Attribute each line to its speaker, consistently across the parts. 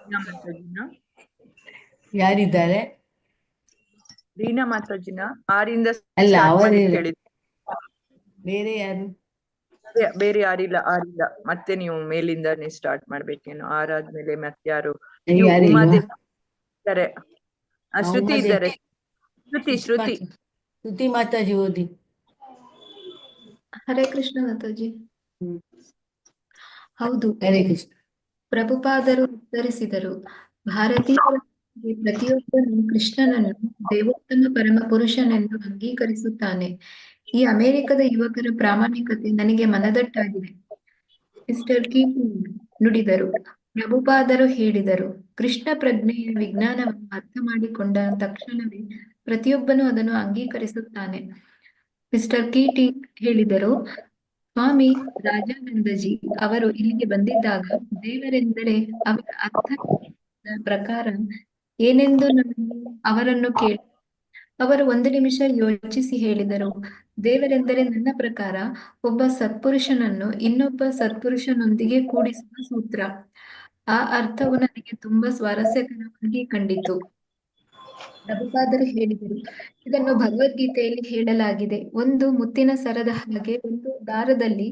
Speaker 1: ರೀನಾ ಮಾತಾಜಿನ
Speaker 2: ಯಾರಿದ್ದಾರೆ?
Speaker 1: ರೀನಾ ಮಾತಾಜಿನ ಆರಿಂದ
Speaker 2: ಅಲ್ಲ,
Speaker 1: ಸ್ಟಾರ್ಟ್
Speaker 2: ಅವರೇ
Speaker 1: ಮಾಡ್ಲಿಕ್ಕೆ ಹೇಳಿದ್ರು.
Speaker 2: ಬೇರೆ ಯಾರು?
Speaker 1: ಬೇರೆ ಯಾರಿಲ್ಲ, ಆರಿಲ್ಲ. ಮತ್ತೆ ನೀವು ಮೇಲಿಂದಾನೇ ಸ್ಟಾರ್ಟ್ ಮಾಡ್ಬೇಕೇನೋ. ಆರಾದ್ಮೇಲೆ ಮತ್ತೆ ಯಾರು?
Speaker 2: ಯಾರಿಲ್ವಾ?
Speaker 1: ಉಮಾದೇವಿ ಇದ್ದಾರೆ, ಶ್ರುತಿ
Speaker 2: ಉಮಾದೇವಿ,
Speaker 1: ಇದ್ದಾರೆ. ಶ್ರುತಿ
Speaker 2: ಶ್ರುತಿ ಮಾತಾಜಿ ಓದಿ.
Speaker 3: ಹರೇ ಕೃಷ್ಣ ಮಾತಾಜಿ.
Speaker 2: ಹ್ಮ್.
Speaker 3: ಹೌದು,
Speaker 2: ಹರೇ ಕೃಷ್ಣ.
Speaker 3: ಪ್ರಭುಪಾದರು ಉತ್ತರಿಸಿದರು. ಭಾರತೀಯರಲ್ಲಿ ಪ್ರತಿಯೊಬ್ಬನು ಕೃಷ್ಣನನ್ನು ದೇವೋತ್ತಮ ಪರಮ ಪುರುಷನೆಂದು ಅಂಗೀಕರಿಸುತ್ತಾನೆ. ಈ ಅಮೆರಿಕದ ಯುವಕರ ಪ್ರಾಮಾಣಿಕತೆ ನನಗೆ ಮನದಟ್ಟಾಗಿದೆ. ಮಿಸ್ಟರ್ ಕೀಪಿಂಗ್ ನುಡಿದರು. ಪ್ರಭುಪಾದರು ಹೇಳಿದರು, ಕೃಷ್ಣ ಪ್ರಜ್ಞೆಯ ವಿಜ್ಞಾನವನ್ನು ಅರ್ಥ ಮಾಡಿಕೊಂಡ ತಕ್ಷಣವೇ ಪ್ರತಿಯೊಬ್ಬನು ಅದನ್ನು ಅಂಗೀಕರಿಸುತ್ತಾನೆ. ಮಿಸ್ಟರ್ ಕೀಟಿಂಗ್ ಹೇಳಿದರು, ಸ್ವಾಮಿ ರಾಜಾನಂದಜಿ ಅವರು ಇಲ್ಲಿಗೆ ಬಂದಿದ್ದಾಗ ದೇವರೆಂದರೆ ಅವರ ಅರ್ಥ ಪ್ರಕಾರ ಏನೆಂದು ನಾನು ಅವರನ್ನು ಕೇಳಿ ಅವರು 1 ನಿಮಿಷ ಯೋಚಿಸಿ ಹೇಳಿದರು, ದೇವರೆಂದರೆ ನನ್ನ ಪ್ರಕಾರ ಒಬ್ಬ ಸತ್ಪುರುಷನನ್ನು ಇನ್ನೊಬ್ಬ ಸತ್ಪುರುಷನೊಂದಿಗೆ ಕೂಡಿಸುವ ಸೂತ್ರ. ಆ ಅರ್ಥವು ನನಗೆ ತುಂಬಾ ಸ್ವಾರಸ್ಯಕರವಾಗಿ ಕಂಡಿತು. ಪ್ರಭುಪಾದರು ಹೇಳಿದರು, ಇದನ್ನು ಭಗವದ್ಗೀತೆಯಲ್ಲಿ ಹೇಳಲಾಗಿದೆ. ಒಂದು ಮುತ್ತಿನ ಸರದ ಹಾಗೆ ಒಂದು ದಾರದಲ್ಲಿ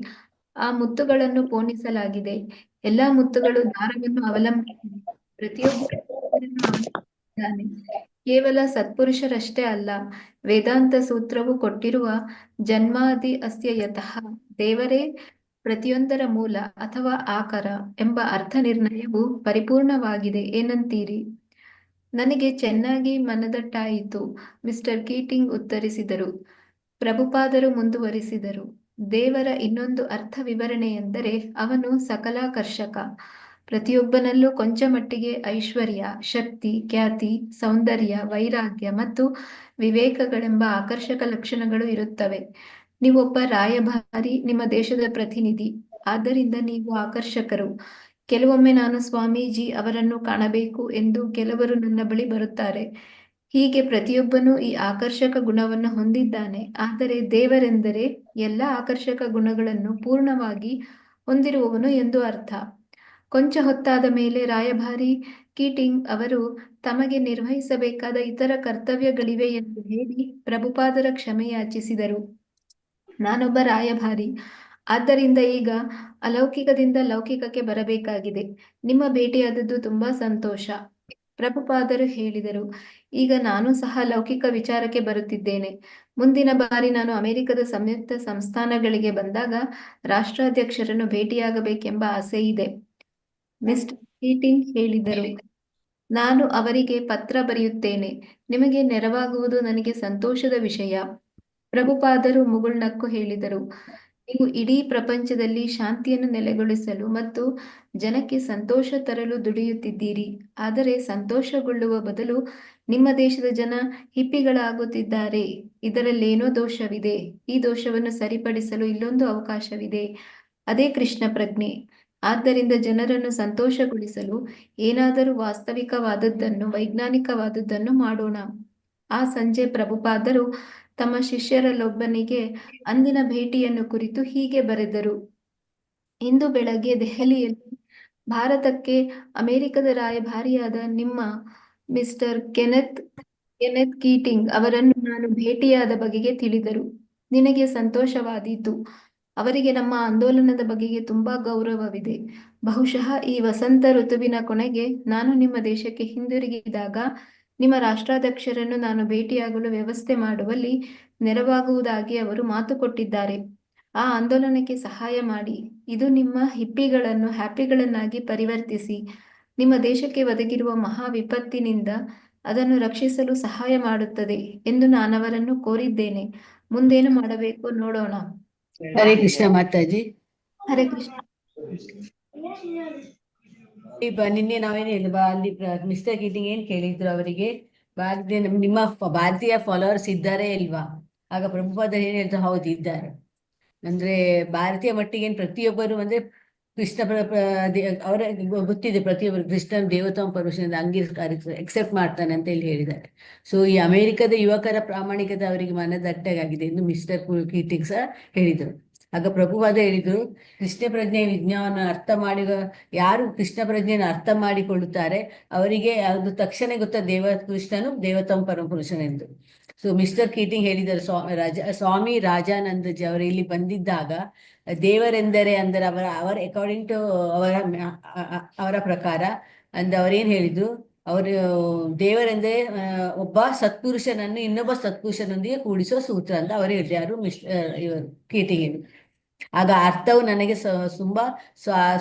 Speaker 3: ಆ ಮುತ್ತುಗಳನ್ನು ಪೋಣಿಸಲಾಗಿದೆ. ಎಲ್ಲಾ ಮುತ್ತುಗಳು ದಾರವನ್ನು ಅವಲಂಬಿಸಿವೆ. ಪ್ರತಿಯೊಬ್ಬರು ದೇವರನ್ನು ಅವಲಂಬಿಸಿದ್ದಾನೆ. ಕೇವಲ ಸತ್ಪುರುಷರಷ್ಟೇ ಅಲ್ಲ. ವೇದಾಂತ ಸೂತ್ರವು ಕೊಟ್ಟಿರುವ ಜನ್ಮಾದಿ ಅಸ್ಯ ಯತಃ, ದೇವರೇ ಪ್ರತಿಯೊಂದರ ಮೂಲ ಅಥವಾ ಆಕಾರ ಎಂಬ ಅರ್ಥ ನಿರ್ಣಯವು ಪರಿಪೂರ್ಣವಾಗಿದೆ. ಏನಂತೀರಿ? ನನಗೆ ಚೆನ್ನಾಗಿ ಮನದಟ್ಟಾಯಿತು, ಮಿಸ್ಟರ್ ಕೀಟಿಂಗ್ ಉತ್ತರಿಸಿದರು. ಪ್ರಭುಪಾದರು ಮುಂದುವರಿಸಿದರು, ದೇವರ ಇನ್ನೊಂದು ಅರ್ಥ ವಿವರಣೆಯೆಂದರೆ ಅವನು ಸಕಲಾಕರ್ಷಕ. ಪ್ರತಿಯೊಬ್ಬನಲ್ಲೂ ಕೊಂಚ ಮಟ್ಟಿಗೆ ಐಶ್ವರ್ಯ, ಶಕ್ತಿ, ಖ್ಯಾತಿ, ಸೌಂದರ್ಯ, ವೈರಾಗ್ಯ ಮತ್ತು ವಿವೇಕಗಳೆಂಬ ಆಕರ್ಷಕ ಲಕ್ಷಣಗಳು ಇರುತ್ತವೆ. ನೀವೊಬ್ಬ ರಾಯಭಾರಿ, ನಿಮ್ಮ ದೇಶದ ಪ್ರತಿನಿಧಿ, ಆದ್ದರಿಂದ ನೀವು ಆಕರ್ಷಕರು. ಕೆಲವೊಮ್ಮೆ ನಾನು ಸ್ವಾಮೀಜಿ ಅವರನ್ನು ಕಾಣಬೇಕು ಎಂದು ಕೆಲವರು ನನ್ನ ಬಳಿ ಬರುತ್ತಾರೆ. ಹೀಗೆ ಪ್ರತಿಯೊಬ್ಬನೂ ಈ ಆಕರ್ಷಕ ಗುಣವನ್ನು ಹೊಂದಿದ್ದಾನೆ. ಆದರೆ ದೇವರೆಂದರೆ ಎಲ್ಲ ಆಕರ್ಷಕ ಗುಣಗಳನ್ನು ಪೂರ್ಣವಾಗಿ ಹೊಂದಿರುವವನು ಎಂದು ಅರ್ಥ. ಕೊಂಚ ಹೊತ್ತಾದ ಮೇಲೆ ರಾಯಭಾರಿ ಕೀಟಿಂಗ್ ಅವರು ತಮಗೆ ನಿರ್ವಹಿಸಬೇಕಾದ ಇತರ ಕರ್ತವ್ಯಗಳಿವೆ ಎಂದು ಹೇಳಿ ಪ್ರಭುಪಾದರ ಕ್ಷಮೆ ಯಾಚಿಸಿದರು. ನಾನೊಬ್ಬ ರಾಯಭಾರಿ, ಆದ್ದರಿಂದ ಈಗ ಅಲೌಕಿಕದಿಂದ ಲೌಕಿಕಕ್ಕೆ ಬರಬೇಕಾಗಿದೆ. ನಿಮ್ಮ ಭೇಟಿಯಾದದ್ದು ತುಂಬಾ ಸಂತೋಷ. ಪ್ರಭುಪಾದರು ಹೇಳಿದರು, ಈಗ ನಾನು ಸಹ ಲೌಕಿಕ ವಿಚಾರಕ್ಕೆ ಬರುತ್ತಿದ್ದೇನೆ. ಮುಂದಿನ ಬಾರಿ ನಾನು ಅಮೆರಿಕದ ಸಂಯುಕ್ತ ಸಂಸ್ಥಾನಗಳಿಗೆ ಬಂದಾಗ ರಾಷ್ಟ್ರಾಧ್ಯಕ್ಷರನ್ನು ಭೇಟಿಯಾಗಬೇಕೆಂಬ ಆಸೆ ಇದೆ. ಮಿಸ್ಟರ್ ಕೀಟಿಂಗ್ ಹೇಳಿದರು, ನಾನು ಅವರಿಗೆ ಪತ್ರ ಬರೆಯುತ್ತೇನೆ. ನಿಮಗೆ ನೆರವಾಗುವುದು ನನಗೆ ಸಂತೋಷದ ವಿಷಯ. ಪ್ರಭುಪಾದರು ಮುಗುಳ್ನಕ್ಕು ಹೇಳಿದರು, ನೀವು ಇಡೀ ಪ್ರಪಂಚದಲ್ಲಿ ಶಾಂತಿಯನ್ನು ನೆಲೆಗೊಳಿಸಲು ಮತ್ತು ಜನಕ್ಕೆ ಸಂತೋಷ ತರಲು ದುಡಿಯುತ್ತಿದ್ದೀರಿ. ಆದರೆ ಸಂತೋಷಗೊಳ್ಳುವ ಬದಲು ನಿಮ್ಮ ದೇಶದ ಜನ ಹಿಪ್ಪಿಗಳಾಗುತ್ತಿದ್ದಾರೆ. ಇದರಲ್ಲೇನೋ ದೋಷವಿದೆ. ಈ ದೋಷವನ್ನು ಸರಿಪಡಿಸಲು ಇಲ್ಲೊಂದು ಅವಕಾಶವಿದೆ. ಅದೇ ಕೃಷ್ಣ ಪ್ರಜ್ಞೆ. ಆದ್ದರಿಂದ ಜನರನ್ನು ಸಂತೋಷಗೊಳಿಸಲು ಏನಾದರೂ ವಾಸ್ತವಿಕವಾದದ್ದನ್ನು, ವೈಜ್ಞಾನಿಕವಾದದ್ದನ್ನು ಮಾಡೋಣ. ಆ ಸಂಜೆ ಪ್ರಭುಪಾದರು ತಮ್ಮ ಶಿಷ್ಯರಲ್ಲೊಬ್ಬನಿಗೆ ಅಂದಿನ ಭೇಟಿಯನ್ನು ಕುರಿತು ಹೀಗೆ ಬರೆದರು. ಇಂದು ಬೆಳಗ್ಗೆ ದೆಹಲಿಯಲ್ಲಿ ಭಾರತಕ್ಕೆ ಅಮೆರಿಕದ ರಾಯಭಾರಿಯಾದ ನಿಮ್ಮ ಮಿಸ್ಟರ್ ಕೆನೆತ್ ಕೀಟಿಂಗ್ ಅವರನ್ನು ನಾನು ಭೇಟಿಯಾದ ಬಗೆಗೆ ತಿಳಿದರು. ನಿನಗೆ ಸಂತೋಷವಾದೀತು. ಅವರಿಗೆ ನಮ್ಮ ಆಂದೋಲನದ ಬಗೆಗೆ ತುಂಬಾ ಗೌರವವಿದೆ. ಬಹುಶಃ ಈ ವಸಂತ ಋತುವಿನ ಕೊನೆಗೆ ನಾನು ನಿಮ್ಮ ದೇಶಕ್ಕೆ ಹಿಂದಿರುಗಿದಾಗ ನಿಮ್ಮ ರಾಷ್ಟ್ರಾಧ್ಯಕ್ಷರನ್ನು ನಾನು ಭೇಟಿಯಾಗಲು ವ್ಯವಸ್ಥೆ ಮಾಡುವಲ್ಲಿ ನೆರವಾಗುವುದಾಗಿ ಅವರು ಮಾತು ಕೊಟ್ಟಿದ್ದಾರೆ. ಆ ಆಂದೋಲನಕ್ಕೆ ಸಹಾಯ ಮಾಡಿ. ಇದು ನಿಮ್ಮ ಹಿಪ್ಪಿಗಳನ್ನು ಹ್ಯಾಪಿಗಳನ್ನಾಗಿ ಪರಿವರ್ತಿಸಿ ನಿಮ್ಮ ದೇಶಕ್ಕೆ ಒದಗಿರುವ ಮಹಾ ವಿಪತ್ತಿನಿಂದ ಅದನ್ನು ರಕ್ಷಿಸಲು ಸಹಾಯ ಮಾಡುತ್ತದೆ ಎಂದು ನಾನವರನ್ನು ಕೋರಿದ್ದೇನೆ. ಮುಂದೇನು ಮಾಡಬೇಕೋ ನೋಡೋಣ.
Speaker 2: ಹರೇ ಕೃಷ್ಣ ಮಾತಾಜಿ.
Speaker 3: ಹರೇ ಕೃಷ್ಣ.
Speaker 2: ನಿನ್ನೆ ನಾವೇನು ಹೇಳಿದ್ವಾ, ಅಲ್ಲಿ ಮಿಸ್ಟರ್ ಕೀಟಿಂಗ್ ಏನ್ ಕೇಳಿದ್ರು ಅವರಿಗೆ, ನಿಮ್ಮ ಭಾರತೀಯ ಫಾಲೋವರ್ಸ್ ಇದ್ದಾರೆ ಇಲ್ವಾ? ಆಗ ಪ್ರಭುಪಾದ ಏನ್ ಹೇಳ್ತಾರೆ, ಹೌದು ಇದ್ದಾರೆ. ಅಂದ್ರೆ ಭಾರತೀಯ ಮಟ್ಟಿಗೆ ಪ್ರತಿಯೊಬ್ಬರು ಅಂದ್ರೆ ಕೃಷ್ಣ ಅವರ ಗೊತ್ತಿದೆ, ಪ್ರತಿಯೊಬ್ಬರು ಕೃಷ್ಣ ದೇವೋತ್ತಮ ಪರಮೇಶ್ವರನ ಅಂಗೀಕರಿಸ ಎಕ್ಸೆಪ್ಟ್ ಮಾಡ್ತಾನೆ ಅಂತ ಇಲ್ಲಿ ಹೇಳಿದ್ದಾರೆ. ಸೊ ಈ ಅಮೆರಿಕದ ಯುವಕರ ಪ್ರಾಮಾಣಿಕತೆ ಅವರಿಗೆ ಮನದಟ್ಟಾಗಿದೆ ಎಂದು ಮಿಸ್ಟರ್ ಕೀಟಿಂಗ್ ಸಹ ಹೇಳಿದರು. ಆಗ ಪ್ರಭುಪಾದ ಹೇಳಿದ್ರು, ಕೃಷ್ಣ ಪ್ರಜ್ಞೆ ವಿಜ್ಞಾನವನ್ನು ಯಾರು ಕೃಷ್ಣ ಪ್ರಜ್ಞೆಯನ್ನು ಅರ್ಥ ಮಾಡಿಕೊಳ್ಳುತ್ತಾರೆ ಅವರಿಗೆ ಅದು ತಕ್ಷಣ ಗೊತ್ತ ಕೃಷ್ಣನು ದೇವೋತ್ತಮ ಪರಮಪುರುಷನೆಂದು. ಸೊ ಮಿಸ್ಟರ್ ಕೀಟಿಂಗ್ ಹೇಳಿದರು, ಸ್ವಾಮಿ ರಾಜಾನಂದಜಿ ಅವರು ಇಲ್ಲಿ ಬಂದಿದ್ದಾಗ ದೇವರೆಂದರೆ ಅಂದರೆ ಅವರ ಅಕಾರ್ಡಿಂಗ್ ಟು ಅವರ ಪ್ರಕಾರ ಅವರೇನು ಹೇಳಿದ್ರು, ಅವರು ದೇವರೆಂದರೆ ಒಬ್ಬ ಸತ್ಪುರುಷನನ್ನು ಇನ್ನೊಬ್ಬ ಸತ್ಪುರುಷನೊಂದಿಗೆ ಕೂಡಿಸುವ ಸೂತ್ರ ಅಂತ ಅವರು ಹೇಳಿದ್ರು. ಯಾರು ಇವರು ಕೀಟಿಂಗ್ ಹೇಳಿದ್ರು. ಆಗ ಅರ್ಥವು ನನಗೆ ತುಂಬಾ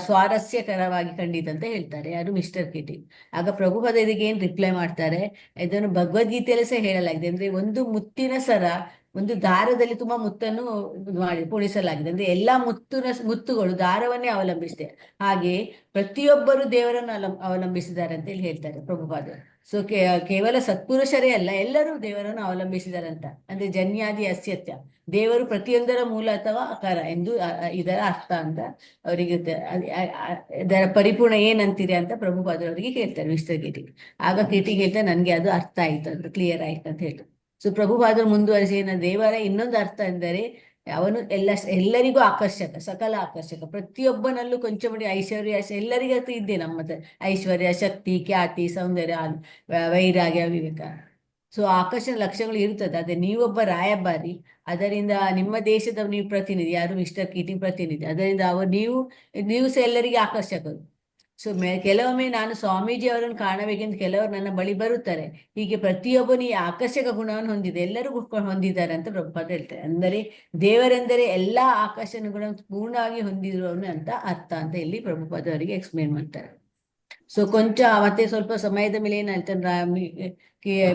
Speaker 2: ಸ್ವಾರಸ್ಯಕರವಾಗಿ ಕಂಡಿತು ಅಂತ ಹೇಳ್ತಾರೆ ಯಾರು ಮಿಸ್ಟರ್ ಕೀಟಿಂಗ್. ಆಗ ಪ್ರಭುಪಾದ ಇದಕ್ಕೆ ಏನ್ ರಿಪ್ಲೈ ಮಾಡ್ತಾರೆ, ಇದನ್ನು ಭಗವದ್ಗೀತೆಯಲ್ಲಿ ಸಹ ಹೇಳಲಾಗಿದೆ. ಅಂದ್ರೆ ಒಂದು ಮುತ್ತಿನ ಸರ ಒಂದು ದಾರದಲ್ಲಿ ತುಂಬಾ ಮುತ್ತನ್ನು ಪೋಣಿಸಲಾಗಿದೆ. ಅಂದ್ರೆ ಎಲ್ಲಾ ಮುತ್ತುಗಳು ದಾರವನ್ನೇ ಅವಲಂಬಿಸಿದೆ. ಹಾಗೆ ಪ್ರತಿಯೊಬ್ಬರು ದೇವರನ್ನು ಅವಲಂಬಿಸಿದ್ದಾರೆ ಅಂತ ಹೇಳಿ ಹೇಳ್ತಾರೆ ಪ್ರಭುಪಾದರು. ಸೊ ಕೇವಲ ಸತ್ಪುರುಷರೇ ಅಲ್ಲ, ಎಲ್ಲರೂ ದೇವರನ್ನು ಅವಲಂಬಿಸಿದಾರಂತ. ಅಂದ್ರೆ ಜನ್ಯಾದಿ ಅಸ್ಯತ್ಯ, ದೇವರು ಪ್ರತಿಯೊಂದರ ಮೂಲ ಅಥವಾ ಆಕಾರ ಎಂದು ಇದರ ಅರ್ಥ ಅಂತ ಅವರಿಗೆ ಇದರ ಪರಿಪೂರ್ಣ ಏನಂತೀರಿ ಅಂತ ಪ್ರಭುಪಾದರು ಅವರಿಗೆ ಕೇಳ್ತಾರೆ ಮಿಸ್ಟರ್ ಕೀಟಿಂಗ್. ಆಗ ಕೀಟಿಂಗ್ ಹೇಳ್ತಾರೆ, ನನ್ಗೆ ಅದು ಅರ್ಥ ಆಯ್ತು ಅಂತ, ಕ್ಲಿಯರ್ ಆಯ್ತು ಅಂತ ಹೇಳ್ತಾರೆ. ಸೊ ಪ್ರಭುಪಾದರು ಮುಂದುವರಿಸಿ, ದೇವರ ಇನ್ನೊಂದು ಅರ್ಥ ಎಂದರೆ ಅವನು ಎಲ್ಲರಿಗೂ ಆಕರ್ಷಕ, ಸಕಲ ಆಕರ್ಷಕ, ಪ್ರತಿಯೊಬ್ಬನಲ್ಲೂ ಕೊಂಚ ಮಡಿ ಐಶ್ವರ್ಯ ಎಲ್ಲರಿಗೂ ಇದ್ದೆ ನಮ್ಮ ಐಶ್ವರ್ಯ, ಶಕ್ತಿ, ಖ್ಯಾತಿ, ಸೌಂದರ್ಯ, ವೈರಾಗ್ಯ, ವಿವೇಕ. ಸೊ ಆಕರ್ಷಣ ಲಕ್ಷಣಗಳು ಇರ್ತದೆ. ಅದೇ ನೀವೊಬ್ಬ ರಾಯಭಾರಿ, ಅದರಿಂದ ನಿಮ್ಮ ದೇಶದ ನೀವು ಪ್ರತಿನಿಧಿ, ಯಾರು ಮಿಸ್ಟರ್ ಕೀಟಿಂಗ್ ಪ್ರತಿನಿಧಿ, ಅದರಿಂದ ನೀವು ಸಹ ಎಲ್ಲರಿಗೆ ಆಕರ್ಷಕರು. ಸೊ ಕೆಲವೊಮ್ಮೆ ನಾನು ಸ್ವಾಮೀಜಿ ಅವರನ್ನು ಕಾಣಬೇಕೆಂದು ಕೆಲವರು ನನ್ನ ಬಳಿ ಬರುತ್ತಾರೆ. ಹೀಗೆ ಪ್ರತಿಯೊಬ್ಬನು ಈ ಆಕರ್ಷಕ ಗುಣವನ್ನು ಹೊಂದಿದೆ, ಎಲ್ಲರೂ ಹೊಂದಿದ್ದಾರೆ ಅಂತ ಪ್ರಭುಪಾದ ಹೇಳ್ತಾರೆ. ಅಂದರೆ ದೇವರೆಂದರೆ ಎಲ್ಲಾ ಆಕರ್ಷಣ ಗುಣ ಪೂರ್ಣವಾಗಿ ಹೊಂದಿರುವವನು ಅಂತ ಅರ್ಥ ಅಂತ ಇಲ್ಲಿ ಪ್ರಭುಪಾದ ಅವರಿಗೆ ಎಕ್ಸ್ಪ್ಲೇನ್ ಮಾಡ್ತಾರೆ. ಸೊ ಕೊಂಚ ಮತ್ತೆ ಸ್ವಲ್ಪ ಸಮಯದ ಮೇಲೆ ಏನ್ ಹೇಳ್ತಾರೆ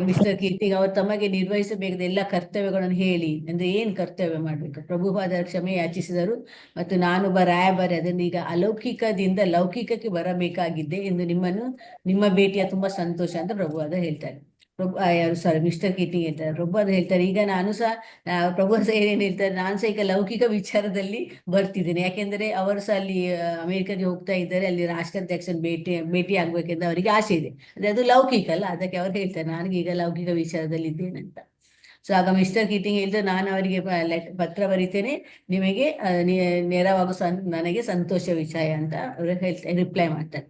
Speaker 2: ಮಿಸ್ಟರ್ ಕೀರ್ತಿಗ್ ಅವರು ತಮಗೆ ನಿರ್ವಹಿಸಬೇಕಾದ ಎಲ್ಲ ಕರ್ತವ್ಯಗಳನ್ನು ಹೇಳಿ, ಅಂದ್ರೆ ಏನ್ ಕರ್ತವ್ಯ ಮಾಡ್ಬೇಕು ಪ್ರಭುಪಾದರ ಕ್ಷಮೆ ಯಾಚಿಸಿದರು. ಮತ್ತು ನಾನೊಬ್ಬ ರಾಯಭಾರಿ, ಅದನ್ನು ಈಗ ಅಲೌಕಿಕದಿಂದ ಲೌಕಿಕಕ್ಕೆ ಬರಬೇಕಾಗಿದ್ದೆ ಎಂದು ನಿಮ್ಮ ಭೇಟಿಯ ತುಂಬಾ ಸಂತೋಷ ಅಂತ ಪ್ರಭುಪಾದ ಹೇಳ್ತಾರೆ. ಮಿಸ್ಟರ್ ಕೀರ್ತಿಗ್ ಹೇಳ್ತಾರೆ. ಪ್ರಭುಪಾದ ಹೇಳ್ತಾರೆ, ಈಗ ನಾನು ಸಹ ಪ್ರಭುಪಾದ ಏನೇನು ಹೇಳ್ತಾರೆ, ನಾನು ಸಹ ಈಗ ಲೌಕಿಕ ವಿಚಾರದಲ್ಲಿ ಬರ್ತಿದ್ದೇನೆ. ಯಾಕೆಂದ್ರೆ ಅವರು ಸಹ ಅಲ್ಲಿ ಅಮೆರಿಕಾಗೆ ಹೋಗ್ತಾ ಇದ್ದಾರೆ, ಅಲ್ಲಿ ರಾಷ್ಟ್ರಾಧ್ಯಕ್ಷನ ಭೇಟಿ ಆಗ್ಬೇಕೆಂದು ಅವರಿಗೆ ಆಸೆ ಇದೆ. ಅಂದ್ರೆ ಅದು ಲೌಕಿಕ ಅಲ್ಲ, ಅದಕ್ಕೆ ಅವ್ರು ಹೇಳ್ತಾರೆ ನನಗೆ ಈಗ ಲೌಕಿಕ ವಿಚಾರದಲ್ಲಿ ಇದ್ದೇನೆ ಅಂತ. ಸೊ ಆಗ ಮಿಸ್ಟರ್ ಕೀಟಿಂಗ್ ಹೇಳ್ತಾರೆ, ನಾನು ಅವರಿಗೆ ಪತ್ರ ಬರೀತೇನೆ, ನಿಮಗೆ ನೆರವಾಗೋ ನನಗೆ ಸಂತೋಷ ವಿಷಯ ಅಂತ ಅವರು ರಿಪ್ಲೈ ಮಾಡ್ತಾರೆ.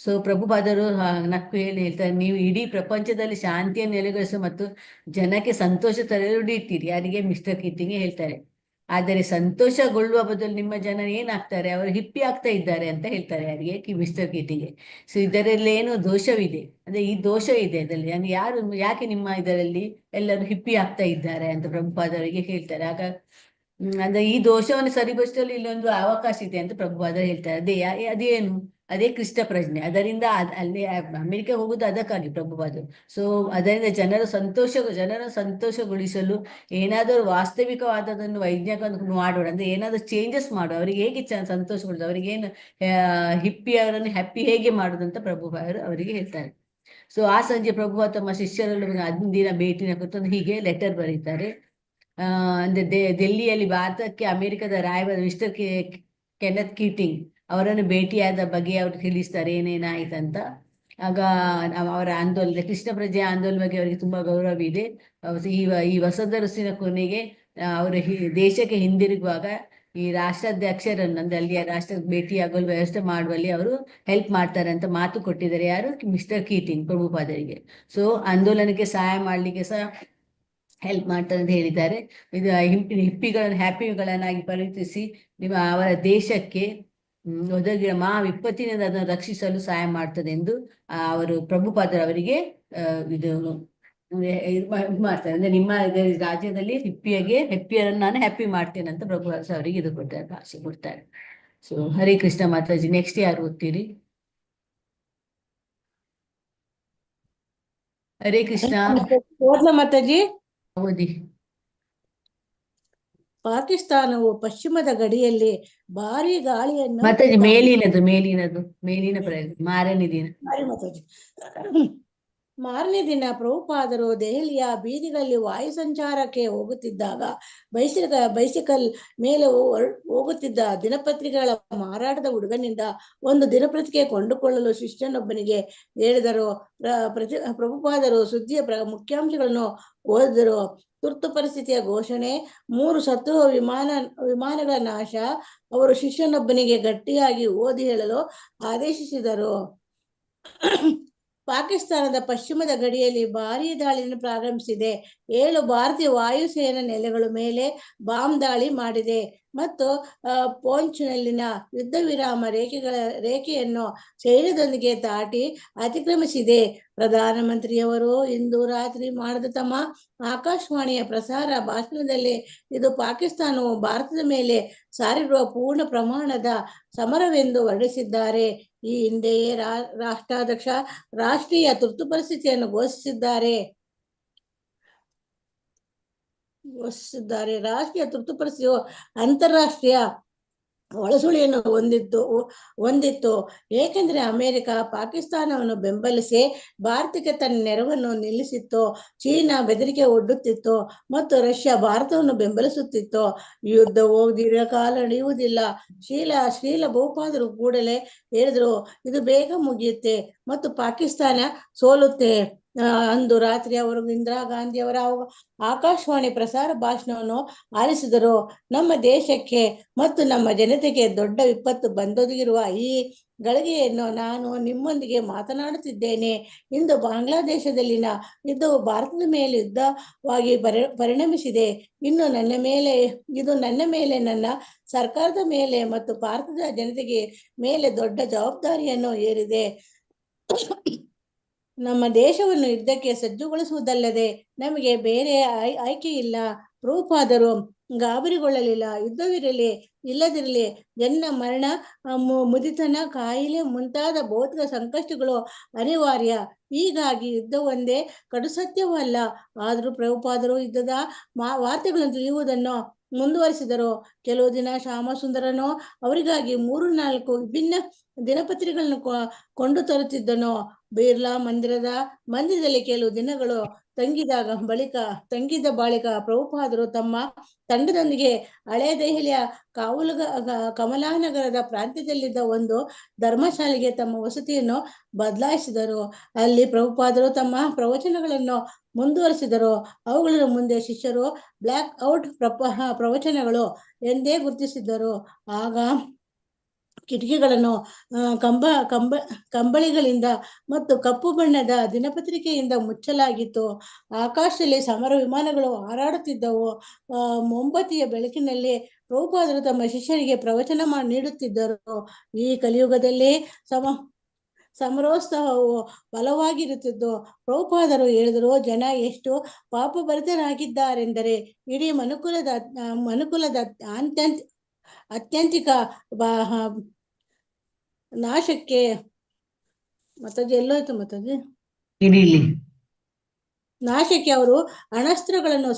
Speaker 2: ಸೊ ಪ್ರಭುಪಾದರು ನಕ್ಕು ಹೇಳ್ತಾರೆ, ನೀವು ಇಡೀ ಪ್ರಪಂಚದಲ್ಲಿ ಶಾಂತಿಯನ್ನು ನೆಲೆಗೊಳಿಸುವ ಮತ್ತು ಜನಕ್ಕೆ ಸಂತೋಷ ತರುತ್ತೀರಿ. ಯಾರಿಗೆ ಮಿಸ್ಟರ್ ಕೀಟಿಂಗ್ ಹೇಳ್ತಾರೆ. ಆದರೆ ಸಂತೋಷಗೊಳ್ಳುವ ಬದಲು ನಿಮ್ಮ ಜನ ಏನಾಗ್ತಾರೆ, ಅವರು ಹಿಪ್ಪಿ ಆಗ್ತಾ ಇದ್ದಾರೆ ಅಂತ ಹೇಳ್ತಾರೆ ಯಾರಿಗೆ ಮಿಸ್ಟರ್ ಕೀಟಿಂಗ್. ಸೊ ಇದರಲ್ಲಿ ಏನು ದೋಷವಿದೆ, ಅಂದ್ರೆ ಈ ದೋಷ ಇದೆ ಅದರಲ್ಲಿ, ಅಂದ್ರೆ ಯಾಕೆ ನಿಮ್ಮ ಇದರಲ್ಲಿ ಎಲ್ಲರೂ ಹಿಪ್ಪಿ ಆಗ್ತಾ ಇದ್ದಾರೆ ಅಂತ ಪ್ರಭುಪಾದವರಿಗೆ ಹೇಳ್ತಾರೆ. ಆಗ ಅಂದ್ರೆ ಈ ದೋಷವನ್ನು ಸರಿಪಡಿಸಲು ಇಲ್ಲೊಂದು ಅವಕಾಶ ಇದೆ ಅಂತ ಪ್ರಭುಪಾದ ಹೇಳ್ತಾರೆ. ಅದೇನು, ಅದೇ ಕೃಷ್ಣ ಪ್ರಜ್ಞೆ. ಅದರಿಂದ ಅಲ್ಲಿ ಅಮೆರಿಕ ಹೋಗುದು ಅದಕ್ಕಾಗಿ ಪ್ರಭುಪಾದರು. ಸೊ ಅದರಿಂದ ಜನರ ಸಂತೋಷಗೊಳಿಸಲು ಏನಾದರೂ ವಾಸ್ತವಿಕವಾದದನ್ನು ವೈಜ್ಞಾನಿಕ ಮಾಡೋಣ, ಅಂದ್ರೆ ಏನಾದರೂ ಚೇಂಜಸ್ ಮಾಡು, ಅವರಿಗೆ ಹೇಗೆ ಸಂತೋಷಗೊಳಿಸೋದು, ಅವರಿಗೇನು ಹಿಪ್ಪಿ ಅವರನ್ನು ಹ್ಯಾಪಿ ಹೇಗೆ ಮಾಡುದು ಅಂತ ಪ್ರಭುಪಾದರು ಅವರಿಗೆ ಹೇಳ್ತಾರೆ. ಸೊ ಆ ಸಂಜೆ ಪ್ರಭುಪಾದ ತಮ್ಮ ಶಿಷ್ಯರಲ್ಲಿ ಅಂದಿನ ಭೇಟಿನ ಕುರಿತು ಹೀಗೆ ಲೆಟರ್ ಬರೀತಾರೆ. ಅಂದ್ರೆ ದೆಹಲಿಯಲ್ಲಿ ಭಾರತಕ್ಕೆ ಅಮೆರಿಕದ ರಾಯಭಾರ ಮಿಸ್ಟರ್ ಕೆನೆತ್ ಕೀಟಿಂಗ್ ಅವರನ್ನು ಭೇಟಿಯಾದ ಬಗ್ಗೆ ಅವರು ತಿಳಿಸ್ತಾರೆ ಏನೇನಾಯ್ತಂತ. ಆಗ ಅವರ ಆಂದೋಲನ, ಕೃಷ್ಣ ಪ್ರಜ್ಞೆ ಆಂದೋಲನ ಬಗ್ಗೆ ಅವರಿಗೆ ತುಂಬಾ ಗೌರವ ಇದೆ. ಈ ವಸಂತ ಋತುವಿನ ಕೊನೆಗೆ ಅವರು ದೇಶಕ್ಕೆ ಹಿಂದಿರುಗುವಾಗ ಈ ರಾಷ್ಟ್ರಾಧ್ಯಕ್ಷರನ್ನು, ಅಂದ್ರೆ ಅಲ್ಲಿಯ ರಾಷ್ಟ್ರ ಭೇಟಿಯಾಗಲು ವ್ಯವಸ್ಥೆ ಮಾಡುವಲ್ಲಿ ಅವರು ಹೆಲ್ಪ್ ಮಾಡ್ತಾರೆ ಅಂತ ಮಾತು ಕೊಟ್ಟಿದ್ದಾರೆ. ಯಾರು ಮಿಸ್ಟರ್ ಕೀಟಿಂಗ್ ಪ್ರಭುಪಾದರಿಗೆ. ಸೊ ಆಂದೋಲನಕ್ಕೆ ಸಹಾಯ ಮಾಡ್ಲಿಕ್ಕೆ ಸಹ ಹೆಲ್ಪ್ ಮಾಡ್ತಾರೆ ಅಂತ ಹೇಳಿದ್ದಾರೆ. ಇದು ಹಿಪ್ಪಿಗಳನ್ನು ಹ್ಯಾಪಿಗಳನ್ನಾಗಿ ಪರಿವರ್ತಿಸಿ ಅವರ ದೇಶಕ್ಕೆ ಒದಗಿರುವ ವಿಪತ್ತಿನಿಂದ ಅದನ್ನು ರಕ್ಷಿಸಲು ಸಹಾಯ ಮಾಡ್ತದೆ ಎಂದು ಅವರು ಪ್ರಭುಪಾದರವರಿಗೆ ಇದು ಮಾಡ್ತಾರೆ. ಅಂದ್ರೆ ನಿಮ್ಮ ರಾಜ್ಯದಲ್ಲಿ ಹೆಪ್ಪಿಯರನ್ನು ನಾನು ಹ್ಯಾಪಿ ಮಾಡ್ತೇನೆ ಅಂತ ಪ್ರಭುಪಾದ ಅವರಿಗೆ ಇದು ಕೊಡ್ತಾರೆ, ಭಾಷೆ ಕೊಡ್ತಾರೆ. ಸೊ ಹರೇ ಕೃಷ್ಣ ಮಾತಾಜಿ. ನೆಕ್ಸ್ಟ್ ಯಾರು ಓದ್ತೀರಿ? ಹರೇ ಕೃಷ್ಣ.
Speaker 4: ಓದ್ಲಾ ಮಾತಾಜಿ?
Speaker 2: ಓದಿ.
Speaker 4: ಪಾಕಿಸ್ತಾನವು ಪಶ್ಚಿಮದ ಗಡಿಯಲ್ಲಿ ಭಾರಿ ಗಾಳಿಯನ್ನು
Speaker 2: ಮಾತಾಜಿ ಮೇಲಿನ ಪ್ರಯೋಗ ಮಾರನೇ ದಿನ.
Speaker 4: ಮಾತಾಜಿ ಮಾರನೇ ದಿನ ಪ್ರಭುಪಾದರು ದೆಹಲಿಯ ಬೀದಿಗಳಲ್ಲಿ ವಾಯು ಸಂಚಾರಕ್ಕೆ ಹೋಗುತ್ತಿದ್ದಾಗ ಬೈಸಿಕಲ್ ಮೇಲೆ ಹೋಗುತ್ತಿದ್ದ ದಿನಪತ್ರಿಕೆಗಳ ಮಾರಾಟದ ಹುಡುಗನಿಂದ ಒಂದು ದಿನಪತ್ರಿಕೆ ಕೊಂಡುಕೊಳ್ಳಲು ಶಿಷ್ಯನೊಬ್ಬನಿಗೆ ಹೇಳಿದರು. ಪ್ರಭುಪಾದರು ಸುದ್ದಿಯ ಮುಖ್ಯಾಂಶಗಳನ್ನು ಓದಿದರು. ತುರ್ತು ಪರಿಸ್ಥಿತಿಯ ಘೋಷಣೆ, 3 ಶತ್ರು ವಿಮಾನಗಳ ನಾಶ. ಅವರು ಶಿಷ್ಯನೊಬ್ಬನಿಗೆ ಗಟ್ಟಿಯಾಗಿ ಓದಿ ಹೇಳಲು ಆದೇಶಿಸಿದರು. ಪಾಕಿಸ್ತಾನದ ಪಶ್ಚಿಮದ ಗಡಿಯಲ್ಲಿ ಭಾರೀ ದಾಳಿಯನ್ನು ಪ್ರಾರಂಭಿಸಿದೆ. 7 ಭಾರತೀಯ ವಾಯುಸೇನಾ ನೆಲೆಗಳ ಮೇಲೆ ಬಾಂಬ್ ದಾಳಿ ಮಾಡಿದೆ ಮತ್ತು ಪೋಂಚ್ನಲ್ಲಿನ ಯುದ್ಧ ವಿರಾಮ ರೇಖೆಯನ್ನು ಸೈನ್ಯದೊಂದಿಗೆ ದಾಟಿ ಅತಿಕ್ರಮಿಸಿದೆ. ಪ್ರಧಾನಮಂತ್ರಿಯವರು ಇಂದು ರಾತ್ರಿ ಮಾಡಿದ ತಮ್ಮ ಆಕಾಶವಾಣಿಯ ಪ್ರಸಾರ ಭಾಷಣದಲ್ಲಿ ಇದು ಪಾಕಿಸ್ತಾನವು ಭಾರತದ ಮೇಲೆ ಸಾರಿರುವ ಪೂರ್ಣ ಪ್ರಮಾಣದ ಸಮರವೆಂದು ವರ್ಣಿಸಿದ್ದಾರೆ. ಈ ಹಿಂದೆಯೇ ರಾಷ್ಟ್ರಾಧ್ಯಕ್ಷ ರಾಷ್ಟ್ರೀಯ ತುರ್ತು ಪರಿಸ್ಥಿತಿಯನ್ನು ಘೋಷಿಸಿದ್ದಾರೆ. ರಾಷ್ಟ್ರೀಯ ತುರ್ತು ಪರಿಸ್ಥಿತಿಯು ಅಂತಾರಾಷ್ಟ್ರೀಯ ಒಳಸುಳಿಯನ್ನು ಹೊಂದಿತ್ತು, ಏಕೆಂದರೆ ಅಮೆರಿಕ ಪಾಕಿಸ್ತಾನವನ್ನು ಬೆಂಬಲಿಸಿ ಭಾರತಕ್ಕೆ ತನ್ನ ನೆರವನ್ನು ನಿಲ್ಲಿಸಿತ್ತು. ಚೀನಾ ಬೆದರಿಕೆ ಒಡ್ಡುತ್ತಿತ್ತು ಮತ್ತು ರಷ್ಯಾ ಭಾರತವನ್ನು ಬೆಂಬಲಿಸುತ್ತಿತ್ತು. ಯುದ್ಧವು ದೀರ್ಘಕಾಲ ನಡೆಯುವುದಿಲ್ಲ. ಶ್ರೀಲ ಬಹುಪಾದರು ಕೂಡಲೇ ಹೇಳಿದರು, ಇದು ಬೇಗ ಮುಗಿಯುತ್ತೆ ಮತ್ತು ಪಾಕಿಸ್ತಾನ ಸೋಲುತ್ತೆ. ಅಂದು ರಾತ್ರಿ ಅವರು ಇಂದಿರಾ ಗಾಂಧಿಯವರ ಆಕಾಶವಾಣಿ ಪ್ರಸಾರ ಭಾಷಣವನ್ನು ಆಲಿಸಿದರು. ನಮ್ಮ ದೇಶಕ್ಕೆ ಮತ್ತು ನಮ್ಮ ಜನತೆಗೆ ದೊಡ್ಡ ವಿಪತ್ತು ಬಂದೊದಗಿರುವ ಈ ಗಳಿಗೆಯನ್ನು ನಾನು ನಿಮ್ಮೊಂದಿಗೆ ಮಾತನಾಡುತ್ತಿದ್ದೇನೆ. ಇಂದು ಬಾಂಗ್ಲಾದೇಶದಲ್ಲಿನ ಯುದ್ಧವು ಭಾರತದ ಮೇಲೆ ಯುದ್ಧವಾಗಿ ಪರಿಣಮಿಸಿದೆ. ಇದು ನನ್ನ ಮೇಲೆ, ನನ್ನ ಸರ್ಕಾರದ ಮೇಲೆ ಮತ್ತು ಭಾರತದ ಜನತೆಗೆ ಮೇಲೆ ದೊಡ್ಡ ಜವಾಬ್ದಾರಿಯನ್ನು ಹೇರಿದೆ. ನಮ್ಮ ದೇಶವನ್ನು ಯುದ್ಧಕ್ಕೆ ಸಜ್ಜುಗೊಳಿಸುವುದಲ್ಲದೆ ನಮಗೆ ಬೇರೆ ಆಯ್ಕೆ ಇಲ್ಲ. ಪ್ರಭುಪಾದರು ಗಾಬರಿಗೊಳ್ಳಲಿಲ್ಲ. ಯುದ್ಧವಿರಲಿ ಇಲ್ಲದಿರಲಿ, ಜನ ಮರಣ, ಮುದಿತನ, ಕಾಯಿಲೆ ಮುಂತಾದ ಭೌತಿಕ ಸಂಕಷ್ಟಗಳು ಅನಿವಾರ್ಯ. ಹೀಗಾಗಿ ಯುದ್ಧ ಒಂದೇ ಕಡು ಸತ್ಯವಲ್ಲ. ಆದರೂ ಪ್ರಭುಪಾದರು ಯುದ್ಧದ ವಾರ್ತೆಗಳನ್ನು ತಿಳಿಯುವುದನ್ನು ಮುಂದುವರಿಸಿದರು. ಕೆಲವು ದಿನ ಶ್ಯಾಮಸುಂದರನು ಅವರಿಗಾಗಿ 3-4 ವಿಭಿನ್ನ ದಿನಪತ್ರಿಕೆಗಳನ್ನು ಕೊಂಡು ತರುತ್ತಿದ್ದನು. ಬಿರ್ಲಾ ಮಂದಿರದಲ್ಲಿ ಕೆಲವು ದಿನಗಳು ತಂಗಿದ ಬಳಿಕ ಪ್ರಭುಪಾದರು ತಮ್ಮ ತಂಡದೊಂದಿಗೆ ಹಳೆಯ ದೆಹಲಿಯ ಕಮಲಾನಗರದ ಪ್ರಾಂತ್ಯದಲ್ಲಿದ್ದ ಒಂದು ಧರ್ಮಶಾಲೆಗೆ ತಮ್ಮ ವಸತಿಯನ್ನು ಬದಲಾಯಿಸಿದರು. ಅಲ್ಲಿ ಪ್ರಭುಪಾದರು ತಮ್ಮ ಪ್ರವಚನಗಳನ್ನು ಮುಂದುವರಿಸಿದರು. ಅವುಗಳನ್ನು ಮುಂದೆ ಶಿಷ್ಯರು ಬ್ಲ್ಯಾಕ್ ಔಟ್ ಪ್ರವಚನಗಳು ಎಂದೇ ಗುರುತಿಸಿದ್ದರು. ಆಗ ಕಿಟಕಿಗಳನ್ನು ಕಂಬಳಿಗಳಿಂದ ಮತ್ತು ಕಪ್ಪು ಬಣ್ಣದ ದಿನಪತ್ರಿಕೆಯಿಂದ ಮುಚ್ಚಲಾಗಿತ್ತು. ಆಕಾಶದಲ್ಲಿ ಸಮರ ವಿಮಾನಗಳು ಹಾರಾಡುತ್ತಿದ್ದವು. ಮೊಂಬತ್ತಿಯ ಬೆಳಕಿನಲ್ಲಿ ಪ್ರಭುಪಾದರು ತಮ್ಮ ಶಿಷ್ಯರಿಗೆ ಪ್ರವಚನ ನೀಡುತ್ತಿದ್ದರು. ಈ ಕಲಿಯುಗದಲ್ಲಿ ಸಮರೋತ್ಸಾಹವು ಬಲವಾಗಿರುತ್ತಿದ್ದು, ಪ್ರಭುಪಾದರು ಹೇಳಿದರು, ಜನ ಎಷ್ಟು ಪಾಪಭರಿತರಾಗಿದ್ದಾರೆಂದರೆ ಇಡೀ ಮನುಕುಲದ ಅತ್ಯಂತಿಕ ನಾಶಕ್ಕೆ ನಾಶಕ್ಕೆ ಅವರು ಅಣಸ್ತ್ರಗಳನ್ನು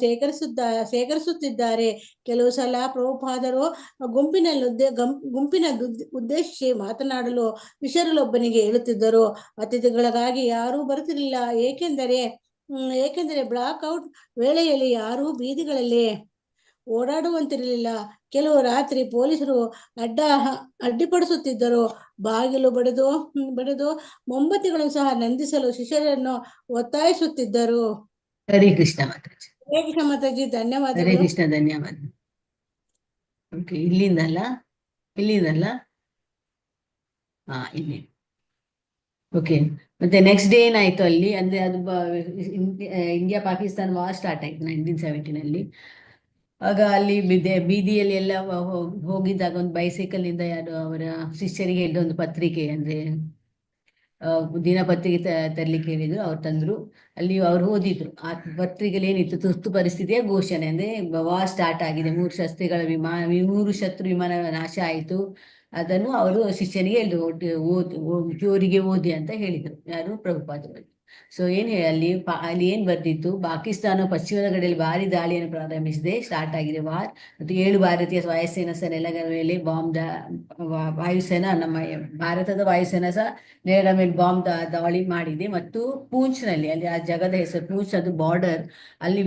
Speaker 4: ಸೇಕರಿಸುತ್ತಿದ್ದಾರೆ. ಕೆಲವು ಸಲ ಪ್ರಭುಪಾದರು ಗುಂಪಿನ ಉದ್ದೇಶಿಸಿ ಮಾತನಾಡಲು ಶಿಷ್ಯರಲ್ಲೊಬ್ಬನಿಗೆ ಹೇಳುತ್ತಿದ್ದರು, ಅತಿಥಿಗಳಿಗಾಗಿ ಯಾರೂ ಬರುತ್ತಿರಲಿಲ್ಲ, ಏಕೆಂದರೆ ಬ್ಲಾಕ್ ಔಟ್ ವೇಳೆಯಲ್ಲಿ ಯಾರೂ ಬೀದಿಗಳಲ್ಲಿ ಓಡಾಡುವಂತಿರಲಿಲ್ಲ. ಕೆಲವು ರಾತ್ರಿ ಪೊಲೀಸರು ಅಡ್ಡಿಪಡಿಸುತ್ತಿದ್ದರು. ಬಾಗಿಲು ಬಡಿದು ಮೊಂಬತ್ತಿಗಳನ್ನು ಸಹ ನಂದಿಸಲು ಶಿಷ್ಯರನ್ನು ಒತ್ತಾಯಿಸುತ್ತಿದ್ದರು.
Speaker 2: ಹರೇ ಕೃಷ್ಣ ಮಾತಾಜಿ.
Speaker 4: ಹರೇ ಕೃಷ್ಣ ಮಾತಾಜಿ, ಧನ್ಯವಾದ.
Speaker 2: ಹರೇ ಕೃಷ್ಣ, ಧನ್ಯವಾದ. ಓಕೆ, ಇಲ್ಲಿಂದಲ್ಲ ಇಲ್ಲಿ. ಓಕೆ, ಮತ್ತೆ ನೆಕ್ಸ್ಟ್ ಡೇ ಏನಾಯ್ತು ಅಲ್ಲಿ ಅಂದ್ರೆ ಅದು ಇಂಡಿಯಾ ಪಾಕಿಸ್ತಾನ ವಾರ್ ಸ್ಟಾರ್ಟ್ ಆಯ್ತು 1917 ಆಗ ಅಲ್ಲಿ ಬೀದಿಯಲ್ಲಿ ಎಲ್ಲ ಹೋಗಿದ್ದಾಗ ಒಂದು ಬೈಸೈಕಲ್ ನಿಂದ ಯಾರು ಅವರ ಶಿಷ್ಯರಿಗೆ ಹೇಳಿದ ಒಂದು ಪತ್ರಿಕೆ ಅಂದ್ರೆ ದಿನಪತ್ರಿಕೆ ತರ್ಲಿಕ್ಕೆ ಹೇಳಿದ್ರು. ಅವ್ರು ತಂದ್ರು. ಅಲ್ಲಿ ಅವ್ರು ಓದಿದ್ರು. ಆ ಪತ್ರಿಕೆಯಲ್ಲಿ ಏನಿತ್ತು, ತುರ್ತು ಪರಿಸ್ಥಿತಿಯ ಘೋಷಣೆ, ಅಂದ್ರೆ ವಾರ್ ಸ್ಟಾರ್ಟ್ ಆಗಿದೆ, 3 ಶತ್ರು ವಿಮಾನ ನಾಶ ಆಯಿತು. ಅದನ್ನು ಅವರು ಶಿಷ್ಯನಿಗೆ ಹೇಳಿದ್ರು, ಜೋರಿಗೆ ಓದಿ ಅಂತ ಹೇಳಿದ್ರು. ಯಾರು? ಪ್ರಭುಪಾದರು. ಸೊ ಅಲ್ಲಿ ಏನ್ ಬರ್ದಿತ್ತು, ಪಾಕಿಸ್ತಾನ ಪಶ್ಚಿಮದ ಕಡೆಯಲ್ಲಿ ಭಾರಿ ದಾಳಿಯನ್ನು ಪ್ರಾರಂಭಿಸಿದೆ, ಸ್ಟಾರ್ಟ್ ಆಗಿದೆ ವಾರ್. ಮತ್ತು 7 ಭಾರತೀಯ ವಾಯುಸೇನಾ ನೆಲೆಗಳ ಮೇಲೆ ವಾಯುಸೇನಾ, ನಮ್ಮ ಭಾರತದ ವಾಯುಸೇನಾ ಸಹ ನೆಲೆಗಳ ಮೇಲೆ ದಾಳಿ ಮಾಡಿದೆ. ಮತ್ತು ಪೂಂಚ್ನಲ್ಲಿ, ಅಲ್ಲಿ ಆ ಜಗದ ಹೆಸರು ಪೂಂಚ್, ಅದು ಬಾರ್ಡರ್, ಅಲ್ಲಿ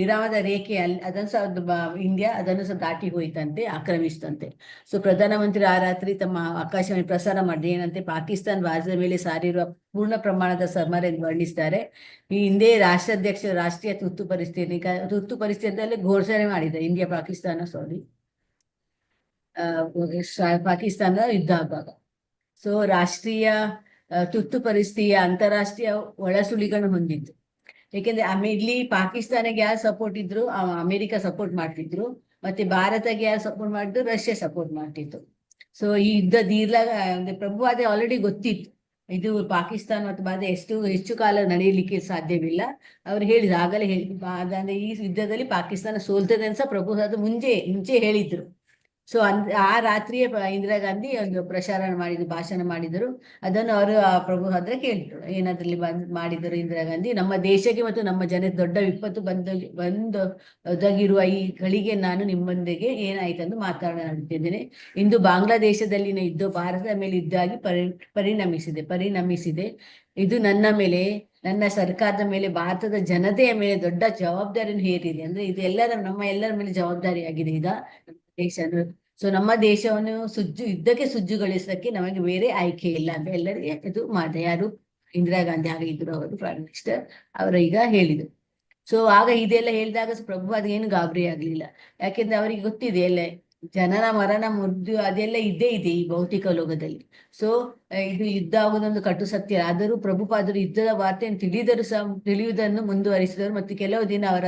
Speaker 2: ವಿರಾಮದ ರೇಖೆ, ಅಲ್ಲಿ ಅದನ್ನು ಸಹ ಇಂಡಿಯಾ ಅದನ್ನು ಸಹ ದಾಟಿ ಹೋಯ್ತಂತೆ, ಆಕ್ರಮಿಸ್ತಂತೆ. ಸೊ ಪ್ರಧಾನಮಂತ್ರಿ ಆ ರಾತ್ರಿ ತಮ್ಮ ಆಕಾಶವಾಣಿ ಪ್ರಸಾರ ಮಾಡಿದೆ, ಏನಂತೆ ಪಾಕಿಸ್ತಾನ ಭಾರತದ ಮೇಲೆ ಸಾರಿರುವ ಪೂರ್ಣ ಪ್ರಮಾಣದ ಸಮರ ಎಂದು ವರ್ಣಿಸ್ತಾರೆ. ಈ ಹಿಂದೆ ರಾಷ್ಟ್ರೀಯ ತುರ್ತು ಪರಿಸ್ಥಿತಿಯಲ್ಲಿ ಘೋಷಣೆ ಮಾಡಿದೆ ಇಂಡಿಯಾ ಪಾಕಿಸ್ತಾನದ ಯುದ್ಧ ಆಗುವಾಗ. ಸೊ ರಾಷ್ಟ್ರೀಯ ತುರ್ತು ಪರಿಸ್ಥಿತಿಯ ಅಂತಾರಾಷ್ಟ್ರೀಯ ಒಳಸುಳಿಗಳನ್ನು ಹೊಂದಿತ್ತು. ಯಾಕೆಂದ್ರೆ ಇಲ್ಲಿ ಪಾಕಿಸ್ತಾನಕ್ಕೆ ಯಾರು ಸಪೋರ್ಟ್ ಇದ್ರು, ಅಮೆರಿಕ ಸಪೋರ್ಟ್ ಮಾಡ್ತಿದ್ರು, ಮತ್ತೆ ಭಾರತಕ್ಕೆ ಯಾರು ಸಪೋರ್ಟ್ ಮಾಡಿದ್ರು, ರಷ್ಯಾ ಸಪೋರ್ಟ್ ಮಾಡ್ತಿತ್ತು. ಸೊ ಈ ಯುದ್ಧ ಅಂದ್ರೆ ಪ್ರಭುವಾದ ಆಲ್ರೆಡಿ ಗೊತ್ತಿತ್ತು, ಇದು ಪಾಕಿಸ್ತಾನ ಮತ್ತು ಭಾರತ ಹೆಚ್ಚು ಕಾಲ ನಡೆಯಲಿಕ್ಕೆ ಸಾಧ್ಯವಿಲ್ಲ. ಅವ್ರು ಹೇಳಿದ್ರು, ಆಗಲೇ ಹೇಳಿದ್ರು, ಈ ಯುದ್ಧದಲ್ಲಿ ಪಾಕಿಸ್ತಾನ ಸೋಲ್ತದೆ ಅಂತ ಪ್ರಭುವಾದ ಮುಂಚೆ ಹೇಳಿದ್ರು. ಸೊ ಆ ರಾತ್ರಿಯೇ ಇಂದಿರಾ ಗಾಂಧಿ ಒಂದು ಭಾಷಣ ಮಾಡಿದರು. ಅದನ್ನು ಅವರು ಪ್ರಭು ಹತ್ರ ಕೇಳಿದ್ರು, ಏನದ್ರಲ್ಲಿ ಮಾಡಿದರು ಇಂದಿರಾ ಗಾಂಧಿ, ನಮ್ಮ ದೇಶಕ್ಕೆ ಮತ್ತು ನಮ್ಮ ಜನತೆ ದೊಡ್ಡ ವಿಪತ್ತು ಒದಗಿರುವ ಈ ಗಳಿಗೆ ನಾನು ನಿಮ್ಮೊಂದಿಗೆ ಏನಾಯ್ತೆಂದು ಮಾತನಾಡುತ್ತಿದ್ದೇನೆ. ಇಂದು ಬಾಂಗ್ಲಾದೇಶದಲ್ಲಿನ ಯುದ್ಧ ಭಾರತದ ಮೇಲೆ ಯುದ್ಧ ಆಗಿ ಪರಿಣಮಿಸಿದೆ. ಇದು ನನ್ನ ಮೇಲೆ, ನನ್ನ ಸರ್ಕಾರದ ಮೇಲೆ, ಭಾರತದ ಜನತೆಯ ಮೇಲೆ ದೊಡ್ಡ ಜವಾಬ್ದಾರಿಯನ್ನು ಹೇರಿದೆ. ಅಂದ್ರೆ ಇದು ನಮ್ಮ ಎಲ್ಲರ ಮೇಲೆ ಜವಾಬ್ದಾರಿ ಆಗಿದೆ ಈಗ ದೇಶ. ಸೊ ನಮ್ಮ ದೇಶವನ್ನು ಯುದ್ಧಕ್ಕೆ ಸಜ್ಜುಗೊಳಿಸಕ್ಕೆ ನಮಗೆ ಬೇರೆ ಆಯ್ಕೆ ಇಲ್ಲ ಅಂತ ಎಲ್ಲರಿಗೆ ಇದು ಮಾಡಿದೆ. ಯಾರು? ಇಂದಿರಾ ಗಾಂಧಿ ಆಗಿದ್ರು, ಅವರು ಪ್ರೈಮ್ ಮಿನಿಸ್ಟರ್, ಅವರು ಈಗ ಹೇಳಿದ್ರು. ಸೊ ಆಗ ಇದೆಲ್ಲ ಹೇಳಿದಾಗ ಪ್ರಭು ಅದೇನು ಗಾಬರಿ ಆಗ್ಲಿಲ್ಲ. ಯಾಕೆಂದ್ರೆ ಅವರಿಗೆ ಗೊತ್ತಿದೆ, ಎಲ್ಲ ಜನನ ಮರಣ ಮೃತ್ಯು ಅದೆಲ್ಲ ಇದ್ದೇ ಇದೆ ಈ ಭೌತಿಕ ಲೋಕದಲ್ಲಿ. ಸೊ ಇದು ಯುದ್ಧ ಆಗುವುದೊಂದು ಕಟು ಸತ್ಯ. ಆದರೂ ಪ್ರಭುಪಾದರು ಯುದ್ಧದ ವಾರ್ತೆಯನ್ನು ತಿಳಿಯುವುದನ್ನು ಮುಂದುವರಿಸಿದರು. ಮತ್ತು ಕೆಲವು ದಿನ ಅವರ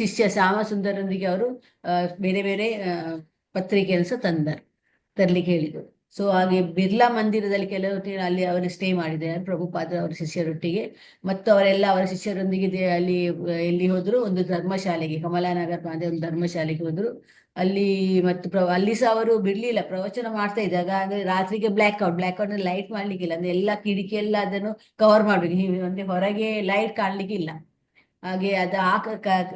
Speaker 2: ಶಿಷ್ಯ ಶ್ಯಾಮಸುಂದರೊಂದಿಗೆ ಅವರು ಬೇರೆ ಬೇರೆ ಪತ್ರಿಕೆಯನ್ನು ಸಹ ತರ್ಲಿಕ್ಕೆ ಹೇಳಿದರು. ಸೊ ಹಾಗೆ ಬಿರ್ಲಾ ಮಂದಿರದಲ್ಲಿ ಕೆಲವು ಅಲ್ಲಿ ಅವರು ಸ್ಟೇ ಮಾಡಿದ್ದಾರೆ ಪ್ರಭುಪಾದ ಅವರ ಶಿಷ್ಯರೊಟ್ಟಿಗೆ. ಮತ್ತು ಅವರ ಶಿಷ್ಯರೊಂದಿಗೆ ಅಲ್ಲಿ ಎಲ್ಲಿ ಹೋದ್ರು, ಒಂದು ಧರ್ಮಶಾಲೆಗೆ, ಕಮಲಾನಗರ್ ಒಂದು ಧರ್ಮಶಾಲೆಗೆ ಹೋದ್ರು. ಅಲ್ಲಿ ಮತ್ತು ಅಲ್ಲಿ ಸಹ ಅವರು ಬಿಡ್ಲಿಲ್ಲ, ಪ್ರವಚನ ಮಾಡ್ತಾ ಇದ್ದಾಗ ಅಂದ್ರೆ ರಾತ್ರಿಗೆ ಬ್ಲ್ಯಾಕ್ಔಟ್ ಲೈಟ್ ಮಾಡ್ಲಿಕ್ಕಿಲ್ಲ, ಅಂದ್ರೆ ಎಲ್ಲ ಕಿಟಕಿ ಎಲ್ಲ ಅದನ್ನು ಕವರ್ ಮಾಡ್ಬೇಕು, ಅಂದ್ರೆ ಹೊರಗೆ ಲೈಟ್ ಕಾಣ್ಲಿಕ್ಕಿಲ್ಲ. ಹಾಗೆ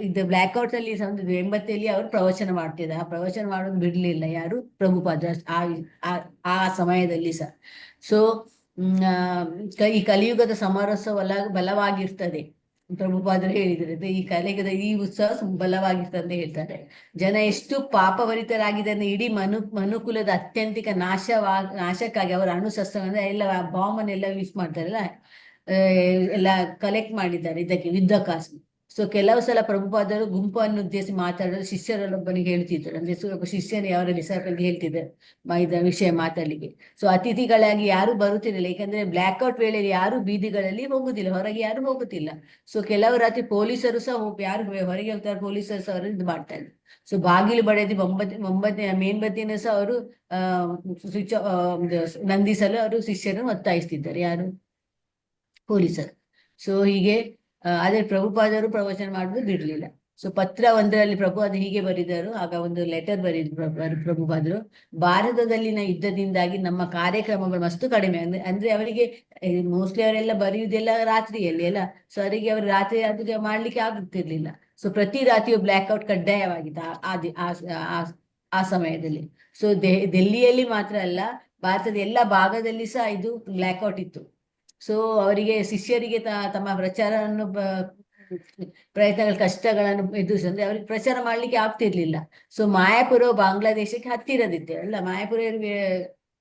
Speaker 2: ಇದು ಬ್ಲ್ಯಾಕ್ಔಟ್ ಅಲ್ಲಿ 1980 ಅವರು ಪ್ರವಚನ ಮಾಡ್ತಿದ್ದ. ಆ ಪ್ರವಚನ ಮಾಡೋದು ಬಿಡ್ಲಿಲ್ಲ ಯಾರು? ಪ್ರಭುಪಾದ ಆ ಸಮಯದಲ್ಲಿ ಸಹ. ಸೊ ಈ ಕಲಿಯುಗದ ಸಮರೋತ್ಸವ ಬಲವಾಗಿರ್ತದೆ, ಪ್ರಭುಪಾದರು ಹೇಳಿದ್ರೆ. ಈ ಕಲಿಯುಗದ ಈ ಉತ್ಸವ ಬಲವಾಗಿರ್ತದೆ ಅಂತ ಹೇಳ್ತಾರೆ. ಜನ ಎಷ್ಟು ಪಾಪಭರಿತರಾಗಿದ್ದಾರೆ, ಇಡೀ ಮನುಕುಲದ ಅತ್ಯಂತಿಕ ನಾಶಕ್ಕಾಗಿ ಅವರ ಅಣುಶಸ್ತ್ರಗಳನ್ನ ಎಲ್ಲ ಬಾಂಬನ್ನೆಲ್ಲ ಯೂಸ್ ಮಾಡ್ತಾರಲ್ಲ, ಎಲ್ಲ ಕಲೆಕ್ಟ್ ಮಾಡಿದ್ದಾರೆ ಇದಕ್ಕೆ ಯುದ್ಧಕ್ಕಾಗಿ. ಸೊ ಕೆಲವು ಸಲ ಪ್ರಭುಪಾದರು ಗುಂಪನ್ನು ಉದ್ದೇಶಿಸಿ ಮಾತಾಡೋದು ಶಿಷ್ಯರಲ್ಲೊಬ್ಬನಿಗೆ ಹೇಳ್ತಿದ್ರು, ಅಂದ್ರೆ ಶಿಷ್ಯನ ಅವರಲ್ಲಿ ಸರ್ಕಲ್ಗೆ ಹೇಳ್ತಿದ್ದಾರೆ ಇದ ವಿಷಯ ಮಾತಾಡ್ಲಿಕ್ಕೆ. ಸೊ ಅತಿಥಿಗಳಾಗಿ ಯಾರು ಬರುತ್ತಿರಲಿಲ್ಲ, ಯಾಕಂದ್ರೆ ಬ್ಲ್ಯಾಕ್ಔಟ್ ವೇಳೆಯಲ್ಲಿ ಯಾರು ಬೀದಿಗಳಲ್ಲಿ ಹೋಗುದಿಲ್ಲ, ಹೊರಗೆ ಯಾರು ಹೋಗುತ್ತಿಲ್ಲ. ಸೊ ಕೆಲವು ರಾತ್ರಿ ಪೊಲೀಸರು ಸಹ ಯಾರು ಹೊರಗೆ ಹೋಗ್ತಾರೆ, ಪೊಲೀಸರು ಸಹ ಅವರು ಇದು ಮಾಡ್ತಾರೆ. ಸೊ ಬಾಗಿಲು ಬಡಿದು ಮೇನ್ಬತ್ತಿನ ಸಹ ಅವರು ನಂದಿಸಲು ಅವರು ಶಿಷ್ಯರನ್ನು ಒತ್ತಾಯಿಸ್ತಿದ್ದಾರೆ, ಯಾರು? ಪೊಲೀಸರು. ಸೊ ಹೀಗೆ ಆದ್ರೆ ಪ್ರಭುಪಾದರು ಪ್ರವಚನ ಮಾಡುದು ಬಿಡ್ಲಿಲ್ಲ. ಸೊ ಪತ್ರ ಒಂದರಲ್ಲಿ ಪ್ರಭುಪಾದ ಹೀಗೆ ಬರೆದರು, ಆಗ ಒಂದು ಲೆಟರ್ ಬರೆದ್ರು ಪ್ರಭುಪಾದರು, ಭಾರತದಲ್ಲಿನ ಯುದ್ಧದಿಂದಾಗಿ ನಮ್ಮ ಕಾರ್ಯಕ್ರಮಗಳು ಮಸ್ತು ಕಡಿಮೆ. ಅಂದ್ರೆ ಅವರಿಗೆ ಮೋಸ್ಟ್ಲಿ ಅವರೆಲ್ಲ ಬರೆಯುವುದೆಲ್ಲ ರಾತ್ರಿಯಲ್ಲಿ ಅಲ್ಲ. ಸೊ ಅವರಿಗೆ ಅವರು ರಾತ್ರಿ ಅದು ಮಾಡ್ಲಿಕ್ಕೆ ಆಗುತ್ತಿರ್ಲಿಲ್ಲ. ಸೊ ಪ್ರತಿ ರಾತ್ರಿಯು ಬ್ಲ್ಯಾಕ್ಔಟ್ ಕಡ್ಡಾಯವಾಗಿತ್ತು ಆ ಸಮಯದಲ್ಲಿ. ಸೊ ದೆಹಲಿಯಲ್ಲಿ ಮಾತ್ರ ಅಲ್ಲ, ಭಾರತದ ಎಲ್ಲ ಭಾಗದಲ್ಲಿ ಸಹ ಇದು ಬ್ಲ್ಯಾಕ್ಔಟ್ ಇತ್ತು. ಸೊ ಅವರಿಗೆ ಶಿಷ್ಯರಿಗೆ ತಮ್ಮ ಪ್ರಯತ್ನಗಳ ಕಷ್ಟಗಳನ್ನು ಎದುರಿಸಂದ್ರೆ ಅವ್ರಿಗೆ ಪ್ರಚಾರ ಮಾಡ್ಲಿಕ್ಕೆ ಆಗ್ತಿರ್ಲಿಲ್ಲ. ಸೊ ಮಾಯಾಪುರ ಬಾಂಗ್ಲಾದೇಶಕ್ಕೆ ಹತ್ತಿರದಿತ್ತೆ ಅಲ್ಲ, ಮಾಯಾಪುರ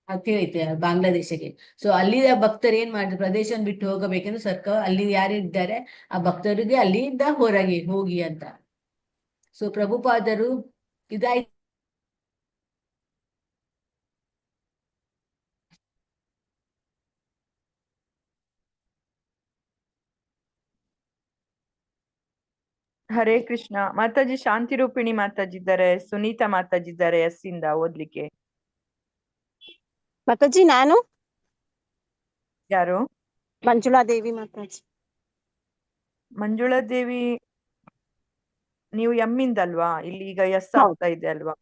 Speaker 2: ಹತ್ತಿರ ಐತೆ ಬಾಂಗ್ಲಾದೇಶಕ್ಕೆ. ಸೊ ಅಲ್ಲಿಯ ಭಕ್ತರು ಏನ್ ಮಾಡಿದ್ರು, ಪ್ರದೇಶವನ್ನು ಬಿಟ್ಟು ಹೋಗಬೇಕೆಂದು ಸರ್ಕಾರ ಅಲ್ಲಿ ಯಾರಿದ್ದಾರೆ ಆ ಭಕ್ತರಿಗೆ ಅಲ್ಲಿಂದ ಹೊರಗೆ ಹೋಗಿ ಅಂತ. ಸೊ ಪ್ರಭುಪಾದರು ಇದಾಯ್ತು.
Speaker 1: ಹರೇ ಕೃಷ್ಣ ಮಾತಾಜಿ. ಶಾಂತಿ ರೂಪಿಣಿ ಮಾತಾಜಿ ಇದ್ದಾರೆ, ಸುನೀತಾ ಮಾತಾಜಿ ಇದ್ದಾರೆ ಎಸ್ ಇಂದ ಓದ್ಲಿಕ್ಕೆ.
Speaker 5: ಮಾತಾಜಿ ನಾನು
Speaker 1: ಯಾರು?
Speaker 5: ಮಂಜುಳಾ ದೇವಿ ಮಾತಾಜಿ.
Speaker 1: ಮಂಜುಳಾ ದೇವಿ ನೀವು ಎಮ್ಮಿಂದಲ್ವಾ? ಇಲ್ಲಿ ಈಗ ಎಸ್ ಆಗ್ತಾ ಇದೆ ಅಲ್ವಾ?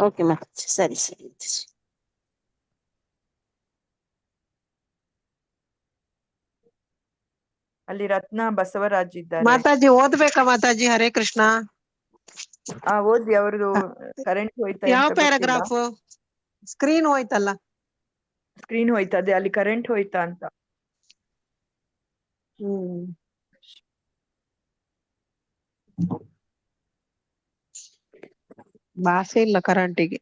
Speaker 5: ಓಕೆ ಮಾತಾಜಿ, ಸರಿ ಸರಿ.
Speaker 1: ಅಲ್ಲಿ ರತ್ನ ಬಸವರಾಜ್ ಇದ್ದಾರೆ.
Speaker 6: ಮಾತಾಜಿ ಓದ್ಬೇಕಾ ಮಾತಾಜಿ? ಹರೇ ಕೃಷ್ಣ.
Speaker 1: ಓದಿ, ಅವ್ರದ್ದು ಕರೆಂಟ್ ಹೋಯ್ತಾ
Speaker 6: ಯಾವ
Speaker 1: ಅಂತ ಗೊತ್ತಿಲ್ಲ.
Speaker 6: ಪ್ಯಾರಾಗ್ರಾಫ್? ಸ್ಕ್ರೀನ್ ಹೋಯ್ತಲ್ಲ.
Speaker 1: ಸ್ಕ್ರೀನ್ ಹೋಯ್ತಾ, ಅದೇ ಅಲ್ಲಿ ಕರೆಂಟ್ ಹೋಯ್ತಾ ಅಂತ.
Speaker 6: ಭಾಷೆ ಇಲ್ಲ ಕರೆಂಟಿಗೆ.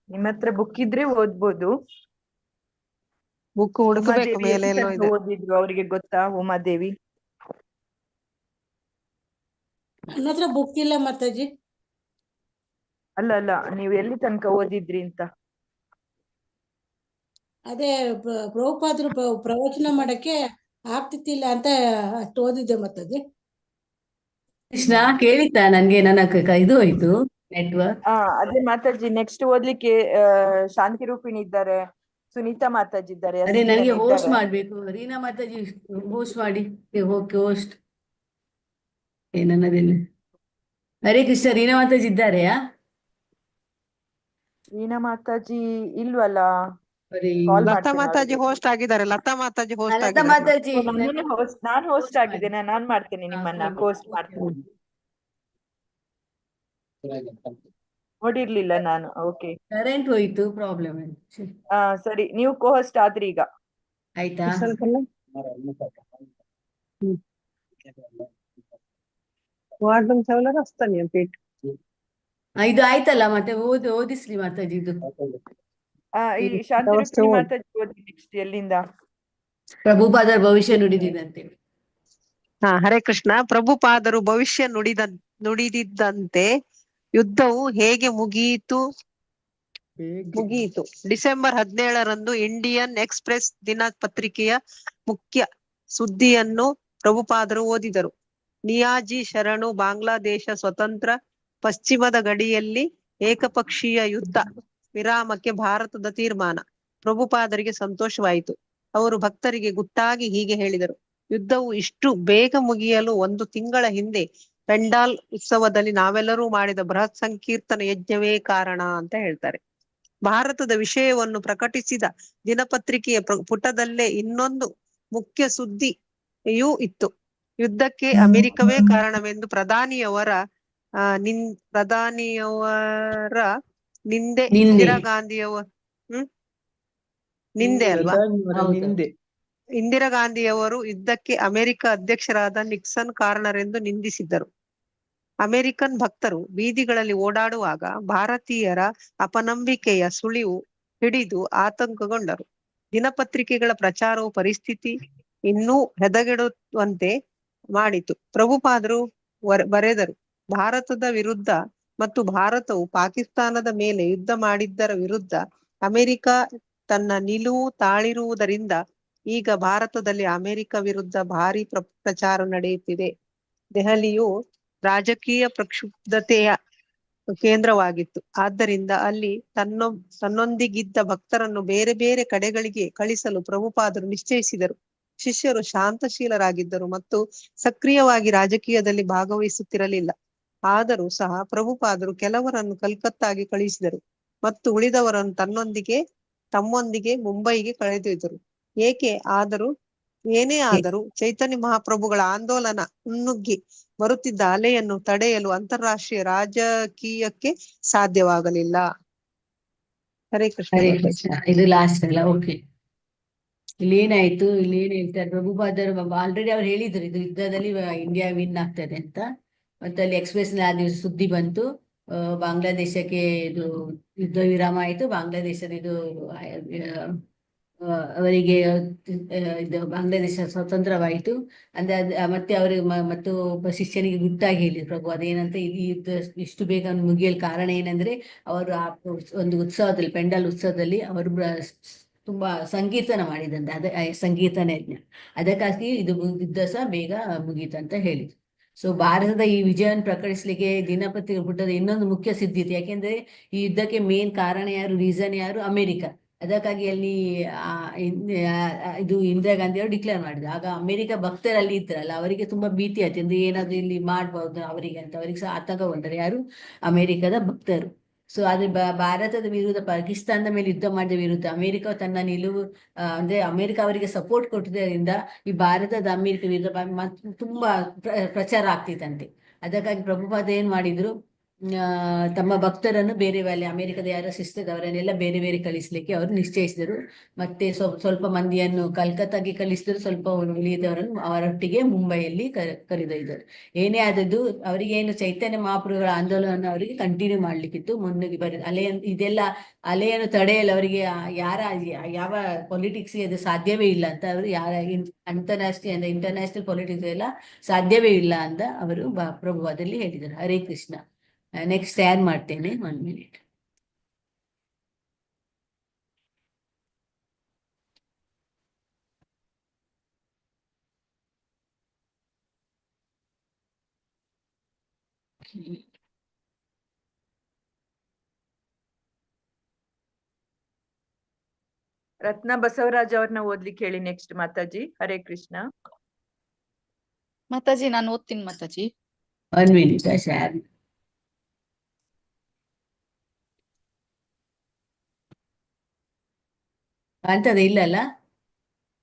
Speaker 1: ನಿಮ್ಮ ಹತ್ರ ಬುಕ್ ಇದ್ರೆ ಓದ್ಬೋದು.
Speaker 6: ಬುಕ್ ಹುಡುಕಬೇಕು,
Speaker 1: ಉಮಾದೇವಿ
Speaker 6: ಮೇಲೆ
Speaker 1: ಎಲ್ಲಿ
Speaker 6: ಎಲ್ಲೋ
Speaker 1: ತನಕ
Speaker 6: ಇದೆ.
Speaker 1: ಓದಿದ್ರು ಅವರಿಗೆ ಗೊತ್ತಾ? ಉಮಾದೇವಿ
Speaker 4: ನನ್ನ ಹತ್ರ ಬುಕ್ ಇಲ್ಲ ಮಾತಾಜಿ.
Speaker 1: ಅಲ್ಲ, ನೀವು ಎಲ್ಲಿ ತನಕ ಓದಿದ್ರಿ ಅಂತ.
Speaker 4: ಅದೇ ಪ್ರಭುಪಾದರು ಪ್ರವಚನ ಮಾಡಕ್ಕೆ ಆಗ್ತಿತ್ತಿಲ್ಲ ಅಂತ ಅಷ್ಟು ಓದಿದ್ದೆ ಮಾತಾಜಿ.
Speaker 2: ಕೃಷ್ಣ ಕೇಳಿತಾ ನನ್ಗೆ? ನನ್ನ ಇದು ಹೋಯ್ತು ನೆಟ್ವರ್ಕ್.
Speaker 1: ಅದೇ ಮಾತಾಜಿ, ನೆಕ್ಸ್ಟ್ ಓದ್ಲಿಕ್ಕೆ ಶಾಂತಿ ರೂಪಿಣಿ ಇದ್ದಾರೆ, ಸುನೀತಾ ಮಾತಾಜಿ ಇದ್ದಾರೆ,
Speaker 2: ಅದೇ ನನಗೆ
Speaker 1: ಅಸ್ಮಿತಾ
Speaker 2: ಹೋಸ್ಟ್
Speaker 1: ಇದ್ದಾರೆ.
Speaker 2: ಮಾಡ್ಬೇಕು. ರೀನಾ ಮಾತಾಜಿ ಹೋಸ್ಟ್ ಮಾಡಿ. ಓಕೆ, ಹೋಸ್ಟ್ ಏನನ್ನದೇನು. ಹರೇ ಕೃಷ್ಣ, ರೀನಾ ಮಾತಾಜಿ ಇದ್ದಾರೆಯಾ?
Speaker 1: ವೀಣಾ ಮಾತಾಜಿ ಇಲ್ವಲ್ಲ.
Speaker 2: ಬರೀ
Speaker 1: ಕಾಲ್
Speaker 6: ಲತಾ
Speaker 1: ಮಾಡ್ತೇನೆ
Speaker 6: ಮಾತಾಜಿ
Speaker 1: ಅವರಿಗೆ.
Speaker 6: ಹೋಸ್ಟ್ ಆಗಿದ್ದಾರೆ. ಲತಾ ಮಾತಾಜಿ ಹೋಸ್ಟ್
Speaker 2: ಲತಾ
Speaker 6: ಆಗಿದ್ದಾರೆ.
Speaker 2: ಮಾತಾಜಿ
Speaker 1: ನಾನು ಹೋಸ್ಟ್ ಆಗಿದ್ದೇನೆ. ನಾನ್ ಮಾಡ್ತೇನೆ, ನಿಮ್ಮನ್ನ ಹೋಸ್ಟ್ ಮಾಡ್ತೇನೆ. ನೋಡಿರ್ಲಿಲ್ಲ ನಾನು. ಓಕೆ,
Speaker 2: ಕರೆಂಟ್ ಹೋಯ್ತು, ಪ್ರಾಬ್ಲಮ್.
Speaker 1: ಸರಿ, ನೀವು ಕೋಹೋಸ್ಟ್ ಆದ್ರಿ ಈಗ.
Speaker 2: ಆಯ್ತಾ?
Speaker 6: ವಾರ್ಡನ್ ಸವಲರ್ ವಸ್ತಾನೆ ಪೇಟ್.
Speaker 2: ಇದು ಆಯ್ತಲ್ಲ, ಮತ್ತೆ ಓದಿಸ್ಲಿ ಮಾತಾಜಿ ಇದು.
Speaker 1: ಈ ಶಾಂತಿ ರೂಪಿಣಿ ಮಾತಾಜಿ ಓದಿ ನೆಕ್ಸ್ಟ್ ಎಲ್ಲಿಂದ.
Speaker 2: ಪ್ರಭುಪಾದರ ಭವಿಷ್ಯ ನುಡಿದಿದಂತೆ.
Speaker 6: ಹರೇ ಕೃಷ್ಣ. ಪ್ರಭುಪಾದರು ಭವಿಷ್ಯ ನುಡಿದಿದ್ದಂತೆ ಯುದ್ಧವು ಹೇಗೆ ಮುಗಿಯಿತು? ಡಿಸೆಂಬರ್ 17ರಂದು ಇಂಡಿಯನ್ ಎಕ್ಸ್‌ಪ್ರೆಸ್ ದಿನಪತ್ರಿಕೆಯ ಮುಖ್ಯ ಸುದ್ದಿಯನ್ನು ಪ್ರಭುಪಾದರು ಓದಿದರು. ನಿಯಾಜಿ ಶರಣು ಬಾಂಗ್ಲಾದೇಶ ಸ್ವತಂತ್ರ, ಪಶ್ಚಿಮದ ಗಡಿಯಲ್ಲಿ ಏಕಪಕ್ಷೀಯ ಯುದ್ಧ ವಿರಾಮಕ್ಕೆ ಭಾರತದ ತೀರ್ಮಾನ. ಪ್ರಭುಪಾದರಿಗೆ ಸಂತೋಷವಾಯಿತು. ಅವರು ಭಕ್ತರಿಗೆ ಗುಟ್ಟಾಗಿ ಹೀಗೆ ಹೇಳಿದರು: ಯುದ್ಧವು ಇಷ್ಟು ಬೇಗ ಮುಗಿಯಲು 1 ತಿಂಗಳ ಹಿಂದೆ ಪೆಂಡಾಲ್ ಉತ್ಸವದಲ್ಲಿ ನಾವೆಲ್ಲರೂ ಮಾಡಿದ ಬೃಹತ್ ಸಂಕೀರ್ತನ ಯಜ್ಞವೇ ಕಾರಣ ಅಂತ ಹೇಳ್ತಾರೆ. ಭಾರತದ ವಿಷಯವನ್ನು ಪ್ರಕಟಿಸಿದ ದಿನಪತ್ರಿಕೆಯ ಪುಟದಲ್ಲೇ ಇನ್ನೊಂದು ಮುಖ್ಯ ಸುದ್ದಿಯೂ ಇತ್ತು. ಯುದ್ಧಕ್ಕೆ ಅಮೆರಿಕವೇ ಕಾರಣವೆಂದು ಪ್ರಧಾನಿಯವರ ನಿಂದೆ ಇಂದಿರಾ ನಿಂದೆ ಅಲ್ವಾ? ಇಂದಿರಾ ಗಾಂಧಿಯವರು ಯುದ್ಧಕ್ಕೆ ಅಮೆರಿಕ ಅಧ್ಯಕ್ಷರಾದ ನಿಕ್ಸನ್ ಕಾರಣರೆಂದು ನಿಂದಿಸಿದ್ದರು. ಅಮೆರಿಕನ್ ಭಕ್ತರು ಬೀದಿಗಳಲ್ಲಿ ಓಡಾಡುವಾಗ ಭಾರತೀಯರ ಅಪನಂಬಿಕೆಯ ಸುಳಿವು ಹಿಡಿದು ಆತಂಕಗೊಂಡರು. ದಿನಪತ್ರಿಕೆಗಳ ಪ್ರಚಾರವು ಪರಿಸ್ಥಿತಿ ಇನ್ನೂ ಹೆದಗೆಡುವಂತೆ ಮಾಡಿತು. ಪ್ರಭುಪಾದರು ಬರೆದರು: ಭಾರತದ ವಿರುದ್ಧ ಮತ್ತು ಭಾರತವು ಪಾಕಿಸ್ತಾನದ ಮೇಲೆ ಯುದ್ಧ ಮಾಡಿದ್ದರ ವಿರುದ್ಧ ಅಮೆರಿಕ ತನ್ನ ನಿಲುವು ತಾಳಿರುವುದರಿಂದ ಈಗ ಭಾರತದಲ್ಲಿ ಅಮೆರಿಕ ವಿರುದ್ಧ ಭಾರಿ ಪ್ರಚಾರ ನಡೆಯುತ್ತಿದೆ. ದೆಹಲಿಯು ರಾಜಕೀಯ ಪ್ರಕ್ಷುಬ್ಧತೆಯ ಕೇಂದ್ರವಾಗಿತ್ತು. ಆದ್ದರಿಂದ ಅಲ್ಲಿ ತನ್ನೊಂದಿಗಿದ್ದ ಭಕ್ತರನ್ನು ಬೇರೆ ಬೇರೆ ಕಡೆಗಳಿಗೆ ಕಳಿಸಲು ಪ್ರಭುಪಾದರು ನಿಶ್ಚಯಿಸಿದರು. ಶಿಷ್ಯರು ಶಾಂತಶೀಲರಾಗಿದ್ದರು ಮತ್ತು ಸಕ್ರಿಯವಾಗಿ ರಾಜಕೀಯದಲ್ಲಿ ಭಾಗವಹಿಸುತ್ತಿರಲಿಲ್ಲ. ಆದರೂ ಸಹ ಪ್ರಭುಪಾದರು ಕೆಲವರನ್ನು ಕಲ್ಕತ್ತಾಗೆ ಕಳುಹಿಸಿದರು ಮತ್ತು ಉಳಿದವರನ್ನು ತಮ್ಮೊಂದಿಗೆ ಮುಂಬೈಗೆ ಕಳೆದೊಯ್ದರು. ಏನೇ ಆದರೂ ಚೈತನ್ಯ ಮಹಾಪ್ರಭುಗಳ ಆಂದೋಲನ ಮುನ್ನುಗ್ಗಿ ಬರುತ್ತಿದ್ದ ಅಲೆಯನ್ನು ತಡೆಯಲು ಅಂತಾರಾಷ್ಟ್ರೀಯ ರಾಜಕೀಯಕ್ಕೆ ಸಾಧ್ಯವಾಗಲಿಲ್ಲ. ಹರೇ ಕೃಷ್ಣ.
Speaker 2: ಹರೇ ಕೃಷ್ಣ. ಇದು ಲಾಸ್ಟ್ ಅಲ್ಲ? ಓಕೆ. ಇಲ್ಲಿ ಏನ್ ಹೇಳ್ತಾರೆ ಪ್ರಭುಪಾದರು? ಆಲ್ರೆಡಿ ಅವ್ರು ಹೇಳಿದ್ರು ಇದು ಯುದ್ಧದಲ್ಲಿ ಇಂಡಿಯಾ ವಿನ್ ಆಗ್ತದೆ ಅಂತ. ಮತ್ತೆ ಅಲ್ಲಿ ಎಕ್ಸ್‌ಪ್ರೆಸ್ ನಲ್ಲಿ ಆ ದಿವಸ ಸುದ್ದಿ ಬಂತು, ಬಾಂಗ್ಲಾದೇಶಕ್ಕೆ ಇದು ಯುದ್ಧ ವಿರಾಮ ಆಯಿತು, ಬಾಂಗ್ಲಾದೇಶದ ಇದು ಅವರಿಗೆ ಇದು ಬಾಂಗ್ಲಾದೇಶ ಸ್ವತಂತ್ರವಾಯಿತು ಅಂದ್ರೆ ಮತ್ತೆ ಅವರಿಗೆ ಮತ್ತು ಒಬ್ಬ ಶಿಷ್ಯನಿಗೆ ಗುಟ್ಟಾಗಿ ಹೇಳಿದ್ರು ಪ್ರಭು ಅದೇನಂತ, ಈ ಯುದ್ಧ ಇಷ್ಟು ಬೇಗ ಮುಗಿಯಲು ಕಾರಣ ಏನಂದ್ರೆ ಅವರು ಆ ಒಂದು ಉತ್ಸವದಲ್ಲಿ, ಪೆಂಡಾಲ್ ಉತ್ಸವದಲ್ಲಿ ಅವರು ತುಂಬಾ ಸಂಕೀರ್ತನ ಮಾಡಿದಂತೆ. ಸಂಕೀರ್ತನ ಯಜ್ಞ, ಅದಕ್ಕಾಗಿ ಇದು ಯುದ್ಧ ಸಹ ಬೇಗ ಮುಗೀತಂತ ಹೇಳಿದ್ರು. ಸೊ ಭಾರತದ ಈ ವಿಜಯವನ್ನು ಪ್ರಕಟಿಸ್ಲಿಕ್ಕೆ ದಿನಪತ್ರಿಕೆ ಪುಟದ ಇನ್ನೊಂದು ಮುಖ್ಯ ಸುದ್ದಿ ಇತ್ತು. ಯಾಕೆಂದ್ರೆ ಈ ಯುದ್ಧಕ್ಕೆ ಮೇನ್ ಕಾರಣ ಯಾರು, ರೀಸನ್ ಯಾರು? ಅಮೆರಿಕ. ಅದಕ್ಕಾಗಿ ಅಲ್ಲಿ ಇದು ಇಂದಿರಾ ಗಾಂಧಿ ಅವರು ಡಿಕ್ಲೇರ್ ಮಾಡಿದ್ರು. ಆಗ ಅಮೆರಿಕ ಭಕ್ತರಲ್ಲಿ ಇದ್ರಲ್ಲ, ಅವರಿಗೆ ತುಂಬಾ ಭೀತಿ ಆಯ್ತು, ಅಂದ್ರೆ ಏನಾದ್ರು ಇಲ್ಲಿ ಮಾಡ್ಬೋದು ಅವರಿಗೆ ಅಂತ. ಅವರಿಗೆ ಸಹ ಆತಂಕಗೊಂಡರು. ಯಾರು? ಅಮೆರಿಕದ ಭಕ್ತರು. ಸೊ ಆದ್ರೆ ಭಾರತದ ವಿರುದ್ಧ ಪಾಕಿಸ್ತಾನದ ಮೇಲೆ ಯುದ್ಧ ಮಾಡಿದ ವಿರುದ್ಧ ಅಮೆರಿಕ ತನ್ನ ನಿಲುವು ಅಂದ್ರೆ ಅಮೆರಿಕ ಅವರಿಗೆ ಸಪೋರ್ಟ್ ಕೊಟ್ಟಿದ್ದರಿಂದ ಈ ಭಾರತದ ಅಮೆರಿಕ ವಿರುದ್ಧ ತುಂಬಾ ಪ್ರಚಾರ ಆಗ್ತಿತ್ತಂತೆ. ಅದಕ್ಕಾಗಿ ಪ್ರಭುಪಾದ ಏನ್ ಮಾಡಿದ್ರು, ತಮ್ಮ ಭಕ್ತರನ್ನು ಬೇರೆ ಅಲ್ಲಿ ಅಮೆರಿಕದ ಯಾರೋ ಸಿಸ್ಟರ್ ಅವರನ್ನೆಲ್ಲ ಬೇರೆ ಬೇರೆ ಕಳಿಸ್ಲಿಕ್ಕೆ ಅವರು ನಿಶ್ಚಯಿಸಿದರು. ಮತ್ತೆ ಸ್ವಲ್ಪ ಮಂದಿಯನ್ನು ಕಲ್ಕತ್ತಾಗೆ ಕಳಿಸಿದರು, ಸ್ವಲ್ಪ ಉಳಿದವರನ್ನು ಅವರೊಟ್ಟಿಗೆ ಮುಂಬೈಯಲ್ಲಿ ಕರೆದೊಯ್ದರು. ಏನೇ ಆದದ್ದು ಅವರಿಗೆ ಏನು ಚೈತನ್ಯ ಮಹಾಪ್ರಭುಗಳ ಆಂದೋಲನ ಅವರಿಗೆ ಕಂಟಿನ್ಯೂ ಮಾಡ್ಲಿಕ್ಕಿತ್ತು, ಮುನ್ನುಗ್ಗಿ ಇದೆಲ್ಲ ಅಲೆಯನ್ನು ತಡೆಯಲು ಅವರಿಗೆ ಯಾವ ಪೊಲಿಟಿಕ್ಸ್ ಅದು ಸಾಧ್ಯವೇ ಇಲ್ಲ ಅಂತ ಅವರು ಇಂಟರ್ನ್ಯಾಷನಲ್ ಪೊಲಿಟಿಕ್ಸ್ ಎಲ್ಲ ಸಾಧ್ಯವೇ ಇಲ್ಲ ಅಂತ ಅವರು ಪ್ರಭುವಾದಲ್ಲಿ ಹೇಳಿದರು. ಹರೇ ಕೃಷ್ಣ. ನೆಕ್ಸ್ಟ್ ಯಾರು ಮಾಡ್ತೇನೆ, 1 minute.
Speaker 1: ರತ್ನ ಬಸವರಾಜ್ ಅವ್ರನ್ನ ಓದ್ಲಿಕ್ಕೆ ಹೇಳಿ ನೆಕ್ಸ್ಟ್ ಮಾತಾಜಿ. ಹರೇ ಕೃಷ್ಣ.
Speaker 7: ಮಾತಾಜಿ ನಾನು ಓದ್ತೀನಿ ಮಾತಾಜಿ.
Speaker 2: 1 minute ಶೇರ್ ಕಾಣ್ತದೆ ಇಲ್ಲಲ್ಲ?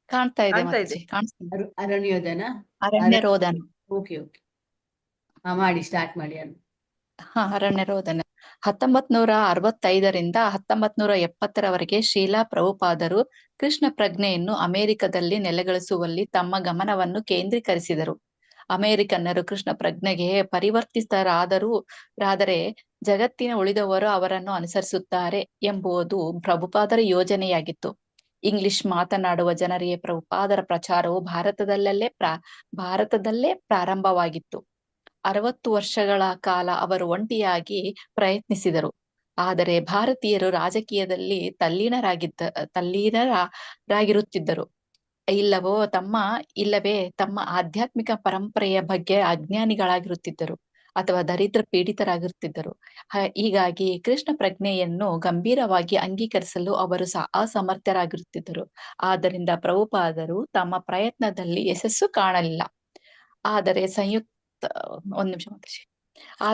Speaker 7: ಕಾಣ್ತಾ ಇದೆ
Speaker 1: ಕಾಣ್ತಾ ಇದೆ.
Speaker 7: ಮಾತಾಜಿ, ಕಾಣಿಸ್ತಾ
Speaker 2: ಅರಣ್ಯೋದನ.
Speaker 7: ಅರಣ್ಯ ರೋದನ.
Speaker 2: ಓಕೆ ಮಾಡಿ, ಸ್ಟಾರ್ಟ್ ಮಾಡಿ.
Speaker 7: ಅರಣ್ಯ ರೋದನ. 1965ರಿಂದ 1970ರವರೆಗೆ ಶ್ರೀಲಾ ಪ್ರಭುಪಾದರು ಕೃಷ್ಣ ಪ್ರಜ್ಞೆಯನ್ನು ಅಮೆರಿಕದಲ್ಲಿ ನೆಲೆಗೊಳಿಸುವಲ್ಲಿ ತಮ್ಮ ಗಮನವನ್ನು ಕೇಂದ್ರೀಕರಿಸಿದರು. ಅಮೆರಿಕನ್ನರು ಕೃಷ್ಣ ಪ್ರಜ್ಞೆಗೆ ಪರಿವರ್ತಿತರಾದರೆ ಜಗತ್ತಿನ ಉಳಿದವರು ಅವರನ್ನು ಅನುಸರಿಸುತ್ತಾರೆ ಎಂಬುದು ಪ್ರಭುಪಾದರ ಯೋಜನೆಯಾಗಿತ್ತು. ಇಂಗ್ಲಿಷ್ ಮಾತನಾಡುವ ಜನರಿಗೆ ಪ್ರಭುಪಾದರ ಪ್ರಚಾರವು ಭಾರತದಲ್ಲೇ ಪ್ರಾರಂಭವಾಗಿತ್ತು. 60 ವರ್ಷಗಳ ಕಾಲ ಅವರು ಒಂಟಿಯಾಗಿ ಪ್ರಯತ್ನಿಸಿದರು. ಆದರೆ ಭಾರತೀಯರು ರಾಜಕೀಯದಲ್ಲಿ ತಲ್ಲೀನರಾಗಿರುತ್ತಿದ್ದರು. ಇಲ್ಲವೇ ತಮ್ಮ ಆಧ್ಯಾತ್ಮಿಕ ಪರಂಪರೆಯ ಬಗ್ಗೆ ಅಜ್ಞಾನಿಗಳಾಗಿರುತ್ತಿದ್ದರು ಅಥವಾ ದರಿದ್ರ ಪೀಡಿತರಾಗಿರುತ್ತಿದ್ದರು. ಹೀಗಾಗಿ ಕೃಷ್ಣ ಪ್ರಜ್ಞೆಯನ್ನು ಗಂಭೀರವಾಗಿ ಅಂಗೀಕರಿಸಲು ಅವರು ಅಸಮರ್ಥರಾಗಿರುತ್ತಿದ್ದರು. ಆದ್ದರಿಂದ ಪ್ರಭುಪಾದರು ತಮ್ಮ ಪ್ರಯತ್ನದಲ್ಲಿ ಯಶಸ್ಸು ಕಾಣಲಿಲ್ಲ.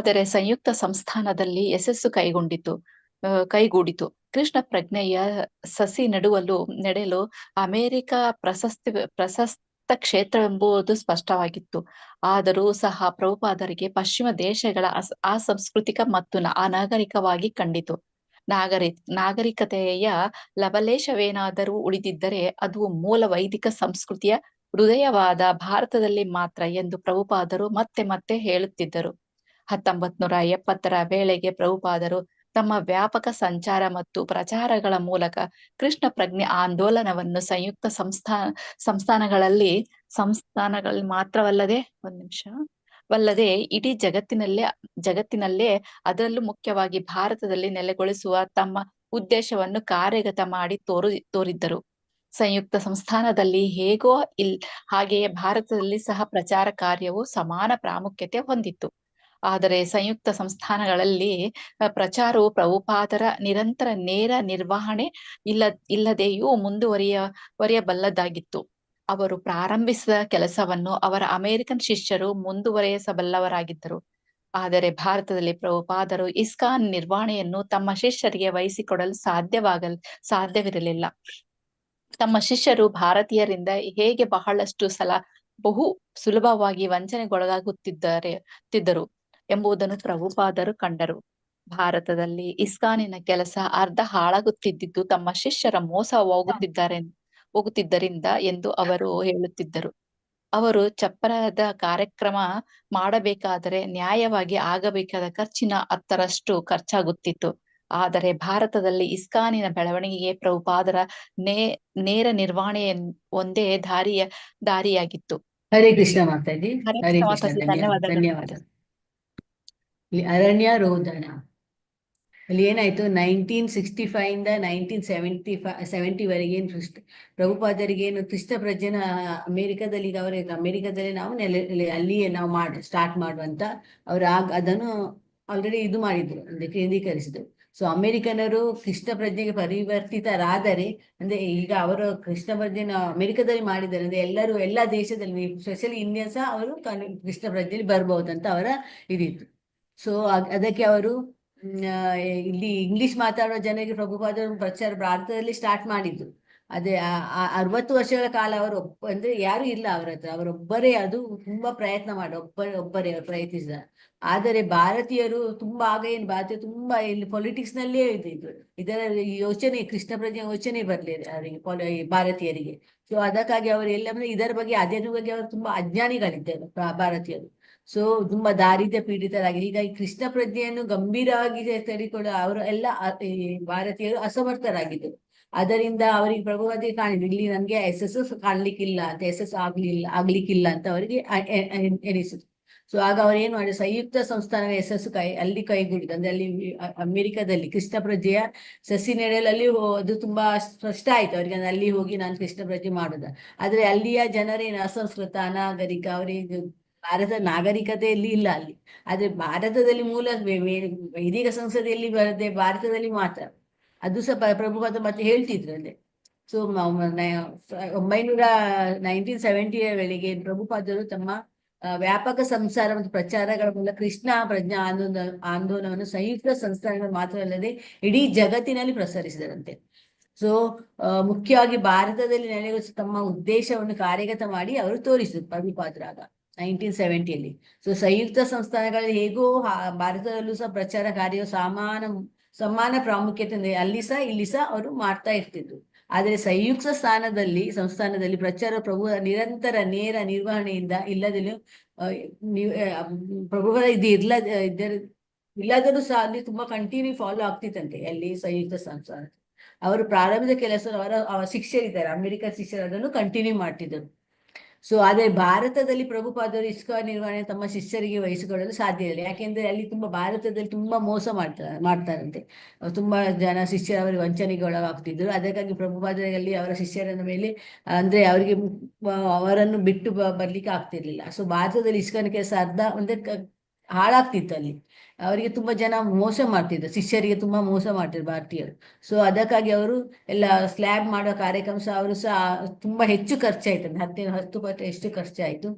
Speaker 7: ಆದರೆ ಸಂಯುಕ್ತ ಸಂಸ್ಥಾನದಲ್ಲಿ ಯಶಸ್ಸು ಕೈಗೂಡಿತು. ಕೃಷ್ಣ ಪ್ರಜ್ಞೆಯ ಸಸಿ ನೆಡಲು ಅಮೆರಿಕ ಪ್ರಶಸ್ತ ಕ್ಷೇತ್ರವೆಂಬುದು ಸ್ಪಷ್ಟವಾಗಿತ್ತು. ಆದರೂ ಸಹ ಪ್ರಭುಪಾದರಿಗೆ ಪಶ್ಚಿಮ ದೇಶಗಳ ಅಸಾಂಸ್ಕೃತಿಕ ಮತ್ತು ಅನಾಗರಿಕವಾಗಿ ಕಂಡಿತು. ನಾಗರಿಕತೆಯ ಲವಲೇಶವೇನಾದರೂ ಉಳಿದಿದ್ದರೆ ಅದು ಮೂಲ ವೈದಿಕ ಸಂಸ್ಕೃತಿಯ ಹೃದಯವಾದ ಭಾರತದಲ್ಲಿ ಮಾತ್ರ ಎಂದು ಪ್ರಭುಪಾದರು ಮತ್ತೆ ಮತ್ತೆ ಹೇಳುತ್ತಿದ್ದರು. 1970ರ ವೇಳೆಗೆ ಪ್ರಭುಪಾದರು ತಮ್ಮ ವ್ಯಾಪಕ ಸಂಚಾರ ಮತ್ತು ಪ್ರಚಾರಗಳ ಮೂಲಕ ಕೃಷ್ಣ ಪ್ರಜ್ಞೆ ಆಂದೋಲನವನ್ನು ಸಂಯುಕ್ತ ಸಂಸ್ಥಾನಗಳಲ್ಲಿ ಮಾತ್ರವಲ್ಲದೆ ಇಡೀ ಜಗತ್ತಿನಲ್ಲೇ ಅದರಲ್ಲೂ ಮುಖ್ಯವಾಗಿ ಭಾರತದಲ್ಲಿ ನೆಲೆಗೊಳಿಸುವ ತಮ್ಮ ಉದ್ದೇಶವನ್ನು ಕಾರ್ಯಗತ ಮಾಡಿ ತೋರಿದ್ದರು. ಸಂಯುಕ್ತ ಸಂಸ್ಥಾನದಲ್ಲಿ ಹಾಗೆಯೇ ಭಾರತದಲ್ಲಿ ಸಹ ಪ್ರಚಾರ ಕಾರ್ಯವು ಸಮಾನ ಪ್ರಾಮುಖ್ಯತೆ ಹೊಂದಿತ್ತು. ಆದರೆ ಸಂಯುಕ್ತ ಸಂಸ್ಥಾನಗಳಲ್ಲಿ ಪ್ರಚಾರವು ಪ್ರಭುಪಾದರ ನಿರಂತರ ನೇರ ನಿರ್ವಹಣೆ ಇಲ್ಲದೆಯೂ ಮುಂದುವರಿಯಬಲ್ಲದಾಗಿತ್ತು. ಅವರು ಪ್ರಾರಂಭಿಸಿದ ಕೆಲಸವನ್ನು ಅವರ ಅಮೆರಿಕನ್ ಶಿಷ್ಯರು ಮುಂದುವರೆಸಬಲ್ಲವರಾಗಿದ್ದರು. ಆದರೆ ಭಾರತದಲ್ಲಿ ಪ್ರಭುಪಾದರು ಇಸ್ಕಾನ್ ನಿರ್ವಹಣೆಯನ್ನು ತಮ್ಮ ಶಿಷ್ಯರಿಗೆ ವಹಿಸಿಕೊಡಲು ಸಾಧ್ಯವಿರಲಿಲ್ಲ. ತಮ್ಮ ಶಿಷ್ಯರು ಭಾರತೀಯರಿಂದ ಹೇಗೆ ಬಹಳಷ್ಟು ಸಲ ಬಹು ಸುಲಭವಾಗಿ ವಂಚನೆಗೊಳಗಾಗುತ್ತಿದ್ದರು ಎಂಬುದನ್ನು ಪ್ರಭುಪಾದರು ಕಂಡರು. ಭಾರತದಲ್ಲಿ ಇಸ್ಕಾನಿನ ಕೆಲಸ ಅರ್ಧ ಹಾಳಾಗುತ್ತಿದ್ದು ತಮ್ಮ ಶಿಷ್ಯರ ಮೋಸ ಹೋಗುತ್ತಿದ್ದರಿಂದ ಎಂದು ಅವರು ಹೇಳುತ್ತಿದ್ದರು. ಅವರು ಚಪ್ಪರದ ಕಾರ್ಯಕ್ರಮ ಮಾಡಬೇಕಾದರೆ ನ್ಯಾಯವಾಗಿ ಆಗಬೇಕಾದ ಖರ್ಚಿನ 10ರಷ್ಟು ಖರ್ಚಾಗುತ್ತಿತ್ತು. ಆದರೆ ಭಾರತದಲ್ಲಿ ಇಸ್ಕಾನಿನ ಬೆಳವಣಿಗೆಗೆ ಪ್ರಭುಪಾದರ ನೇರ ನಿರ್ವಹಣೆ ಒಂದೇ ದಾರಿಯಾಗಿತ್ತು.
Speaker 2: ಹರೇ ಕೃಷ್ಣ ಮಾತಾಜಿ.
Speaker 7: ಹರೇ
Speaker 2: ಹರೇ
Speaker 7: ಕೃಷ್ಣ
Speaker 2: ಕೃಷ್ಣ,
Speaker 7: ಮಾತಾಜಿ,
Speaker 2: ಧನ್ಯವಾದ.
Speaker 7: ಧನ್ಯವಾದಗಳು.
Speaker 2: ಇಲ್ಲಿ ಅರಣ್ಯ ರೋದನ ಅಲ್ಲಿ ಏನಾಯ್ತು, 1965 1970ವರೆಗೆ ಪ್ರಭುಪಾದರಿಗೆ ಏನು ಕೃಷ್ಣ ಪ್ರಜ್ಞೆನ ಅಮೆರಿಕದಲ್ಲಿ, ಈಗ ಅಮೆರಿಕದಲ್ಲಿ ನಾವು ಅಲ್ಲಿಯೇ ನಾವು ಸ್ಟಾರ್ಟ್ ಮಾಡುವಂತ ಅವರು ಅದನ್ನು ಆಲ್ರೆಡಿ ಇದು ಮಾಡಿದ್ರು, ಅಂದ್ರೆ ಕೇಂದ್ರೀಕರಿಸಿದ್ರು. ಸೊ ಅಮೆರಿಕನರು ಕೃಷ್ಣ ಪ್ರಜ್ಞೆಗೆ ಪರಿವರ್ತಿತರಾದರೆ, ಅಂದ್ರೆ ಈಗ ಅವರು ಕೃಷ್ಣ ಪ್ರಜ್ಞೆನ ಅಮೆರಿಕದಲ್ಲಿ ಮಾಡಿದ್ದಾರೆ ಅಂದ್ರೆ ಎಲ್ಲ ದೇಶದಲ್ಲಿ, ಸ್ಪೆಷಲಿ ಇಂಡಿಯಾ ಸಹ ಅವರು ಕೃಷ್ಣ ಪ್ರಜ್ಞೆಯಲ್ಲಿ ಬರ್ಬಹುದಂತ ಅವರ ಇದಿತ್ತು. ಸೊ ಅದಕ್ಕೆ ಅವರು ಇಲ್ಲಿ ಇಂಗ್ಲಿಷ್ ಮಾತಾಡುವ ಜನರಿಗೆ ಪ್ರಭುಪಾದರು ಪ್ರಚಾರ ಭಾರತದಲ್ಲಿ ಸ್ಟಾರ್ಟ್ ಮಾಡಿದ್ದು. ಅದೇ 60 ವರ್ಷಗಳ ಕಾಲ ಅವರು ಅಂದ್ರೆ ಯಾರು ಇಲ್ಲ ಅವರ ಹತ್ರ, ಅವರೊಬ್ಬರೇ ಅದು ತುಂಬಾ ಪ್ರಯತ್ನ ಮಾಡಿ ಒಬ್ಬರೇ ಪ್ರಯತ್ನಿಸಿದ. ಆದರೆ ಭಾರತೀಯರು ತುಂಬಾ ಆಗ ಏನು ಭಾರತೀಯರು ತುಂಬಾ ಇಲ್ಲಿ ಪೊಲಿಟಿಕ್ಸ್ ನಲ್ಲೇ ಇದ್ದಿದ್ರು. ಇದರ ಯೋಚನೆ ಕೃಷ್ಣ ಪ್ರಜ್ಞೆ ಯೋಚನೆ ಬರ್ಲಿಲ್ಲ ಅವರಿಗೆ ಭಾರತೀಯರಿಗೆ. ಸೊ ಅದಕ್ಕಾಗಿ ಅವರು ಎಲ್ಲ ಇದರ ಬಗ್ಗೆ ಅದ್ರ ಬಗ್ಗೆ ಅವರು ತುಂಬಾ ಅಜ್ಞಾನಿಗಳಿದ್ದರು ಭಾರತೀಯರು. ಸೊ ತುಂಬಾ ದಾರಿದ್ರ್ಯ ಪೀಡಿತರಾಗಿ ಈಗ ಈ ಕೃಷ್ಣ ಪ್ರಜ್ಞೆಯನ್ನು ಗಂಭೀರವಾಗಿ ತೆಗೆದುಕೊಂಡು ಅವರು ಎಲ್ಲ ಈ ಭಾರತೀಯರು ಅಸಮರ್ಥರಾಗಿದ್ದರು. ಅದರಿಂದ ಅವರಿಗೆ ಪ್ರಭುವಾದಿ ಕಾಣಿದ್ರು, ಇಲ್ಲಿ ನನ್ಗೆ SS ಕಾಣ್ಲಿಕ್ಕಿಲ್ಲ ಅಂತ, SS ಆಗ್ಲಿಕ್ಕಿಲ್ಲ ಅಂತ ಅವರಿಗೆ ಎನಿಸಿತು. ಸೊ ಆಗ ಅವ್ರು ಏನ್ ಮಾಡಿದ್ರು, ಸಂಯುಕ್ತ ಸಂಸ್ಥಾನ SS ಅಲ್ಲಿ ಕೈಗೂಡಿದ್ರು. ಅಂದ್ರೆ ಅಲ್ಲಿ ಅಮೆರಿಕದಲ್ಲಿ ಕೃಷ್ಣ ಪ್ರಜ್ಞೆಯ ಸಸಿ ನೆಡೆಯಲ್ಲಿ ಅಲ್ಲಿ ಅದು ತುಂಬಾ ಸ್ಪಷ್ಟ ಆಯ್ತು ಅವರಿಗೆ, ಅಲ್ಲಿ ಹೋಗಿ ನಾನು ಕೃಷ್ಣ ಪ್ರಜ್ಞೆ ಮಾಡುದ. ಆದ್ರೆ ಅಲ್ಲಿಯ ಜನರೇನು ಅಸಂಸ್ಕೃತ ಅನಾಗರಿಕ, ಅವರಿಗೆ ಭಾರತ ನಾಗರಿಕತೆಯಲ್ಲಿ ಇಲ್ಲ ಅಲ್ಲಿ. ಆದ್ರೆ ಭಾರತದಲ್ಲಿ ಮೂಲ ವೈದಿಕ ಸಂಸದೆಯಲ್ಲಿ ಬರದೆ ಭಾರತದಲ್ಲಿ ಮಾತ್ರ, ಅದು ಸಹ ಪ್ರಭುಪಾದ ಮತ್ತೆ ಹೇಳ್ತಿದ್ರು ಅಲ್ಲೇ. ಸೊ 1970 ವೇಳೆಗೆ ಪ್ರಭುಪಾದರು ತಮ್ಮ ವ್ಯಾಪಕ ಸಂಸಾರ ಮತ್ತು ಪ್ರಚಾರಗಳ ಮೂಲಕ ಕೃಷ್ಣ ಪ್ರಜ್ಞಾ ಆಂದೋಲನವನ್ನು ಸಂಯುಕ್ತ ಸಂಸ್ಥಾನಗಳು ಮಾತ್ರವಲ್ಲದೆ ಇಡೀ ಜಗತ್ತಿನಲ್ಲಿ ಪ್ರಸರಿಸಿದರಂತೆ. ಸೊ ಮುಖ್ಯವಾಗಿ ಭಾರತದಲ್ಲಿ ನೆಲೆಗೊಳಿಸಿ ತಮ್ಮ ಉದ್ದೇಶವನ್ನು ಕಾರ್ಯಗತ ಮಾಡಿ ಅವರು ತೋರಿಸಿದ್ರು ಪ್ರಭುಪಾದರಾಗ 1970ಯಲ್ಲಿ. ಸೊ ಸಂಯುಕ್ತ ಸಂಸ್ಥಾನಗಳಲ್ಲಿ ಹೇಗೋ ಭಾರತದಲ್ಲೂ ಸಹ ಪ್ರಚಾರ ಕಾರ್ಯವು ಸಮಾನ ಪ್ರಾಮುಖ್ಯತೆ ಅಲ್ಲಿ ಸಹ ಇಲ್ಲಿ ಸಹ ಅವರು ಮಾಡ್ತಾ ಇರ್ತಿದ್ರು. ಆದ್ರೆ ಸಂಯುಕ್ತ ಸಂಸ್ಥಾನದಲ್ಲಿ ಪ್ರಚಾರ ಪ್ರಭು ನಿರಂತರ ನೇರ ನಿರ್ವಹಣೆಯಿಂದ ಇಲ್ಲದಲ್ಲೂ ಪ್ರಭುಗಳ ಇಲ್ಲದರೂ ಸಹ ಅಲ್ಲಿ ತುಂಬಾ ಕಂಟಿನ್ಯೂ ಫಾಲೋ ಆಗ್ತಿತ್ತಂತೆ ಅಲ್ಲಿ ಸಂಯುಕ್ತ ಸಂಸ್ಥಾನ. ಅವರು ಪ್ರಾರಂಭಿಕ ಕೆಲಸ ಅವರ ಶಿಷ್ಯರಿದ್ದಾರೆ, ಅಮೆರಿಕ ಶಿಷ್ಯರು ಅದನ್ನು ಕಂಟಿನ್ಯೂ ಮಾಡ್ತಿದ್ದರು. ಸೊ ಆದ್ರೆ ಭಾರತದಲ್ಲಿ ಪ್ರಭುಪಾದರು ಇಸ್ಕಾನ್ ನಿರ್ವಹಣೆ ತಮ್ಮ ಶಿಷ್ಯರಿಗೆ ವಹಿಸಿಕೊಳ್ಳಲು ಸಾಧ್ಯ ಇಲ್ಲ. ಯಾಕೆಂದ್ರೆ ಅಲ್ಲಿ ಭಾರತದಲ್ಲಿ ತುಂಬಾ ಮೋಸ ಮಾಡ್ತಾರಂತೆ. ತುಂಬಾ ಜನ ಶಿಷ್ಯರು ಅವರಿಗೆ ವಂಚನೆಗೆ ಒಳಗಾಗ್ತಿದ್ರು. ಅದಕ್ಕಾಗಿ ಪ್ರಭುಪಾದರಲ್ಲಿ ಅವರ ಶಿಷ್ಯರ ಮೇಲೆ ಅಂದ್ರೆ ಅವರಿಗೆ ಅವರನ್ನು ಬಿಟ್ಟು ಬರ್ಲಿಕ್ಕೆ ಆಗ್ತಿರ್ಲಿಲ್ಲ. ಸೊ ಭಾರತದಲ್ಲಿ ಇಸ್ಕಾನ್ ಕೆಲಸ ಒಂದೇ ಹಾಳಾಗ್ತಿತ್ತು ಅಲ್ಲಿ. ಅವರಿಗೆ ತುಂಬಾ ಜನ ಮೋಸ ಮಾಡ್ತಿದ್ರು, ಶಿಷ್ಯರಿಗೆ ತುಂಬಾ ಮೋಸ ಮಾಡ್ತಿದ್ರು ಭಾರತೀಯರು. ಸೊ ಅದಕ್ಕಾಗಿ ಅವರು ಎಲ್ಲ ಸ್ಲ್ಯಾಬ್ ಮಾಡೋ ಕಾರ್ಯಕ್ರಮ ಸಹ ಅವರು ಸಹ ತುಂಬಾ ಹೆಚ್ಚು ಖರ್ಚಾಯ್ತು, 10 ಪಟ್ಟು ಎಷ್ಟು ಖರ್ಚಾಯ್ತು.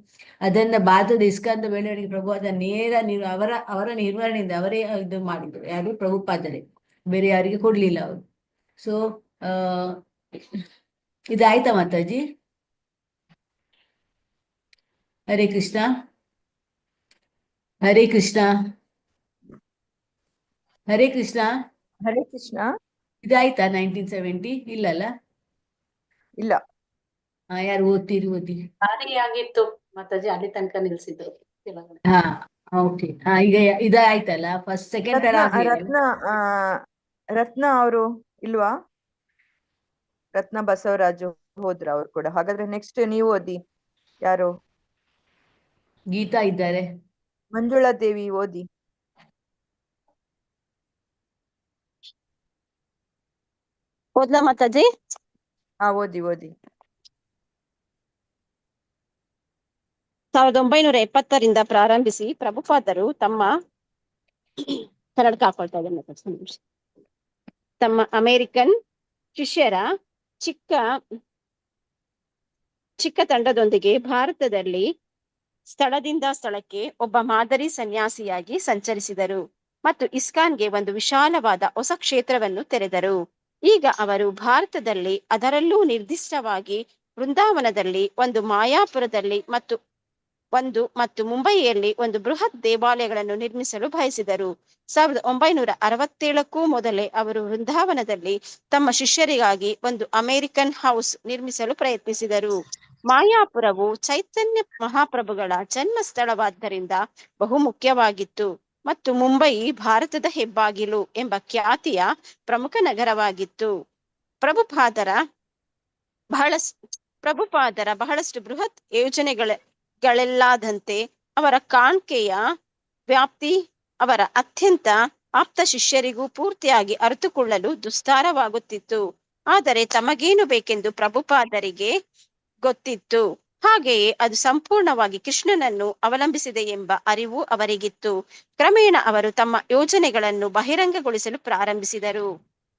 Speaker 2: ಅದನ್ನ ಭಾರತದ ಇಸ್ಕಾನ್ ಬೆಳವಣಿಗೆ ಪ್ರಭುಪಾದ ನೇರ ಅವರ ನಿರ್ವಹಣೆಯಿಂದ ಅವರೇ ಇದು ಮಾಡಿದ್ರು, ಯಾರು ಪ್ರಭುಪಾದರೇ, ಬೇರೆ ಯಾರಿಗೆ ಕೊಡ್ಲಿಲ್ಲ ಅವರು. ಸೊ ಇದಾಯ್ತಾ ಮಾತಾಜಿ? ಹರೇ ಕೃಷ್ಣ, ಹರೇ ಕೃಷ್ಣ, ಹರೇ ಕೃಷ್ಣ.
Speaker 1: ಹರೇ ಕೃಷ್ಣ.
Speaker 2: ಇದಾಯ್ತಾ 1970? ಇಲ್ಲಲ್ಲ,
Speaker 1: ಇಲ್ಲ.
Speaker 2: ಯಾರು ಓದ್ತೀರಿ?
Speaker 8: ಆಗಿತ್ತು ಮಾತಾಜಿ, ಅಲ್ಲಿ ತನಕ ನಿಲ್ಸಿದ್ರು.
Speaker 2: ಹಾ ಓಕೆ. ಈಗ ಇದಾಯ್ತಲ್ಲ, ಫಸ್ಟ್ ಸೆಕೆಂಡ್
Speaker 1: ರತ್ನ ಅವರು ಇಲ್ವಾ? ರತ್ನ ಬಸವರಾಜು ಹೋದ್ರ ಅವ್ರು ಕೂಡ. ಹಾಗಾದ್ರೆ ನೆಕ್ಸ್ಟ್ ನೀವು ಓದಿ. ಯಾರು?
Speaker 2: ಗೀತಾ ಇದ್ದಾರೆ.
Speaker 1: ಮಂಜುಳಾ ದೇವಿ ಓದಿ.
Speaker 5: ಓದ್ಲಾ ಮಾತಾಜಿ?
Speaker 1: ಓದಿ.
Speaker 5: 1970ರಿಂದ ಪ್ರಾರಂಭಿಸಿ ಪ್ರಭುಪಾದರು ಕನ್ನಡಕ ಹಾಕೊಳ್ತಾ ಇದ್ದಾರೆ ಮಾತಾಜಿ. ತಮ್ಮ ಅಮೆರಿಕನ್ ಶಿಷ್ಯರ ಚಿಕ್ಕ ತಂಡದೊಂದಿಗೆ ಭಾರತದಲ್ಲಿ ಸ್ಥಳದಿಂದ ಸ್ಥಳಕ್ಕೆ ಒಬ್ಬ ಮಾದರಿ ಸನ್ಯಾಸಿಯಾಗಿ ಸಂಚರಿಸಿದರು ಮತ್ತು ಇಸ್ಕಾನ್ಗೆ ಒಂದು ವಿಶಾಲವಾದ ಹೊಸ ಕ್ಷೇತ್ರವನ್ನು ತೆರೆದರು. ಈಗ ಅವರು ಭಾರತದಲ್ಲಿ, ಅದರಲ್ಲೂ ನಿರ್ದಿಷ್ಟವಾಗಿ ವೃಂದಾವನದಲ್ಲಿ, ಮಾಯಾಪುರದಲ್ಲಿ ಮತ್ತು ಮುಂಬಯಿಯಲ್ಲಿ ಒಂದು ಬೃಹತ್ ದೇವಾಲಯಗಳನ್ನು ನಿರ್ಮಿಸಲು ಬಯಸಿದರು. 1967ಕ್ಕೂ ಮೊದಲೇ ಅವರು ವೃಂದಾವನದಲ್ಲಿ ತಮ್ಮ ಶಿಷ್ಯರಿಗಾಗಿ ಒಂದು ಅಮೆರಿಕನ್ ಹೌಸ್ ನಿರ್ಮಿಸಲು ಪ್ರಯತ್ನಿಸಿದರು. ಮಾಯಾಪುರವು ಚೈತನ್ಯ ಮಹಾಪ್ರಭುಗಳ ಜನ್ಮ ಸ್ಥಳವಾದ್ದರಿಂದ ಬಹು ಮುಖ್ಯವಾಗಿತ್ತು ಮತ್ತು ಮುಂಬಯಿ ಭಾರತದ ಹೆಬ್ಬಾಗಿಲು ಎಂಬ ಖ್ಯಾತಿಯ ಪ್ರಮುಖ ನಗರವಾಗಿತ್ತು. ಪ್ರಭುಪಾದರ ಬಹಳಷ್ಟು ಬೃಹತ್ ಯೋಜನೆಗಳೆಲ್ಲಾದಂತೆ ಅವರ ಕಾಣ್ಕೆಯ ವ್ಯಾಪ್ತಿ ಅವರ ಅತ್ಯಂತ ಆಪ್ತ ಶಿಷ್ಯರಿಗೂ ಪೂರ್ತಿಯಾಗಿ ಅರಿತುಕೊಳ್ಳಲು ದುಸ್ತಾರವಾಗುತ್ತಿತ್ತು. ಆದರೆ ತಮಗೇನು ಬೇಕೆಂದು ಪ್ರಭುಪಾದರಿಗೆ ಗೊತ್ತಿತ್ತು. ಹಾಗೆಯೇ ಅದು ಸಂಪೂರ್ಣವಾಗಿ ಕೃಷ್ಣನನ್ನು ಅವಲಂಬಿಸಿದೆ ಎಂಬ ಅರಿವು ಅವರಿಗಿತ್ತು. ಕ್ರಮೇಣ ಅವರು ತಮ್ಮ ಯೋಜನೆಗಳನ್ನು ಬಹಿರಂಗಗೊಳಿಸಲು ಪ್ರಾರಂಭಿಸಿದರು.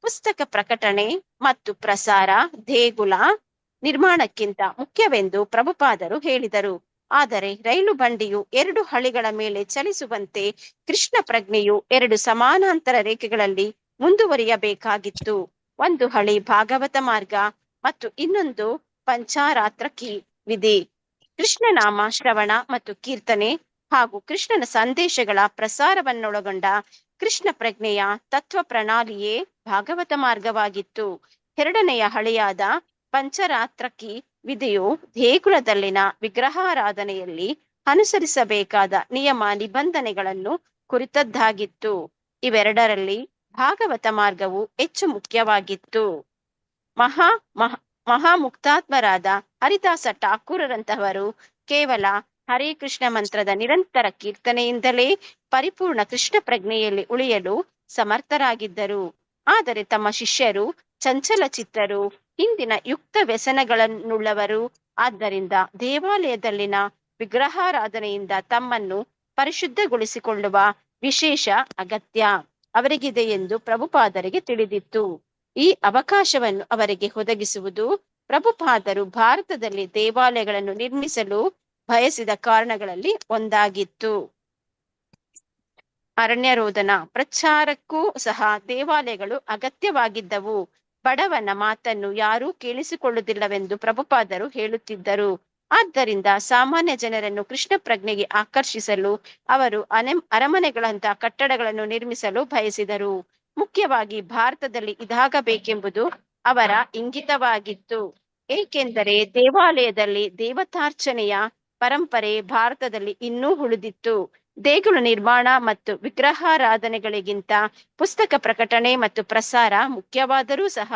Speaker 5: ಪುಸ್ತಕ ಪ್ರಕಟಣೆ ಮತ್ತು ಪ್ರಸಾರ ದೇಗುಲ ನಿರ್ಮಾಣಕ್ಕಿಂತ ಮುಖ್ಯವೆಂದು ಪ್ರಭುಪಾದರು ಹೇಳಿದರು. ಆದರೆ ರೈಲು ಬಂಡಿಯು 2 ಹಳಿಗಳ ಮೇಲೆ ಚಲಿಸುವಂತೆ ಕೃಷ್ಣ ಪ್ರಜ್ಞೆಯು 2 ಸಮಾನಾಂತರ ರೇಖೆಗಳಲ್ಲಿ ಮುಂದುವರಿಯಬೇಕಾಗಿತ್ತು. ಒಂದು ಹಳಿ ಭಾಗವತ ಮಾರ್ಗ ಮತ್ತು ಇನ್ನೊಂದು ಪಂಚಾರಾತ್ರಕಿ ವಿಧಿ. ಕೃಷ್ಣನಾಮ ಶ್ರವಣ ಮತ್ತು ಕೀರ್ತನೆ ಹಾಗೂ ಕೃಷ್ಣನ ಸಂದೇಶಗಳ ಪ್ರಸಾರವನ್ನೊಳಗೊಂಡ ಕೃಷ್ಣ ಪ್ರಜ್ಞೆಯ ತತ್ವ ಪ್ರಣಾಳಿಯೇ ಭಾಗವತ ಮಾರ್ಗವಾಗಿತ್ತು. ಎರಡನೆಯ ಹಳಿಯಾದ ಪಂಚರಾತ್ರಕಿ ವಿಧಿಯು ದೇಗುಲದಲ್ಲಿನ ವಿಗ್ರಹಾರಾಧನೆಯಲ್ಲಿ ಅನುಸರಿಸಬೇಕಾದ ನಿಯಮ ನಿಬಂಧನೆಗಳನ್ನು ಕುರಿತದ್ದಾಗಿತ್ತು. ಇವೆರಡರಲ್ಲಿ ಭಾಗವತ ಮಾರ್ಗವು ಹೆಚ್ಚು ಮುಖ್ಯವಾಗಿತ್ತು. ಮಹಾಮುಕ್ತಾತ್ಮರಾದ ಹರಿದಾಸ ಠಾಕೂರರಂತಹವರು ಕೇವಲ ಹರೇ ಕೃಷ್ಣ ಮಂತ್ರದ ನಿರಂತರ ಕೀರ್ತನೆಯಿಂದಲೇ ಪರಿಪೂರ್ಣ ಕೃಷ್ಣ ಪ್ರಜ್ಞೆಯಲ್ಲಿ ಉಳಿಯಲು ಸಮರ್ಥರಾಗಿದ್ದರು. ಆದರೆ ತಮ್ಮ ಶಿಷ್ಯರು ಚಂಚಲ ಚಿತ್ತರು, ಹಿಂದಿನ ಯುಕ್ತ ವ್ಯಸನಗಳನ್ನುಳ್ಳವರು. ಆದ್ದರಿಂದ ದೇವಾಲಯದಲ್ಲಿನ ವಿಗ್ರಹಾರಾಧನೆಯಿಂದ ತಮ್ಮನ್ನು ಪರಿಶುದ್ಧಗೊಳಿಸಿಕೊಳ್ಳುವ ವಿಶೇಷ ಅಗತ್ಯ ಅವರಿಗಿದೆ ಎಂದು ಪ್ರಭುಪಾದರಿಗೆ ತಿಳಿದಿತ್ತು. ಈ ಅವಕಾಶವನ್ನು ಅವರಿಗೆ ಒದಗಿಸುವುದು ಪ್ರಭುಪಾದರು ಭಾರತದಲ್ಲಿ ದೇವಾಲಯಗಳನ್ನು ನಿರ್ಮಿಸಲು ಬಯಸಿದ ಕಾರಣಗಳಲ್ಲಿ ಒಂದಾಗಿತ್ತು. ಅರಣ್ಯರೋಧನ ಪ್ರಚಾರಕ್ಕೂ ಸಹ ದೇವಾಲಯಗಳು ಅಗತ್ಯವಾಗಿದ್ದವು. ಬಡವನ ಮಾತನ್ನು ಯಾರೂ ಕೇಳಿಸಿಕೊಳ್ಳುವುದಿಲ್ಲವೆಂದು ಪ್ರಭುಪಾದರು ಹೇಳುತ್ತಿದ್ದರು. ಆದ್ದರಿಂದ ಸಾಮಾನ್ಯ ಜನರನ್ನು ಕೃಷ್ಣ ಪ್ರಜ್ಞೆಗೆ ಆಕರ್ಷಿಸಲು ಅವರು ಅರಮನೆಗಳಂತಹ ಕಟ್ಟಡಗಳನ್ನು ನಿರ್ಮಿಸಲು ಬಯಸಿದರು. ಮುಖ್ಯವಾಗಿ ಭಾರತದಲ್ಲಿ ಇದಾಗಬೇಕೆಂಬುದು ಅವರ ಇಂಗಿತವಾಗಿತ್ತು. ಏಕೆಂದರೆ ದೇವಾಲಯದಲ್ಲಿ ದೇವತಾರ್ಚನೆಯ ಪರಂಪರೆ ಭಾರತದಲ್ಲಿ ಇನ್ನೂ ಉಳಿದಿತ್ತು. ದೇಗುಲ ನಿರ್ಮಾಣ ಮತ್ತು ವಿಗ್ರಹಾರಾಧನೆಗಳಿಗಿಂತ ಪುಸ್ತಕ ಪ್ರಕಟಣೆ ಮತ್ತು ಪ್ರಸಾರ ಮುಖ್ಯವಾದರೂ ಸಹ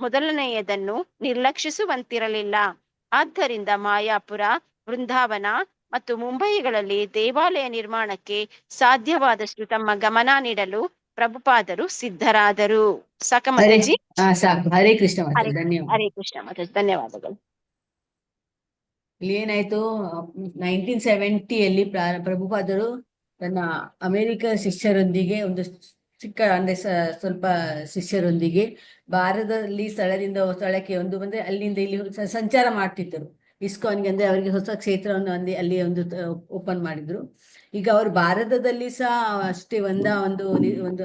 Speaker 5: ಮೊದಲನೆಯದನ್ನು ನಿರ್ಲಕ್ಷಿಸುವಂತಿರಲಿಲ್ಲ. ಆದ್ದರಿಂದ ಮಾಯಾಪುರ, ವೃಂದಾವನ ಮತ್ತು ಮುಂಬಯಿಗಳಲ್ಲಿ ದೇವಾಲಯ ನಿರ್ಮಾಣಕ್ಕೆ ಸಾಧ್ಯವಾದಷ್ಟು ತಮ್ಮ ಗಮನ ನೀಡಲು ಪ್ರಭುಪಾದರು ಸಿದ್ಧರಾದರು. ಸಾಕ ಮಾತಾಜಿ?
Speaker 2: ಸಾಕು. ಹರೇ ಕೃಷ್ಣ ಮಾತಾಜಿ, ಧನ್ಯವಾದ.
Speaker 5: ಹರೇ ಕೃಷ್ಣ ಮಾತಾಜಿ, ಧನ್ಯವಾದಗಳು.
Speaker 2: ಇಲ್ಲಿ ಏನಾಯ್ತು, 1970ಯಲ್ಲಿ ಪ್ರಭುಪಾದರು ತನ್ನ ಅಮೆರಿಕ ಶಿಷ್ಯರೊಂದಿಗೆ ಒಂದು ಚಿಕ್ಕ ಅಂದ್ರೆ ಸ್ವಲ್ಪ ಶಿಷ್ಯರೊಂದಿಗೆ ಭಾರತದಲ್ಲಿ ಸ್ಥಳದಿಂದ ಸ್ಥಳಕ್ಕೆ ಬಂದ್ರೆ ಅಲ್ಲಿಂದ ಇಲ್ಲಿ ಸಂಚಾರ ಮಾಡ್ತಿದ್ದರು. ಇಸ್ಕಾನ್ಗೆ ಅಂದ್ರೆ ಅವರಿಗೆ ಹೊಸ ಕ್ಷೇತ್ರವನ್ನು ಅಲ್ಲಿ ಒಂದು ಓಪನ್ ಮಾಡಿದ್ರು. ಈಗ ಅವರು ಭಾರತದಲ್ಲಿ ಸಹ ಅಷ್ಟೇ ಒಂದು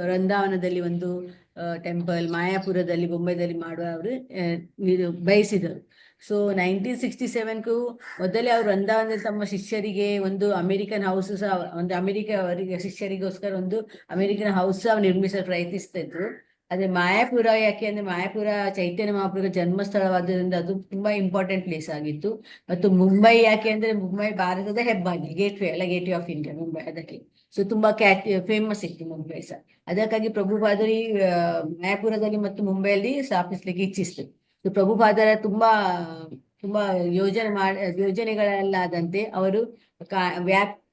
Speaker 2: ವೃಂದಾವನದಲ್ಲಿ ಒಂದು ಟೆಂಪಲ್, ಮಾಯಾಪುರದಲ್ಲಿ, ಮುಂಬೈದಲ್ಲಿ ಮಾಡುವ ಅವರು ಬಯಸಿದರು. ಸೊ 1967ಕ್ಕೂ ಮೊದಲೇ ಅವರು ವೃಂದಾವನದಲ್ಲಿ ತಮ್ಮ ಶಿಷ್ಯರಿಗೆ ಒಂದು ಅಮೆರಿಕನ್ ಹೌಸ್ ಸಹ, ಒಂದು ಅವರಿಗೆ ಶಿಷ್ಯರಿಗೋಸ್ಕರ ಒಂದು ಅಮೆರಿಕನ್ ಹೌಸ್ ಸಹ ನಿರ್ಮಿಸಲು ಪ್ರಯತ್ನಿಸ್ತಾ ಇದ್ರು. ಆದ್ರೆ ಮಾಯಾಪುರ ಯಾಕೆ ಅಂದ್ರೆ ಮಾಯಾಪುರ ಚೈತನ್ಯ ಮಹಾಪ್ರಭುಗಳ ಜನ್ಮಸ್ಥಳವಾದ್ದರಿಂದ ಅದು ತುಂಬಾ ಇಂಪಾರ್ಟೆಂಟ್ ಪ್ಲೇಸ್ ಆಗಿತ್ತು. ಮತ್ತು ಮುಂಬೈ ಯಾಕೆ ಅಂದ್ರೆ ಮುಂಬೈ ಭಾರತದ ಹೆಬ್ಬಾಗಿಲು, ಗೇಟ್ವೇ ಆಫ್ ಇಂಡಿಯಾ ಮುಂಬೈ, ಅದಕ್ಕೆ. ಸೊ ತುಂಬಾ ಫೇಮಸ್ ಇತ್ತು ಮುಂಬೈ ಸಹ. ಅದಕ್ಕಾಗಿ ಪ್ರಭುಪಾದರು ಈ ಮಾಯಾಪುರದಲ್ಲಿ ಮತ್ತು ಮುಂಬೈಯಲ್ಲಿ ಸ್ಥಾಪಿಸ್ಲಿಕ್ಕೆ ಇಚ್ಛಿಸಿದ್ರು. ಸೊ ಪ್ರಭುಪಾದರ ತುಂಬಾ ಯೋಜನೆಗಳಲ್ಲಾದಂತೆ ಅವರು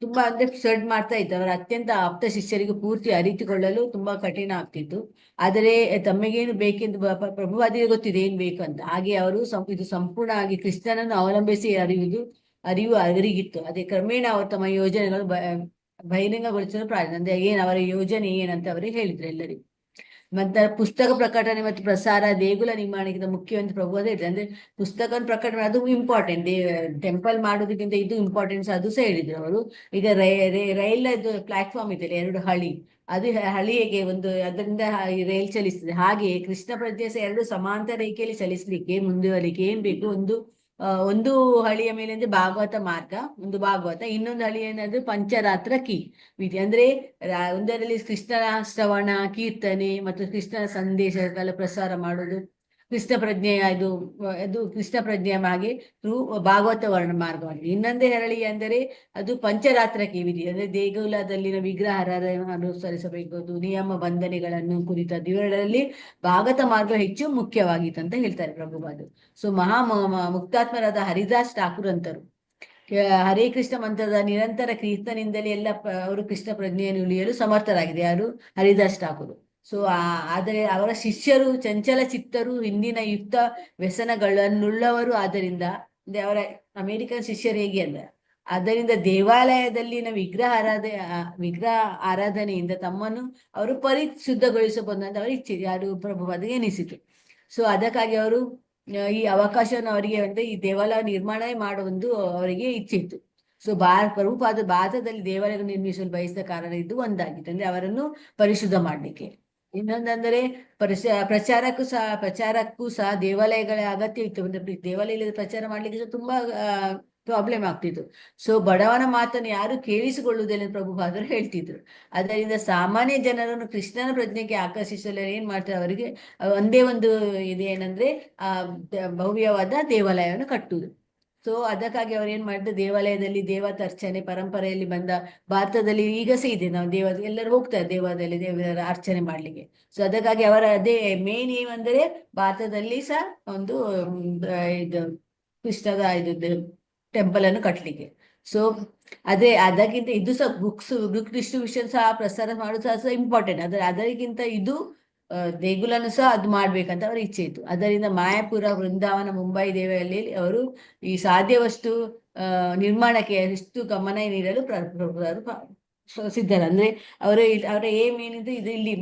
Speaker 2: ತುಂಬಾ ಅಂದ್ರೆ ಸರ್ಚ್ ಮಾಡ್ತಾ ಇತ್ತು. ಅವರ ಅತ್ಯಂತ ಆಪ್ತ ಶಿಷ್ಯರಿಗೆ ಪೂರ್ತಿ ಅರಿತುಕೊಳ್ಳಲು ತುಂಬಾ ಕಠಿಣ ಆಗ್ತಿತ್ತು. ಆದರೆ ತಮಗೇನು ಬೇಕೆಂದು ಪ್ರಭುಪಾದರಿಗೆ ಗೊತ್ತಿದೆ ಏನ್ ಬೇಕು ಅಂತ. ಹಾಗೆ ಅವರು ಇದು ಸಂಪೂರ್ಣವಾಗಿ ಕೃಷ್ಣನನ್ನು ಅವಲಂಬಿಸಿ ಅರಿವು ಅವರಿಗಿತ್ತು. ಅದೇ ಕ್ರಮೇಣ ಅವರು ತಮ್ಮ ಯೋಜನೆಗಳು ಬಹಿರಂಗಗೊಳಿಸಲು ಪ್ರಾರಂಭ, ಅಂದ್ರೆ ಅವರ ಯೋಜನೆ ಏನಂತ ಅವರಿಗೆ ಹೇಳಿದ್ರು ಎಲ್ಲರಿಗೂ. ಮತ್ತೆ ಪುಸ್ತಕ ಪ್ರಕಟಣೆ ಮತ್ತು ಪ್ರಸಾರ ದೇಗುಲ ನಿರ್ಮಾಣಕ್ಕಿಂತ ಮುಖ್ಯವೆಂದು ಪ್ರಭುಪಾದ ಹೇಳಿದ್ರು. ಅಂದ್ರೆ ಪುಸ್ತಕವನ್ನು ಪ್ರಕಟಣೆ ಅದು ಇಂಪಾರ್ಟೆಂಟ್, ಟೆಂಪಲ್ ಮಾಡೋದಕ್ಕಿಂತ ಇದು ಇಂಪಾರ್ಟೆನ್ಸ್ ಅದು ಸಹ ಹೇಳಿದ್ರು ಅವರು. ಈಗ ರೈಲ್ ಪ್ಲಾಟ್ಫಾರ್ಮ್ ಇದೆ 2 ಹಳಿ, ಅದು ಹಳಿಗೆ ಅದರಿಂದ ರೈಲ್ ಚಲಿಸ್ತದೆ. ಹಾಗೆ ಕೃಷ್ಣ ಪ್ರಜ್ಞೆ ಸಹ 2 ಸಮಾಂತರ ರೇಖೆಯಲ್ಲಿ ಚಲಿಸ್ಲಿಕ್ಕೆ ಮುಂದುವರಿಕೆ ಏನ್ ಬೇಕು, ಒಂದು ಹಳಿಯ ಮೇಲೆ ಅಂದ್ರೆ ಭಾಗವತ ಮಾರ್ಗ, ಒಂದು ಭಾಗವತ, ಇನ್ನೊಂದು ಹಳಿ ಏನಂದ್ರೆ ಪಂಚರಾತ್ರ ವಿಧಿ. ಅಂದ್ರೆ ಒಂದರಲ್ಲಿ ಕೃಷ್ಣನ ಶ್ರವಣ, ಕೀರ್ತನೆ ಮತ್ತು ಕೃಷ್ಣನ ಸಂದೇಶಗಳ ಪ್ರಸಾರ ಮಾಡುವುದು, ಕೃಷ್ಣ ಪ್ರಜ್ಞೆಯ ಇದು ಕೃಷ್ಣ ಪ್ರಜ್ಞೆಯ ಹಾಗೆ ಭಾಗವತ ವರ್ಣ ಮಾರ್ಗವಾಗಿದೆ. ಇನ್ನೊಂದೇ ಹಳಿ ಅಂದರೆ ಅದು ಪಂಚರಾತ್ರಕ್ಕೆ ವಿಧಿ, ಅಂದ್ರೆ ದೇಗುಲದಲ್ಲಿನ ವಿಗ್ರಹಾರಾಧನೆ ಅನುಸರಿಸಬೇಕು, ನಿಯಮ ಬಂಧನೆಗಳನ್ನು ಕುರಿತದ್ದು. ಇವೆರಡರಲ್ಲಿ ಭಾಗವತ ಮಾರ್ಗ ಹೆಚ್ಚು ಮುಖ್ಯವಾಗಿತ್ತು ಅಂತ ಹೇಳ್ತಾರೆ ಪ್ರಭುಪಾದರು. ಸೊ ಮುಕ್ತಾತ್ಮರಾದ ಹರಿದಾಸ್ ಠಾಕೂರ್ ಅಂತರು ಹರೇ ಕೃಷ್ಣ ಮಂತ್ರದ ನಿರಂತರ ಕೀರ್ತನಿಂದಲೇ ಎಲ್ಲ ಅವರು ಕೃಷ್ಣ ಪ್ರಜ್ಞೆಯನ್ನು ಉಳಿಯಲು ಸಮರ್ಥರಾಗಿದೆ. ಯಾರು? ಹರಿದಾಸ್ ಠಾಕೂರ್. ಸೊ ಆದರೆ ಅವರ ಶಿಷ್ಯರು ಚಂಚಲ ಚಿತ್ತರು, ಹಿಂದಿನ ಯುಕ್ತ ವ್ಯಸನಗಳನ್ನುಳ್ಳವರು. ಆದ್ದರಿಂದ ಅವರ ಅಮೆರಿಕನ್ ಶಿಷ್ಯರು ಹೇಗೆ ಅಂದ್ರೆ, ಆದ್ದರಿಂದ ದೇವಾಲಯದಲ್ಲಿನ ವಿಗ್ರಹ ಆರಾಧನೆಯಿಂದ ತಮ್ಮನ್ನು ಅವರು ಪರಿಶುದ್ಧಗೊಳಿಸಬಹುದು ಅಂತ ಅವರು ಇಚ್ಛೆ ಯಾರು ಪ್ರಭುಪಾದರಿಗೆ ಎನಿಸಿತು. ಸೊ ಅದಕ್ಕಾಗಿ ಅವರು ಈ ಅವಕಾಶವನ್ನು ಅವರಿಗೆ ಅಂದ್ರೆ ಈ ದೇವಾಲಯ ನಿರ್ಮಾಣ ಮಾಡುವುದು ಅವರಿಗೆ ಇಚ್ಛೆ ಇತ್ತು. ಸೊ ಪ್ರಭುಪಾದ ಭಾರತದಲ್ಲಿ ದೇವಾಲಯ ನಿರ್ಮಿಸಲು ಬಯಸಿದ ಕಾರಣ ಇದು ಒಂದಾಗಿತ್ತು, ಅಂದ್ರೆ ಅವರನ್ನು ಪರಿಶುದ್ಧ ಮಾಡ್ಲಿಕ್ಕೆ. ಇನ್ನೊಂದಂದ್ರೆ ಪ್ರಚಾರಕ್ಕೂ ಸಹ ದೇವಾಲಯಗಳ ಅಗತ್ಯ ಇತ್ತು. ಅಂದ್ರೆ ದೇವಾಲಯದಲ್ಲಿ ಪ್ರಚಾರ ಮಾಡ್ಲಿಕ್ಕೆ ಸಹ ತುಂಬಾ ಪ್ರಾಬ್ಲಮ್ ಆಗ್ತಿತ್ತು. ಸೊ ಬಡವನ ಮಾತನ್ನು ಯಾರು ಕೇಳಿಸಿಕೊಳ್ಳುವುದಿಲ್ಲ ಪ್ರಭುಪಾದರು ಹೇಳ್ತಿದ್ರು. ಅದರಿಂದ ಸಾಮಾನ್ಯ ಜನರನ್ನು ಕೃಷ್ಣನ ಪ್ರಜ್ಞೆಗೆ ಆಕರ್ಷಿಸಲು ಏನ್ ಮಾಡ್ತಾರೆ, ಅವರಿಗೆ ಒಂದೇ ಒಂದು ಇದೇನಂದ್ರೆ ಭವ್ಯವಾದ ದೇವಾಲಯವನ್ನು ಕಟ್ಟುವುದು. ಸೊ ಅದಕ್ಕಾಗಿ ಅವ್ರು ಏನ್ ಮಾಡಿದ್ರು, ದೇವಾಲಯದಲ್ಲಿ ದೇವತಾರ್ಚನೆ ಪರಂಪರೆಯಲ್ಲಿ ಬಂದ, ಭಾರತದಲ್ಲಿ ಈಗ ಸಹ ಇದೆ, ನಾವು ಎಲ್ಲರೂ ಹೋಗ್ತಾರೆ ದೇವಾಲಯದಲ್ಲಿ ದೇವರ ಅರ್ಚನೆ ಮಾಡ್ಲಿಕ್ಕೆ. ಸೊ ಅದಕ್ಕಾಗಿ ಅವರ ಅದೇ ಮೇನ್ ಏನೆಂದರೆ ಭಾರತದಲ್ಲಿ ಸಹ ಒಂದು ಇದು ಕೃಷ್ಣದ ಇದು ಟೆಂಪಲ್ ಅನ್ನು ಕಟ್ಟಲಿಕ್ಕೆ. ಸೊ ಅದಕ್ಕಿಂತ ಇದು ಸಹ ಬುಕ್ ಡಿಸ್ಟ್ರಿಬ್ಯೂಷನ್ ಸಹ ಪ್ರಸಾರ ಮಾಡೋದು ಸಹ ಇಂಪಾರ್ಟೆಂಟ್. ಅದಕ್ಕಿಂತ ಇದು ದೇಗುಲನು ಸಹ ಅದು ಮಾಡ್ಬೇಕಂತ ಅವರ ಇಚ್ಛೆ ಇತ್ತು. ಅದರಿಂದ ಮಾಯಾಪುರ, ವೃಂದಾವನ, ಮುಂಬೈ ದೇವಾಲಯದಲ್ಲಿ ಅವರು ಈ ಸಾಧ್ಯವಷ್ಟು ನಿರ್ಮಾಣಕ್ಕೆ ಎಷ್ಟು ಗಮನ ನೀಡಲು ಸಿದ್ಧರ. ಅಂದ್ರೆ ಅವರ ಏಮ್ ಏನಿದೆ, ಇದು ಇಲ್ಲಿ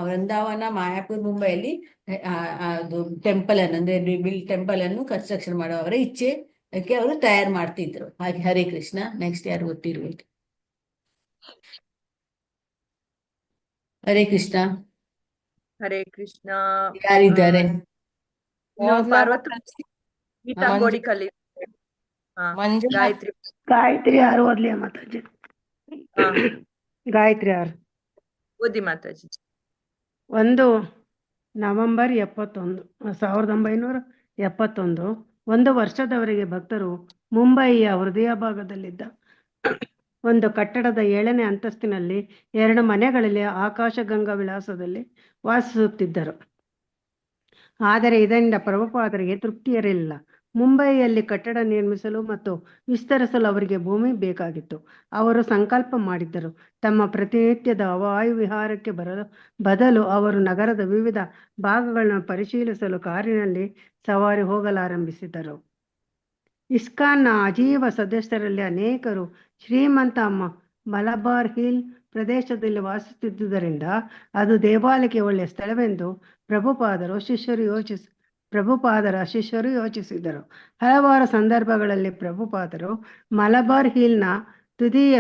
Speaker 2: ವೃಂದಾವನ, ಮಾಯಾಪುರ, ಮುಂಬೈಯಲ್ಲಿ ಅದು ಟೆಂಪಲ್ ಅನ್ನು ಅಂದ್ರೆ ಟೆಂಪಲ್ ಅನ್ನು ಕನ್ಸ್ಟ್ರಕ್ಷನ್ ಮಾಡುವ ಅವರ ಇಚ್ಛೆ ಅದಕ್ಕೆ ಅವರು ತಯಾರು ಮಾಡ್ತಿದ್ರು. ಹಾಗೆ ಹರೇ ಕೃಷ್ಣ. ನೆಕ್ಸ್ಟ್ ಯಾರು ಗೊತ್ತಿರ್ಬೇಕು? ಹರೇ ಕೃಷ್ಣ.
Speaker 1: ಹರೇ ಕೃಷ್ಣ.
Speaker 2: ಯಾರಿದ್ದಾರೆ?
Speaker 1: ಗೀತಾ ಗೋಡಿಕಲಿ.
Speaker 9: ಗಾಯತ್ರಿ ಯಾರು ಓದ್ಲಿ ಮಾತಾಜಿ? ಗಾಯತ್ರಿ ಯಾರು
Speaker 1: ಓದಿ ಮಾತಾಜಿ.
Speaker 9: 1 ನವೆಂಬರ್ 1971 1 ವರ್ಷದವರೆಗೆ ಭಕ್ತರು ಮುಂಬಯಿಯ ಹೃದಯ ಭಾಗದಲ್ಲಿದ್ದ ಒಂದು ಕಟ್ಟಡದ 7ನೇ ಅಂತಸ್ತಿನಲ್ಲಿ 2 ಮನೆಗಳಲ್ಲಿ ಆಕಾಶಗಂಗಾ ವಿಳಾಸದಲ್ಲಿ ವಾಸಿಸುತ್ತಿದ್ದರು. ಆದರೆ ಇದರಿಂದ ಪ್ರಭುಪಾದರಿಗೆ ತೃಪ್ತಿ ಇರಲಿಲ್ಲ. ಮುಂಬಯಿಯಲ್ಲಿ ಕಟ್ಟಡ ನಿರ್ಮಿಸಲು ಮತ್ತು ವಿಸ್ತರಿಸಲು ಅವರಿಗೆ ಭೂಮಿ ಬೇಕಾಗಿತ್ತು. ಅವರು ಸಂಕಲ್ಪ ಮಾಡಿದ್ದರು, ತಮ್ಮ ಪ್ರತಿನಿತ್ಯದ ವಾಯು ವಿಹಾರಕ್ಕೆ ಬದಲು ಅವರು ನಗರದ ವಿವಿಧ ಭಾಗಗಳನ್ನು ಪರಿಶೀಲಿಸಲು ಕಾರಿನಲ್ಲಿ ಸವಾರಿ ಹೋಗಲಾರಂಭಿಸಿದರು. ಇಸ್ಕಾನ್ನ ಅಜೀವ ಸದಸ್ಯರಲ್ಲಿ ಅನೇಕರು ಶ್ರೀಮಂತ ಮಲಬಾರ್ ಹಿಲ್ ಪ್ರದೇಶದಲ್ಲಿ ವಾಸಿಸುತ್ತಿದ್ದುದರಿಂದ ಅದು ದೇವಾಲಯಕ್ಕೆ ಒಳ್ಳೆಯ ಸ್ಥಳವೆಂದು ಪ್ರಭುಪಾದರ ಶಿಷ್ಯರು ಯೋಚಿಸಿದರು. ಹಲವಾರು ಸಂದರ್ಭಗಳಲ್ಲಿ ಪ್ರಭುಪಾದರು ಮಲಬಾರ್ ಹಿಲ್ನ ತುದಿಯ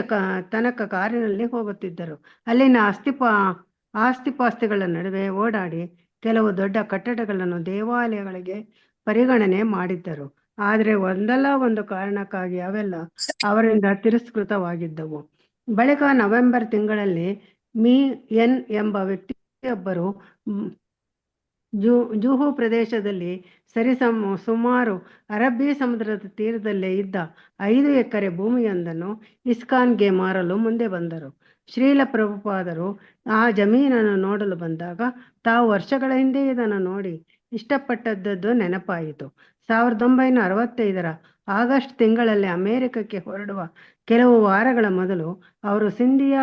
Speaker 9: ತನಕ ಕಾರಿನಲ್ಲಿ ಹೋಗುತ್ತಿದ್ದರು. ಅಲ್ಲಿನ ಆಸ್ತಿಪಾಸ್ತಿಗಳ ನಡುವೆ ಓಡಾಡಿ ಕೆಲವು ದೊಡ್ಡ ಕಟ್ಟಡಗಳನ್ನು ದೇವಾಲಯಗಳಿಗೆ ಪರಿಗಣನೆ ಮಾಡಿದ್ದರು. ಆದರೆ ಒಂದಲ್ಲ ಒಂದು ಕಾರಣಕ್ಕಾಗಿ ಅವೆಲ್ಲ ಅವರಿಂದ ತಿರಸ್ಕೃತವಾಗಿದ್ದವು. ಬಳಿಕ ನವೆಂಬರ್ ತಿಂಗಳಲ್ಲಿ ಎನ್ ಎಂಬ ವ್ಯಕ್ತಿಯೊಬ್ಬರು ಜುಹು ಪ್ರದೇಶದಲ್ಲಿ ಸುಮಾರು ಅರಬ್ಬಿ ಸಮುದ್ರದ ತೀರದಲ್ಲೇ ಇದ್ದ 5 ಎಕರೆ ಭೂಮಿಯೊಂದನ್ನು ಇಸ್ಕಾನ್ಗೆ ಮಾರಲು ಮುಂದೆ ಬಂದರು. ಶ್ರೀಲ ಪ್ರಭುಪಾದರು ಆ ಜಮೀನನ್ನು ನೋಡಲು ಬಂದಾಗ ತಾವು ವರ್ಷಗಳ ಹಿಂದೆ ಇದನ್ನು ನೋಡಿ ಇಷ್ಟಪಟ್ಟದ್ದು ನೆನಪಾಯಿತು. 1965 ಆಗಸ್ಟ್ ತಿಂಗಳಲ್ಲಿ ಅಮೆರಿಕಕ್ಕೆ ಹೊರಡುವ ಕೆಲವು ವಾರಗಳ ಮೊದಲು ಅವರು ಸಿಂಧಿಯಾ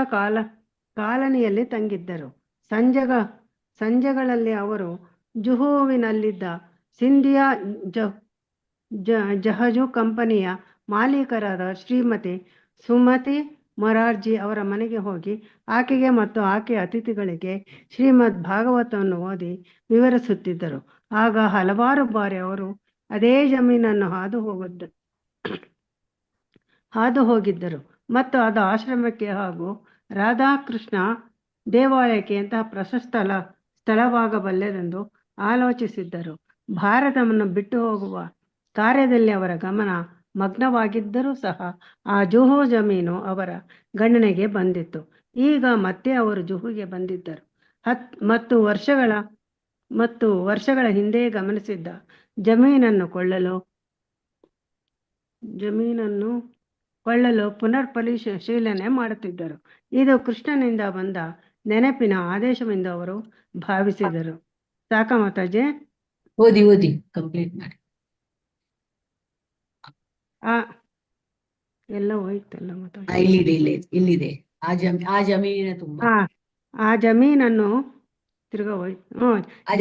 Speaker 9: ಕಾಲನಿಯಲ್ಲಿ ತಂಗಿದ್ದರು. ಸಂಜೆಗಳಲ್ಲಿ ಅವರು ಜುಹುವಿನಲ್ಲಿದ್ದ ಸಿಂಧಿಯಾ ಜಹಜು ಕಂಪನಿಯ ಮಾಲೀಕರಾದ ಶ್ರೀಮತಿ ಸುಮತಿ ಮೊರಾರ್ಜಿ ಅವರ ಮನೆಗೆ ಹೋಗಿ ಆಕೆಗೆ ಮತ್ತು ಆಕೆಯ ಅತಿಥಿಗಳಿಗೆ ಶ್ರೀಮದ್ ಭಾಗವತವನ್ನು ಓದಿ ವಿವರಿಸುತ್ತಿದ್ದರು. ಆಗ ಹಲವಾರು ಬಾರಿ ಅವರು ಅದೇ ಜಮೀನನ್ನು ಹಾದು ಹೋಗಿದ್ದರು ಮತ್ತು ಅದು ಆಶ್ರಮಕ್ಕೆ ಹಾಗೂ ರಾಧಾಕೃಷ್ಣ ದೇವಾಲಯಕ್ಕೆ ಎಂತಹ ಪ್ರಶಸ್ತ ಸ್ಥಳವಾಗಬಲ್ಲೆಂದು ಆಲೋಚಿಸಿದ್ದರು. ಭಾರತವನ್ನು ಬಿಟ್ಟು ಹೋಗುವ ಕಾರ್ಯದಲ್ಲಿ ಅವರ ಗಮನ ಮಗ್ನವಾಗಿದ್ದರೂ ಸಹ ಆ ಜುಹು ಜಮೀನು ಅವರ ಗಣನೆಗೆ ಬಂದಿತ್ತು. ಈಗ ಮತ್ತೆ ಅವರು ಜುಹುಗೆ ಬಂದಿದ್ದರು ಮತ್ತು ವರ್ಷಗಳ ಹಿಂದೆ ಗಮನಿಸಿದ್ದ ಜಮೀನನ್ನು ಕೊಳ್ಳಲು ಪುನರ್ಪರಿಶೀಲನೆ ಮಾಡುತ್ತಿದ್ದರು. ಇದು ಕೃಷ್ಣನಿಂದ ಬಂದ ನೆನಪಿನ ಆದೇಶವೆಂದು ಅವರು ಭಾವಿಸಿದರು. ಸಾಕ ಮಾತಾಜಿ?
Speaker 2: ಓದಿ ಕಂಪ್ಲೀಟ್ ಮಾಡಿ.
Speaker 9: ಎಲ್ಲ ಹೋಯ್ತಲ್ಲ ಮಾತಾಜಿ?
Speaker 2: ಇಲ್ಲಿದೆ. ಆ ಜಮೀನಿನ ತುಂಬಾ
Speaker 9: ಆ ಜಮೀನನ್ನು ತಿರ್ಗಾ ಹೋಯ್ತು.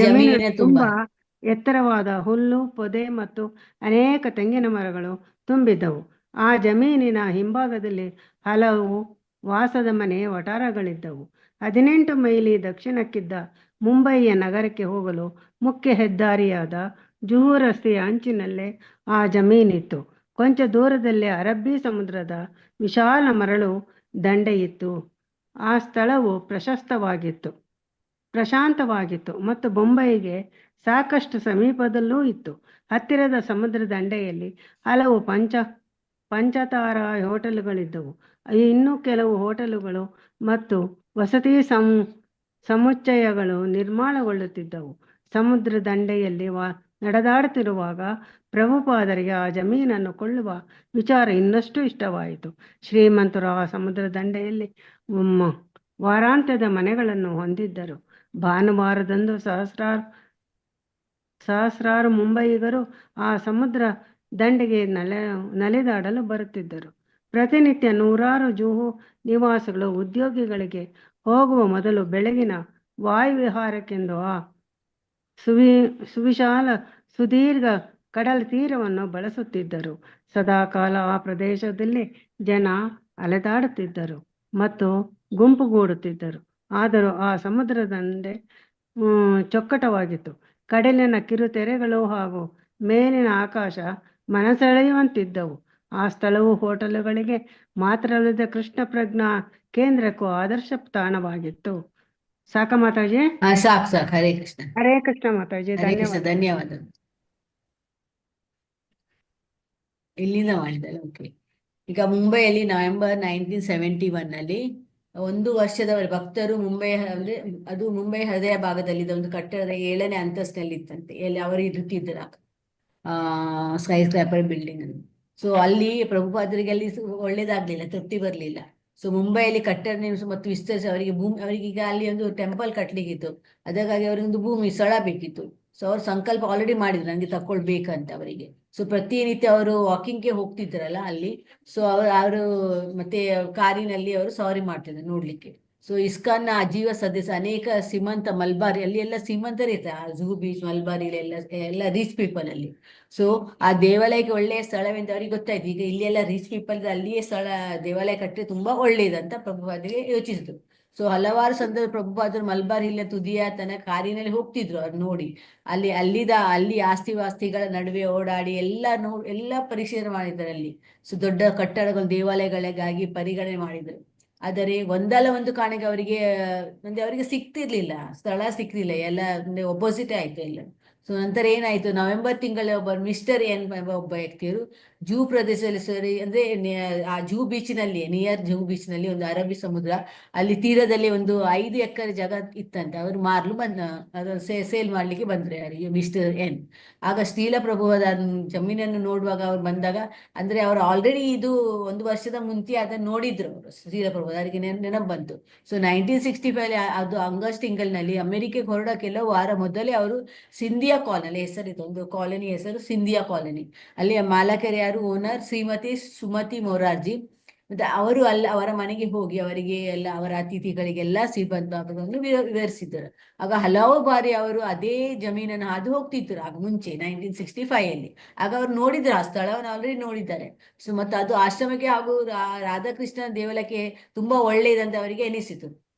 Speaker 9: ಜಮೀನಿನ ತುಂಬಾ ಎತ್ತರವಾದ ಹುಲ್ಲು, ಪೊದೆ ಮತ್ತು ಅನೇಕ ತೆಂಗಿನ ಮರಗಳು ತುಂಬಿದ್ದವು. ಆ ಜಮೀನಿನ ಹಿಂಭಾಗದಲ್ಲಿ ಹಲವು ವಾಸದ ಮನೆ ವಠಾರಗಳಿದ್ದವು. 18 ಮೈಲಿ ದಕ್ಷಿಣಕ್ಕಿದ್ದ ಮುಂಬಯಿಯ ನಗರಕ್ಕೆ ಹೋಗಲು ಮುಖ್ಯ ಹೆದ್ದಾರಿಯಾದ ಜುಹು ರಸ್ತೆಯ ಅಂಚಿನಲ್ಲೇ ಆ ಜಮೀನಿತ್ತು. ಕೊಂಚ ದೂರದಲ್ಲಿ ಅರಬ್ಬಿ ಸಮುದ್ರದ ವಿಶಾಲ ಮರಳು ದಂಡೆ ಇತ್ತು. ಆ ಸ್ಥಳವು ಪ್ರಶಾಂತವಾಗಿತ್ತು ಮತ್ತು ಬೊಂಬೈಗೆ ಸಾಕಷ್ಟು ಸಮೀಪದಲ್ಲೂ ಇತ್ತು. ಹತ್ತಿರದ ಸಮುದ್ರ ದಂಡೆಯಲ್ಲಿ ಹಲವು ಪಂಚತಾರಾ ಹೋಟೆಲುಗಳಿದ್ದವು. ಇನ್ನೂ ಕೆಲವು ಹೋಟೆಲುಗಳು ಮತ್ತು ವಸತಿ ಸಮುಚ್ಚಯಗಳು ನಿರ್ಮಾಣಗೊಳ್ಳುತ್ತಿದ್ದವು. ಸಮುದ್ರ ದಂಡೆಯಲ್ಲಿ ನಡೆದಾಡುತ್ತಿರುವಾಗ ಪ್ರಭುಪಾದರಿಗೆ ಆ ಜಮೀನನ್ನು ಕೊಳ್ಳುವ ವಿಚಾರ ಇನ್ನಷ್ಟು ಇಷ್ಟವಾಯಿತು. ಶ್ರೀಮಂತರು ಆ ಸಮುದ್ರ ದಂಡೆಯಲ್ಲಿ ವಾರಾಂತ್ಯದ ಮನೆಗಳನ್ನು ಹೊಂದಿದ್ದರು. ಭಾನುವಾರದಂದು ಸಹಸ್ರಾರು ಮುಂಬಯಿಗರು ಆ ಸಮುದ್ರ ದಂಡೆಗೆ ನಲಿದಾಡಲು ಬರುತ್ತಿದ್ದರು. ಪ್ರತಿನಿತ್ಯ ನೂರಾರು ಜೂಹು ನಿವಾಸಿಗಳು ಉದ್ಯೋಗಿಗಳಿಗೆ ಹೋಗುವ ಮೊದಲು ಬೆಳಗಿನ ವಾಯುವಿಹಾರಕ್ಕೆಂದು ಆ ಸುವಿಶಾಲ ಸುದೀರ್ಘ ಕಡಲ ತೀರವನ್ನು ಬಳಸುತ್ತಿದ್ದರು. ಸದಾಕಾಲ ಆ ಪ್ರದೇಶದಲ್ಲಿ ಜನ ಅಲೆದಾಡುತ್ತಿದ್ದರು ಮತ್ತು ಗುಂಪುಗೂಡುತ್ತಿದ್ದರು. ಆದರೂ ಆ ಸಮುದ್ರ ದಂಡೆ ಚೊಕ್ಕಟವಾಗಿತ್ತು. ಕಡಲಿನ ಕಿರುತೆರೆಗಳು ಹಾಗೂ ಮೇಲಿನ ಆಕಾಶ ಮನಸೆಳೆಯುವಂತಿದ್ದವು. ಆ ಸ್ಥಳವು ಹೋಟೆಲುಗಳಿಗೆ ಮಾತ್ರವಲ್ಲದೆ ಕೃಷ್ಣ ಪ್ರಜ್ಞಾ ಕೇಂದ್ರಕ್ಕೂ ಆದರ್ಶ ತಾಣವಾಗಿತ್ತು. ಸಾಕ ಮಾತಾಜಿ?
Speaker 2: ಸಾಕು ಹರೇ ಕೃಷ್ಣ.
Speaker 9: ಹರೇ ಕೃಷ್ಣ ಮಾತಾಜಿ.
Speaker 2: ಹರೇ ಕೃಷ್ಣ,
Speaker 9: ಧನ್ಯವಾದ.
Speaker 2: ಧನ್ಯವಾದ. ಇಲ್ಲಿಂದ ಮಾಡಿದ್ದಾರೆ. ಓಕೆ. ಈಗ ಮುಂಬೈಯಲ್ಲಿ ನವೆಂಬರ್ 1971 1 ವರ್ಷದವರೆ ಭಕ್ತರು ಮುಂಬೈ ಅಂದ್ರೆ ಅದು ಮುಂಬೈ ಹೃದಯ ಭಾಗದಲ್ಲಿದ್ದ ಒಂದು ಕಟ್ಟಡದ 7ನೇ ಅಂತಸ್ತಿನಲ್ಲಿ ಇತ್ತಂತೆ. ಎಲ್ಲಿ ಅವರು ಇರುತ್ತಿದ್ದರು ಸ್ಕೈ ಸ್ಕ್ರಾಪರ್ ಬಿಲ್ಡಿಂಗ್ ಅನ್ನು. ಸೊ ಅಲ್ಲಿ ಪ್ರಭುಪಾದರಿಗೆ ಅಲ್ಲಿ ಒಳ್ಳೇದಾಗ್ಲಿಲ್ಲ, ತೃಪ್ತಿ ಬರ್ಲಿಲ್ಲ. ಸೊ ಮುಂಬೈಯಲ್ಲಿ ಕಟ್ಟಡ ನಿರ್ಮಿಸಿ ಮತ್ತು ವಿಸ್ತರಿಸಿ ಅವರಿಗೆ ಈಗ ಅಲ್ಲಿ ಒಂದು ಟೆಂಪಲ್ ಕಟ್ಲಿಕ್ಕಿತ್ತು. ಅದಕ್ಕಾಗಿ ಅವರಿಗೆ ಒಂದು ಸ್ಥಳ ಬೇಕಿತ್ತು. ಸೊ ಅವ್ರು ಸಂಕಲ್ಪ ಆಲ್ರೆಡಿ ಮಾಡಿದ್ರು ನನಗೆ ತಕೊಳ್ಬೇಕಂತ ಅವರಿಗೆ. ಸೊ ಪ್ರತಿನಿತ್ಯ ಅವರು ವಾಕಿಂಗ್ಗೆ ಹೋಗ್ತಿದ್ರಲ್ಲ ಅಲ್ಲಿ. ಸೊ ಅವರು ಮತ್ತೆ ಕಾರಿನಲ್ಲಿ ಅವರು ಸವಾರಿ ಮಾಡ್ತಿದ್ರು ನೋಡ್ಲಿಕ್ಕೆ. ಸೊ ಇಸ್ಕಾನ್ ನ ಅಜೀವ ಸದಸ್ಯ ಅನೇಕ ಶ್ರೀಮಂತ ಮಲ್ಬಾರಿ ಅಲ್ಲಿ ಎಲ್ಲ ಶ್ರೀಮಂತರು ಇರ್ತಾರೆ. ಜುಹು ಬೀಚ್, ಮಲ್ಬಾರಿ ಎಲ್ಲ ರಿಚ್ ಪೀಪಲ್ ಅಲ್ಲಿ. ಸೊ ಆ ದೇವಾಲಯಕ್ಕೆ ಒಳ್ಳೆಯ ಸ್ಥಳವೆಂದು ಅವ್ರಿಗೆ ಗೊತ್ತಾಯ್ತು. ಈಗ ಇಲ್ಲಿ ಎಲ್ಲ ರಿಚ್ ಪೀಪಲ್ ಅಲ್ಲಿಯೇ ದೇವಾಲಯ ಕಟ್ಟರೆ ತುಂಬಾ ಒಳ್ಳೇದಂತ ಪ್ರಭುಪಾದರಿಗೆ ಯೋಚಿಸಿದ್ರು. ಸೊ ಹಲವಾರು ಸಂದರ್ಭ ಪ್ರಭುಪಾದರು ಮಲ್ಬಾರ್ ಹಿಲ್ನ ತುದಿಯ ತನ್ನ ಕಾರಿನಲ್ಲಿ ಹೋಗ್ತಿದ್ರು. ಅವ್ರು ನೋಡಿ ಅಲ್ಲಿ ಆಸ್ತಿ ವಾಸ್ತಿಗಳ ನಡುವೆ ಓಡಾಡಿ ಎಲ್ಲ ಪರಿಶೀಲನೆ ಮಾಡಿದ್ದಾರೆ ಅಲ್ಲಿ. ಸೊ ದೊಡ್ಡ ಕಟ್ಟಡಗಳು ದೇವಾಲಯಗಳಿಗಾಗಿ ಪರಿಗಣನೆ ಮಾಡಿದ್ರು. ಆದರೆ ಒಂದಲ್ಲ ಒಂದು ಕಾರಣಕ್ಕೆ ಅವರಿಗೆ ಸಿಕ್ತಿರ್ಲಿಲ್ಲ, ಸ್ಥಳ ಸಿಕ್ತಿರ್ಲಿಲ್ಲ. ಎಲ್ಲ ಒಪೋಸಿಟ್ ಆಯ್ತು ಎಲ್ಲ. ಸೊ ನಂತರ ಏನಾಯ್ತು, ನವೆಂಬರ್ ತಿಂಗಳ ಮಿಸ್ಟರ್ ಎನ್ ಒಬ್ಬ ವ್ಯಕ್ತಿಯರು ಜೂ ಪ್ರದೇಶದಲ್ಲಿ ಅಂದ್ರೆ ಆ ಜೂ ಬೀಚ್ನಲ್ಲಿ ನಿಯರ್ ಜೂ ಬೀಚ್ನಲ್ಲಿ ಒಂದು ಅರಬ್ಬಿ ಸಮುದ್ರ ಅಲ್ಲಿ ತೀರದಲ್ಲಿ ಒಂದು 5 ಎಕರೆ ಜಾಗ ಇತ್ತಂತೆ. ಅವರು ಮಾರ್ಲು ಸೇಲ್ ಮಾಡ್ಲಿಕ್ಕೆ ಬಂದ್ರೆ ಯಾರಿಗೆ, ಮಿಸ್ಟರ್ ಎನ್. ಆಗ ಶ್ರೀಲ ಪ್ರಭುವಾದ ಜಮೀನನ್ನು ನೋಡುವಾಗ ಅವ್ರು ಬಂದಾಗ ಅಂದ್ರೆ ಅವ್ರು ಆಲ್ರೆಡಿ ಇದು 1 ವರ್ಷದ ಮುಂಚೆ ಅದನ್ನು ನೋಡಿದ್ರು ಅವರು ಶ್ರೀಲ ಪ್ರಭು. ಅವರಿಗೆ ನೆನಪು ಬಂತು. ಸೊ 1965 ಅದು ಆಗಸ್ಟ್ ತಿಂಗಳಿನಲ್ಲಿ ಅಮೆರಿಕೆಗೆ ಹೊರಡ ಕೆಲವು ವಾರ ಮೊದಲೇ ಅವರು ಸಿಂಧಿಯಾ ಕಾಲನಿ ಹೆಸರಿತ್ತು, ಒಂದು ಕಾಲನಿ ಹೆಸರು ಸಿಂಧಿಯಾ ಕಾಲನಿ. ಅಲ್ಲಿ ಮಾಲಕರು ಯಾರು, ಓನರ್ ಶ್ರೀಮತಿ ಸುಮತಿ ಮೊರಾರ್ಜಿ. ಮತ್ತೆ ಅವರು ಅವರ ಮನೆಗೆ ಹೋಗಿ ಅವರಿಗೆ ಎಲ್ಲ ಅವರ ಅತಿಥಿಗಳಿಗೆಲ್ಲ ಶ್ರೀಮದ್ಭಾಗವನ್ನು ವಿವರಿಸಿದ್ದರು. ಆಗ ಹಲವು ಬಾರಿ ಅವರು ಅದೇ ಜಮೀನನ್ನು ಹಾದು ಹೋಗ್ತಿದ್ರು. ಆಗ ಮುಂಚೆ 1965 ಆಗ ಅವ್ರು ನೋಡಿದ್ರು, ಆ ಸ್ಥಳವನ್ನು ಆಲ್ರೆಡಿ ನೋಡಿದ್ದಾರೆ. ಸೊ ಮತ್ತೆ ಅದು ಆಶ್ರಮಕ್ಕೆ ಹಾಗೂ ರಾಧಾಕೃಷ್ಣ ದೇವಾಲಯಕ್ಕೆ ತುಂಬಾ ಒಳ್ಳೇದಂತ ಅವರಿಗೆ ಎನಿಸಿತು.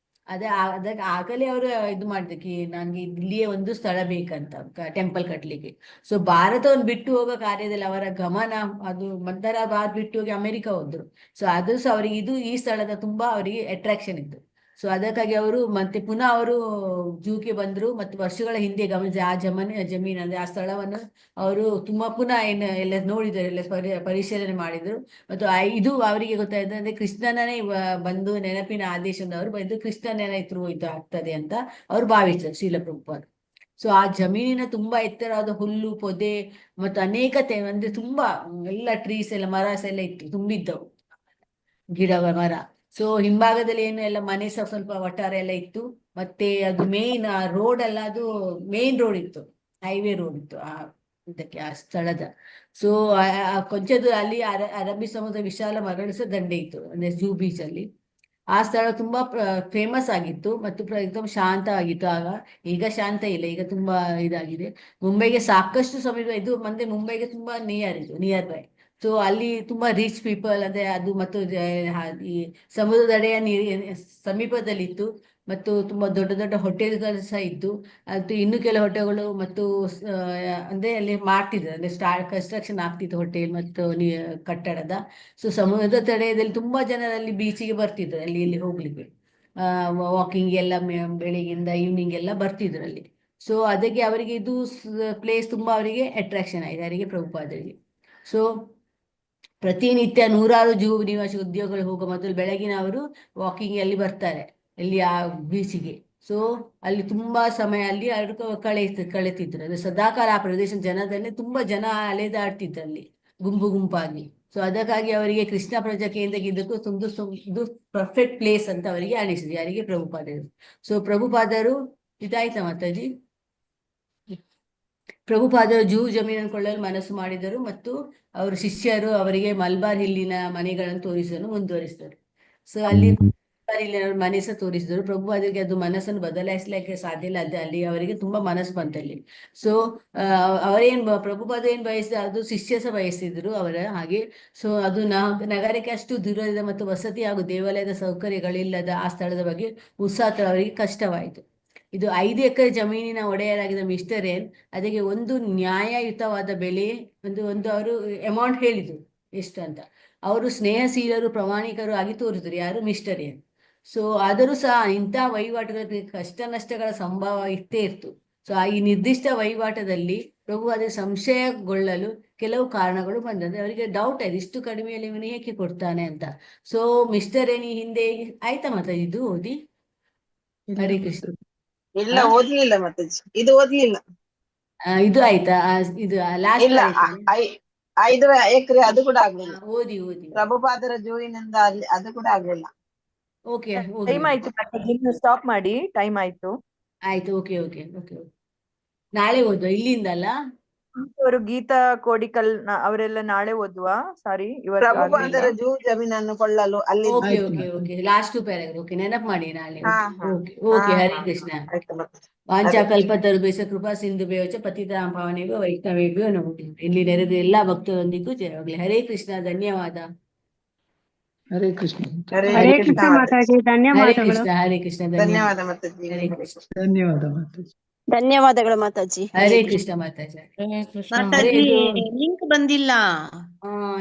Speaker 2: ಅದಕ್ಕೆ ಆಗಲೇ ಅವರು ಇದು ಮಾಡಿದಕ್ಕೆ ನನಗೆ ಇಲ್ಲಿಯೇ ಒಂದು ಸ್ಥಳ ಬೇಕಂತ ಟೆಂಪಲ್ ಕಟ್ಲಿಕ್ಕೆ. ಸೊ ಭಾರತವನ್ನು ಬಿಟ್ಟು ಹೋಗೋ ಕಾರ್ಯದಲ್ಲಿ ಅವರ ಗಮನ ಅದು ಭಾರತ ಬಿಟ್ಟು ಹೋಗಿ ಅಮೆರಿಕ ಹೋದ್ರು. ಸೊ ಅದು ಸಹ ಅವರಿಗೆ ಈ ಸ್ಥಳದ ತುಂಬಾ ಅವರಿಗೆ ಅಟ್ರಾಕ್ಷನ್ ಇತ್ತು. ಸೊ ಅದಕ್ಕಾಗಿ ಅವರು ಮತ್ತೆ ಪುನಃ ಅವರು ಜೂಗೆ ಬಂದ್ರು. ಮತ್ತು ವರ್ಷಗಳ ಹಿಂದೆ ಗಮನಿಸಿ ಆ ಜಮೀನು ಅಂದ್ರೆ ಆ ಸ್ಥಳವನ್ನು ಅವರು ತುಂಬಾ ಪುನಃ ಎಲ್ಲ ನೋಡಿದ್ರು, ಎಲ್ಲ ಪರಿಶೀಲನೆ ಮಾಡಿದ್ರು. ಮತ್ತು ಇದು ಅವರಿಗೆ ಗೊತ್ತಾಯ್ತು ಅಂದ್ರೆ ಕೃಷ್ಣನೇ ಬಂದು ನೆನಪಿನ ಆದೇಶದಿಂದ ಅವರು ಬಂದು ಕೃಷ್ಣನೇ ಥ್ರೂ ಇದು ಆಗ್ತದೆ ಅಂತ ಅವ್ರು ಭಾವಿಸಿದ್ರು ಶ್ರೀಲ ಪ್ರಭುಪಾದರು. ಸೊ ಆ ಜಮೀನಿನ ತುಂಬಾ ಎತ್ತರವಾದ ಹುಲ್ಲು ಪೊದೆ ಮತ್ತು ಅನೇಕ ಅಂದ್ರೆ ತುಂಬಾ ಎಲ್ಲ ಟ್ರೀಸ್ ಎಲ್ಲ ಮರಸ್ ಎಲ್ಲ ಇತ್ತು, ತುಂಬಿದ್ದವು ಗಿಡ ಮರ. ಸೊ ಹಿಂಭಾಗದಲ್ಲಿ ಏನು ಎಲ್ಲ ಮನೆ ಸಹ ಸ್ವಲ್ಪ ಒಟ್ಟಾರೆ ಎಲ್ಲ ಇತ್ತು. ಮತ್ತೆ ಅದು ಮೇನ್ ರೋಡ್ ಅಲ್ಲ, ಅದು ಮೇನ್ ರೋಡ್ ಇತ್ತು, ಹೈವೇ ರೋಡ್ ಇತ್ತು ಆ ಸ್ಥಳದ. ಸೊ ಕೊಂಚದು ಅಲ್ಲಿ ಅರಬ್ಬಿ ಸಮುದ್ರ ವಿಶಾಲ ಮರಳು ಸಹ ದಂಡೆ ಇತ್ತು, ಅಂದ್ರೆ ಜೂ ಬೀಚ್ ಅಲ್ಲಿ. ಆ ಸ್ಥಳ ತುಂಬಾ ಫೇಮಸ್ ಆಗಿತ್ತು ಮತ್ತು एकदम ಶಾಂತವಾಗಿತ್ತು ಆಗ. ಈಗ ಶಾಂತ ಇಲ್ಲ, ಈಗ ತುಂಬಾ ಇದಾಗಿದೆ. ಮುಂಬೈಗೆ ಸಾಕಷ್ಟು ಸಮೀಪ ಇದು, ಮತ್ತೆ ಮುಂಬೈಗೆ ತುಂಬಾ ನಿಯರ್ ಬೈ. ಸೊ ಅಲ್ಲಿ ತುಂಬಾ ರಿಚ್ ಪೀಪಲ್ ಅಂದ್ರೆ ಅದು ಮತ್ತು ಈ ಸಮುದ್ರ ದಡೆಯ ಸಮೀಪದಲ್ಲಿತ್ತು. ಮತ್ತು ತುಂಬಾ ದೊಡ್ಡ ದೊಡ್ಡ ಹೋಟೆಲ್ಗಳು ಸಹ ಇದ್ದು, ಅದು ಇನ್ನು ಕೆಲವು ಹೋಟೆಲ್ಗಳು ಮತ್ತು ಅಂದ್ರೆ ಅಲ್ಲಿ ಮಾಡ್ತಿದ್ರು, ಅಂದ್ರೆ ಕನ್ಸ್ಟ್ರಕ್ಷನ್ ಆಗ್ತಿತ್ತು ಹೋಟೆಲ್ ಮತ್ತು ಕಟ್ಟಡದ. ಸೊ ಸಮುದ್ರದ ತಡೆಯಲ್ಲಿ ತುಂಬಾ ಜನರಲ್ಲಿ ಬೀಚಿಗೆ ಬರ್ತಿದ್ರು, ಅಲ್ಲಿ ಇಲ್ಲಿ ಹೋಗ್ಲಿಕ್ಕೆ ವಾಕಿಂಗ್ ಎಲ್ಲ ಬೆಳಿಗ್ಗೆಯಿಂದ ಈವ್ನಿಂಗ್ ಎಲ್ಲ ಬರ್ತಿದ್ರು ಅಲ್ಲಿ. ಸೊ ಅದಕ್ಕೆ ಅವರಿಗೆ ಇದು ಪ್ಲೇಸ್ ತುಂಬಾ ಅವರಿಗೆ ಅಟ್ರಾಕ್ಷನ್ ಆಗಿದೆ ಅವರಿಗೆ, ಪ್ರಭುಪಾದರಿಗೆ. ಸೊ ಪ್ರತಿನಿತ್ಯ ನೂರಾರು ನಿವಾಸಿ ಉದ್ಯೋಗಗಳು ಹೋಗುವ ಮೊದಲು ಬೆಳಗಿನ ಅವರು ವಾಕಿಂಗ್ ಅಲ್ಲಿ ಬರ್ತಾರೆ, ಅಲ್ಲಿ ಆ ಬೀಚಿಗೆ. ಸೊ ಅಲ್ಲಿ ತುಂಬಾ ಸಮಯ ಅಲ್ಲಿ ಅವರು ಕಳೆತಿದ್ರು. ಅದು ಸದಾಕಾಲ ಆ ಪ್ರದೇಶ ಜನದಲ್ಲಿ ತುಂಬಾ ಜನ ಅಲೆದಾಡ್ತಿದ್ರು ಅಲ್ಲಿ ಗುಂಪು ಗುಂಪಾಗಿ. ಸೊ ಅದಕ್ಕಾಗಿ ಅವರಿಗೆ ಕೃಷ್ಣ ಪ್ರಜಾ ಕೇಂದ್ರಕ್ಕೆ ಇದಕ್ಕೂ ಇದು ಪರ್ಫೆಕ್ಟ್ ಪ್ಲೇಸ್ ಅಂತ ಅವರಿಗೆ ಅನಿಸಿದೆ, ಯಾರಿಗೆ, ಪ್ರಭುಪಾದರು. ಸೊ ಪ್ರಭುಪಾದರು ಇದಾಯ್ತಾ ಮಾತಾಜಿ? ಪ್ರಭುಪಾದರು ಜಮೀನನ್ನು ಕೊಳ್ಳಲು ಮನಸ್ಸು ಮಾಡಿದರು ಮತ್ತು ಅವರು ಶಿಷ್ಯರು ಅವರಿಗೆ ಮಲ್ಬಾರ್ ಹಿಲ್ಲಿನ ಮನೆಗಳನ್ನು ತೋರಿಸಲು ಮುಂದುವರಿಸಿದರು. ಸೊ ಅಲ್ಲಿ ಹಿಲ್ಲಿನ ಮನೆ ಸಹ ತೋರಿಸಿದರು. ಪ್ರಭುಪಾದರಿಗೆ ಅದು ಮನಸ್ಸನ್ನು ಬದಲಾಯಿಸ್ಲಿಕ್ಕೆ ಸಾಧ್ಯ ಇಲ್ಲ, ಅಲ್ಲಿ ಅವರಿಗೆ ತುಂಬಾ ಮನಸ್ಸು ಬಂತಲ್ಲಿ. ಸೊ ಪ್ರಭುಪಾದ ಏನ್ ಬಯಸಿದ ಅದು ಶಿಷ್ಯ ಸಹ ಬಯಸಿದ್ರು ಅವರ ಹಾಗೆ. ಸೊ ಅದು ನಗರಕ್ಕೆ ಅಷ್ಟು ದೂರದಿಂದ ಮತ್ತು ವಸತಿ ಹಾಗೂ ದೇವಾಲಯದ ಸೌಕರ್ಯಗಳಿಲ್ಲದ ಆ ಸ್ಥಳದ ಬಗ್ಗೆ ಉತ್ಸಾಹ ಅವರಿಗೆ ಕಷ್ಟವಾಯಿತು. ಇದು 5 ಎಕರೆ ಜಮೀನಿನ ಒಡೆಯರಾಗಿದ್ದ ಮಿಸ್ಟರ್ ಎನ್ ಅದಕ್ಕೆ ಒಂದು ನ್ಯಾಯಯುತವಾದ ಬೆಲೆ ಒಂದು ಅವರು ಅಮೌಂಟ್ ಹೇಳಿದ್ರು ಎಷ್ಟು ಅಂತ. ಅವರು ಸ್ನೇಹಶೀಲರು ಪ್ರಾಮಾಣಿಕರು ಆಗಿ ತೋರಿದ್ರು, ಯಾರು, ಮಿಸ್ಟರ್ ಎನ್. ಸೊ ಆದರೂ ಸಹ ಇಂಥ ವಹಿವಾಟುಗಳಿಗೆ ಕಷ್ಟ ನಷ್ಟಗಳ ಸಂಭವ ಇರ್ತೇ ಇತ್ತು. ಸೊ ಈ ನಿರ್ದಿಷ್ಟ ವಹಿವಾಟದಲ್ಲಿ ಪ್ರಭು ಅದೇ ಸಂಶಯಗೊಳ್ಳಲು ಕೆಲವು ಕಾರಣಗಳು ಬಂದಂದ್ರೆ ಅವರಿಗೆ ಡೌಟ್ ಆಯ್ತು, ಇಷ್ಟು ಕಡಿಮೆಯಲ್ಲಿ ಇವನು ಏಕೆ ಕೊಡ್ತಾನೆ ಅಂತ. ಸೊ ಮಿಸ್ಟರ್ ಎನ್ ಈ ಹಿಂದೆ ಆಯ್ತಾ ಮಾತಾ ಇದು ಓದಿ? ಹರೇ ಕೃಷ್ಣ.
Speaker 10: ಇಲ್ಲ ಓದ್ಲಿಲ್ಲ ಮಾತಾಜಿ, ಇದು ಓದ್ಲಿಲ್ಲ.
Speaker 2: ಇದು ಆಯ್ತಾ? ಇದು ಲಾಸ್ಟ್
Speaker 10: ಇಲ್ಲ 5 ಎಕರೆ ಅದು ಕೂಡ ಆಗ್ಲಿಲ್ಲ.
Speaker 2: ಓದಿ
Speaker 10: ಪ್ರಭುಪಾದರ ಜೂವಿನಿಂದ ಅಲ್ಲಿ ಅದು ಕೂಡ ಆಗ್ಲಿಲ್ಲ.
Speaker 2: ಓಕೆ,
Speaker 1: ಟೈಮ್ ಆಯ್ತು, ಸ್ಟಾಪ್ ಮಾಡಿ, ಟೈಮ್ ಆಯ್ತು.
Speaker 2: ಆಯ್ತು, ಓಕೆ ಓಕೆ ಓಕೆ. ನಾಳೆ ಓದುವ ಇಲ್ಲಿಂದ ಅಲ್ಲ?
Speaker 1: ಅವರು ಗೀತಾ ಕೋಡಿಕಲ್ ಅವರೆಲ್ಲ ನಾಳೆ ಓದುವ. ಸಾರಿ, ಇವತ್ತು
Speaker 10: ಪ್ರಭುಪಾದರ ಜಮೀನನ್ನು ಕೊಳ್ಳಲು ಅಲ್ಲಿ.
Speaker 2: Okay okay okay, last paragraph. Okay, ನೆನಪು ಮಾಡಿ ನಾಳೆ. Okay okay, Hare Krishna. ವಾಂಚಾಕಲ್ಪತರುಭ್ಯಶ್ಚ ಕೃಪಾ ಸಿಂಧುಭ್ಯಶ್ಚ ಪತಿತಾನಾಂ ಪಾವನೇಭ್ಯೋ ವೈಷ್ಣವೇಭ್ಯೋ ನಮೋ ನಮಃ. ಇಲ್ಲಿ ನೆರೆದ ಎಲ್ಲಾ ಭಕ್ತರೊಂದಿಗೂ ಜಯವಾಗಲಿ. ಹರೇ ಕೃಷ್ಣ, ಧನ್ಯವಾದ.
Speaker 9: ಹರೇ ಕೃಷ್ಣ.
Speaker 10: ಹರೇ
Speaker 9: ಹರೇ ಕೃಷ್ಣ ಮಾತಾಜಿ,
Speaker 2: ಹರೇ
Speaker 9: ಧನ್ಯವಾದಗಳು.
Speaker 2: ಕೃಷ್ಣ, ಹರೇ ಕೃಷ್ಣ,
Speaker 10: ಧನ್ಯವಾದ ಮಾತಾಜಿ.
Speaker 2: ಹರೇ ಕೃಷ್ಣ.
Speaker 9: ಧನ್ಯವಾದ ಮಾತಾಜಿ.
Speaker 5: ಧನ್ಯವಾದಗಳು ಮಾತಾಜಿ.
Speaker 2: ಹರೇ ಕೃಷ್ಣ ಮಾತಾಜಿ.
Speaker 11: ಮಾತಾಜಿ ಲಿಂಕ್ ಬಂದಿಲ್ಲ.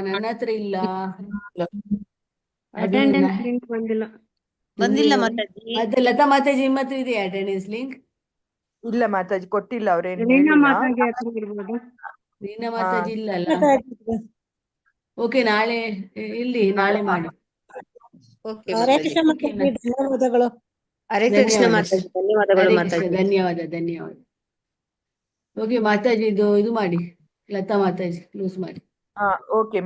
Speaker 2: ನನ್ನ ಹತ್ರ ಇಲ್ಲ.
Speaker 9: ಅಟೆಂಡೆನ್ಸ್ ಲಿಂಕ್ ಬಂದಿಲ್ಲ.
Speaker 11: ಬಂದಿಲ್ಲ ಮಾತಾಜಿ.
Speaker 2: ಮತ್ತೆ ಲತಾ ಮಾತಾಜಿ ನಿಮ್ಮ ಹತ್ರ ಇದೆಯಾ ಅಟೆಂಡೆನ್ಸ್ ಲಿಂಕ್?
Speaker 1: ಇಲ್ಲ ಮಾತಾಜಿ, ಕೊಟ್ಟಿಲ್ಲ ಅವ್ರೇನು.
Speaker 9: ರೀನಾ ಮಾತಾಜಿ ಹತ್ರ ಇರ್ಬೋದು.
Speaker 2: ರೀನಾ ಮಾತಾಜಿ ಇಲ್ಲ ಅಲ್ಲ? ಓಕೆ, ನಾಳೆ ಇಲ್ಲಿ ನಾಳೆ ಮಾಡಿ.
Speaker 4: ಹರೇ ಕೃಷ್ಣ ಮಾತಾಜಿ, ಧನ್ಯವಾದಗಳು.
Speaker 11: ಹರೇ ಕೃಷ್ಣ ಮಾತಾಜಿ, ಧನ್ಯವಾದಗಳು ಮಾತಾಜಿ.
Speaker 2: ಧನ್ಯವಾದ ಧನ್ಯವಾದ. ಓಕೆ ಮಾತಾಜಿ, ಇದು ಮಾಡಿ, ಲತಾ ಮಾತಾಜಿ ಕ್ಲೋಸ್ ಮಾಡಿ.
Speaker 1: ಓಕೆ.